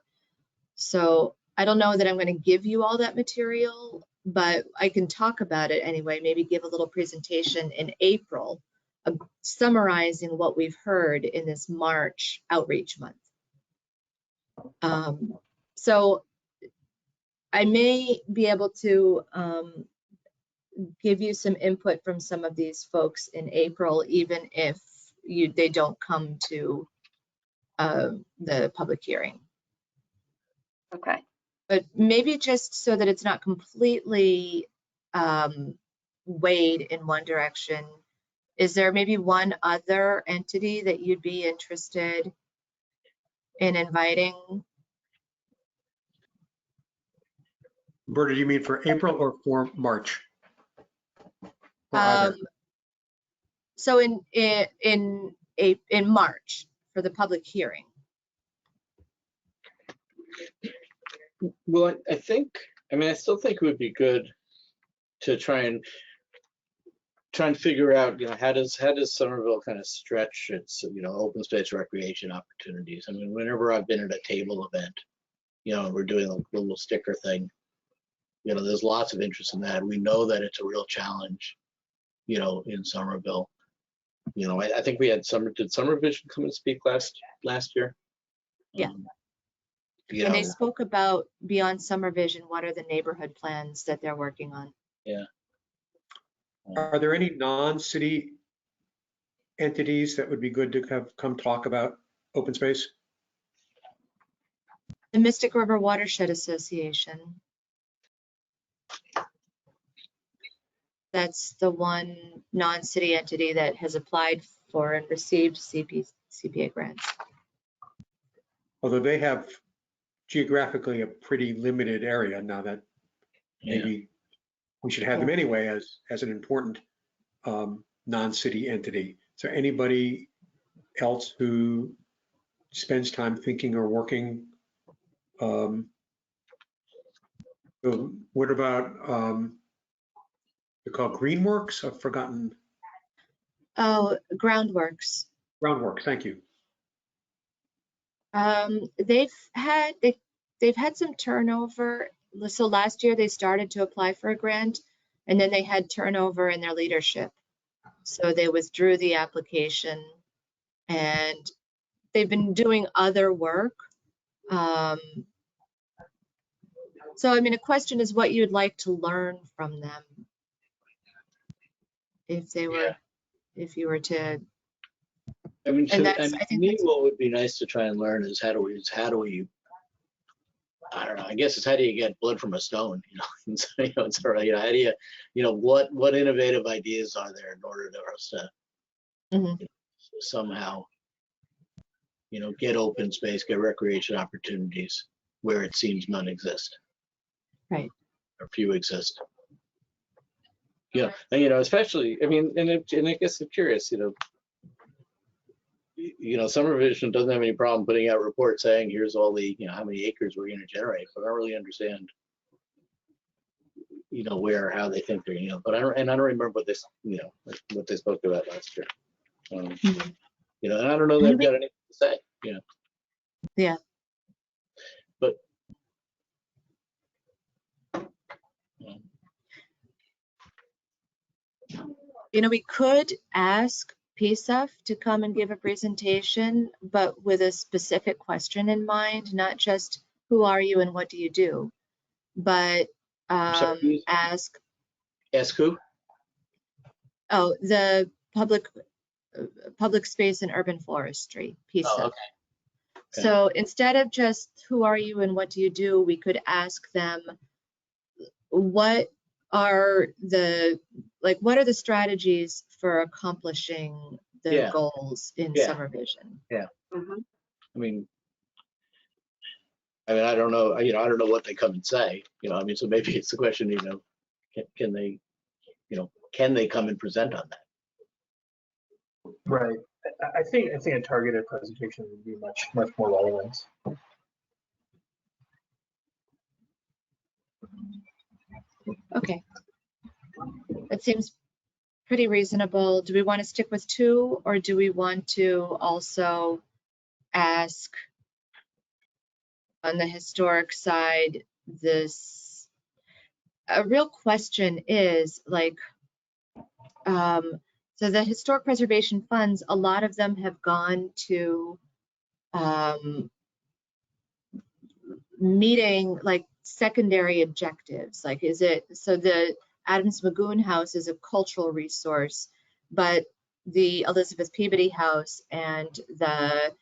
So I don't know that I'm going to give you all that material, but I can talk about it anyway, maybe give a little presentation in April, summarizing what we've heard in this March outreach month. So I may be able to give you some input from some of these folks in April, even if they don't come to the public hearing. Okay. But maybe just so that it's not completely weighed in one direction, is there maybe one other entity that you'd be interested in inviting? Berta, do you mean for April or for March? Or either? So in March for the public hearing. Well, I think, I mean, I still think it would be good to try and figure out, you know, how does Somerville kind of stretch its, you know, open space recreation opportunities? I mean, whenever I've been at a table event, you know, we're doing a little sticker thing, you know, there's lots of interest in that. We know that it's a real challenge, you know, in Somerville. You know, I think we had did Summer Vision come and speak last year? Yeah. You And know, they spoke about beyond Summer Vision, what are the neighborhood plans that they're working on? yeah. Are there any non-city entities that would be good to have come talk about open space? The Mystic River Watershed Association. That's the one non-city entity that has applied for and received CPA grants. Although they have geographically a pretty limited area now that maybe we should have them anyway as an important non-city entity. Is there anybody else who spends time thinking or working? What about, they're called Greenworks? I've forgotten. Oh, Groundworks. Groundworks, thank you. They've had some turnover. So last year they started to apply for a grant, and then they had turnover in their leadership. So they withdrew the application, and they've been doing other work. So I mean, a question is what you'd like to learn from them. If they were, if you were to, I mean, and to, that's, I I think mean, that's, what would be nice to try and learn is how do we, I don't know, I guess it's how do you get blood from a stone, you know? And so, you know, it's sort of, you know, how do you, you know, what innovative ideas are there in order for us to Mhm. somehow, you know, get open space, get recreation opportunities where it seems none exist. Right. Or few exist. You know, and, you know, especially, I mean, and I guess I'm curious, you know, Summer Vision doesn't have any problem putting out reports saying, here's all the, you know, how many acres we're going to generate, but I don't really understand, you know, where, how they think they're, you know, but I don't remember what this, you know, what they spoke about last year. Mhm. You know, and I don't know that I've got anything to say, you know. Yeah. But, You know, we could ask PSUF to come and give a presentation, but with a specific question in mind, not just who are you and what do you do, but sorry, ask, ask who? oh, the public space and urban forestry, PSUF. Oh, okay. So instead of just who are you and what do you do, we could ask them, what are the strategies for accomplishing the goals in Summer Vision? Yeah. Mm-hmm. I mean, I don't know, you know, I don't know what they come and say, you know, I mean, so maybe it's the question, you know, can they, you know, can they come and present on that? Right. I think a targeted presentation would be much more relevant. Okay. That seems pretty reasonable. Do we want to stick with 2, or do we want to also ask on the historic side this? A real question is like, so the historic preservation funds, a lot of them have gone to meeting like secondary objectives. Like, is it, so the Adams Magoon House is a cultural resource, but the Elizabeth Peabody House and the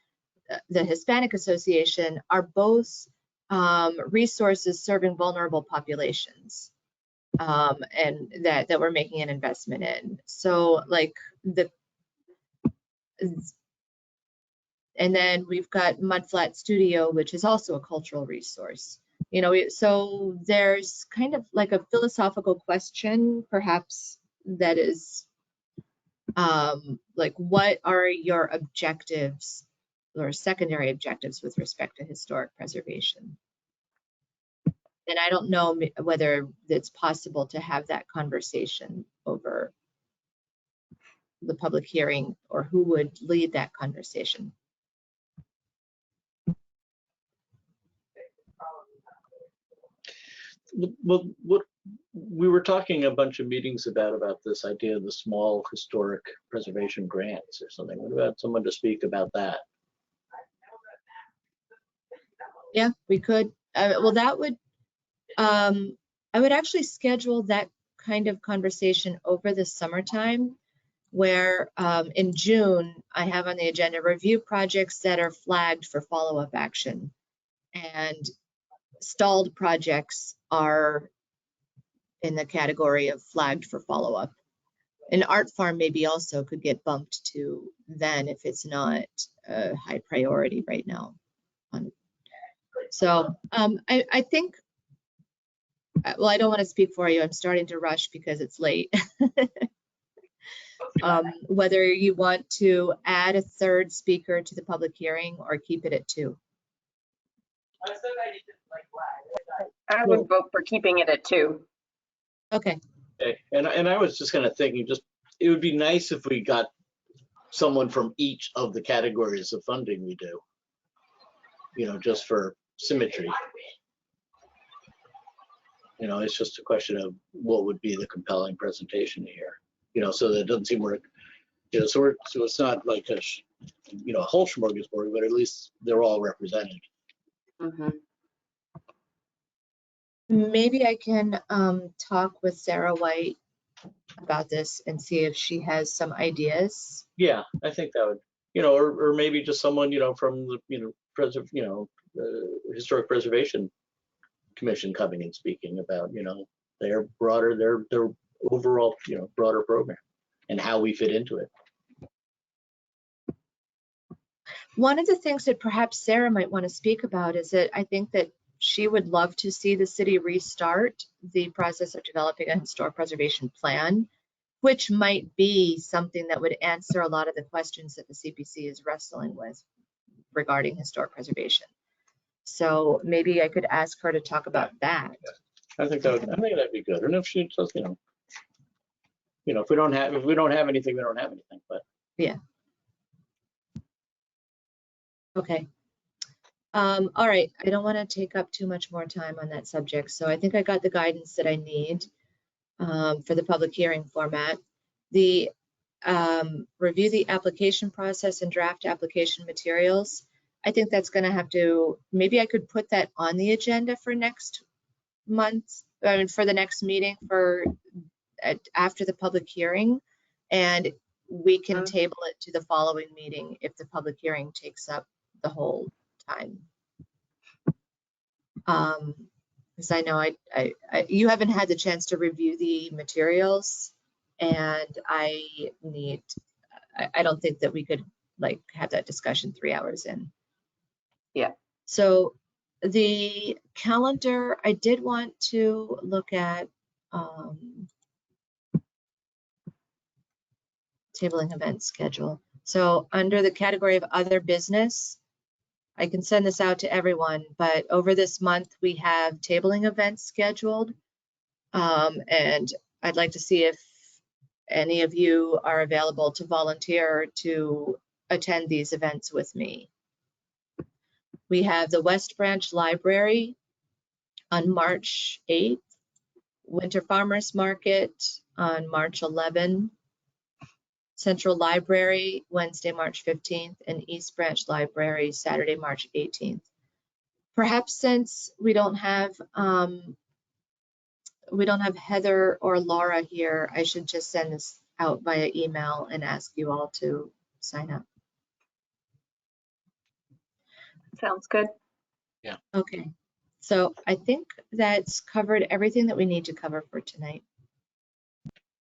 the Hispanic Association are both resources serving vulnerable populations, and that we're making an investment in. So like and then we've got Mudflat Studio, which is also a cultural resource. You know, so there's kind of like a philosophical question, perhaps, that is like, what are your objectives or secondary objectives with respect to historic preservation? And I don't know whether it's possible to have that conversation over the public hearing, or who would lead that conversation. Well, what we were talking a bunch of meetings about this idea of the small historic preservation grants or something. What about someone to speak about that? Yeah, we could. Well, that would, I would actually schedule that kind of conversation over the summertime, where in June, I have on the agenda review projects that are flagged for follow-up action, and stalled projects are in the category of flagged for follow-up. An art farm maybe also could get bumped to then if it's not a high priority right now. So I think, well, I don't want to speak for you. I'm starting to rush because it's late. Whether you want to add a third speaker to the public hearing or keep it at 2. I would vote for keeping it at 2. Okay. Okay. And I was just kind of thinking, just it would be nice if we got someone from each of the categories of funding we do, you know, just for symmetry. You know, it's just a question of what would be the compelling presentation here, you know, so that it doesn't seem we're, you know, so it's not like a, you know, a whole smorgasbord, but at least they're all represented. Mm-hmm. Maybe I can talk with Sarah White about this and see if she has some ideas. Yeah, I think that would, you know, or maybe just someone, you know, from the, you know, Historic Preservation Commission coming and speaking about, you know, their overall, you know, broader program and how we fit into it. One of the things that perhaps Sarah might want to speak about is that I think that she would love to see the city restart the process of developing a historic preservation plan, which might be something that would answer a lot of the questions that the CPC is wrestling with regarding historic preservation. So maybe I could ask her to talk about that. I think that'd be good. And if she just, you know, if we don't have anything, we don't have anything. But yeah. Okay. All right. I don't want to take up too much more time on that subject. So I think I got the guidance that I need for the public hearing format. The review the application process and draft application materials. I think that's going to have to, maybe I could put that on the agenda for next month, for the next meeting after the public hearing, and we can table it to the following meeting if the public hearing takes up the whole time. Because I know you haven't had the chance to review the materials, and I don't think that we could like have that discussion 3 hours in. Yeah. So the calendar, I did want to look at tabling event schedule. So under the category of other business, I can send this out to everyone, but over this month we have tabling events scheduled. And I'd like to see if any of you are available to volunteer to attend these events with me. We have the West Branch Library on March 8th, Winter Farmers Market on March 11th, Central Library Wednesday, March 15th, and East Branch Library Saturday, March 18th. Perhaps since we don't have Heather or Laura here, I should just send this out via email and ask you all to sign up. Sounds good. Okay, so I think that's covered everything that we need to cover for tonight.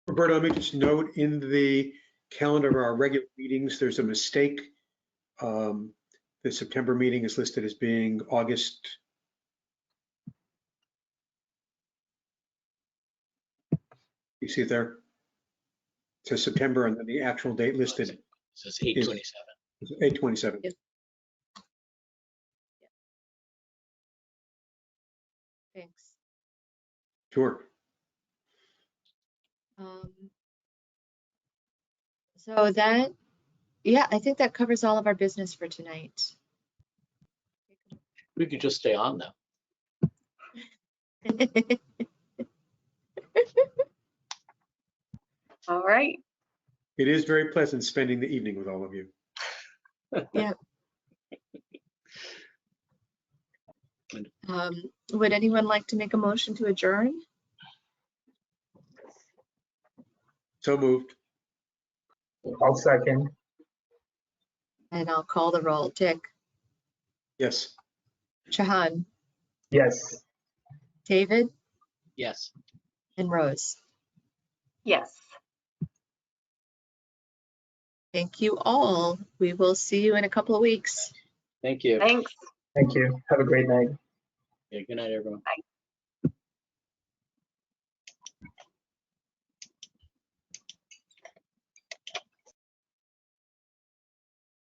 Roberta, let me just note in the calendar of our regular meetings, there's a mistake. The September meeting is listed as being August. You see it there? It says September and then the actual date listed It says 8/27. is 8/27. Yep. Thanks. Sure. So that, yeah, I think that covers all of our business for tonight. We could just stay on though. All right. It is very pleasant spending the evening with all of you. Yeah. Would anyone like to make a motion to adjourn? So moved. I'll second. And I'll call the roll. Dick, Yes. Shahan, Yes. David, Yes. and Rose. Yes. Thank you all. We will see you in a couple of weeks. Thank you. Thanks. Thank you. Have a great night. Yeah, good night, everyone. Bye.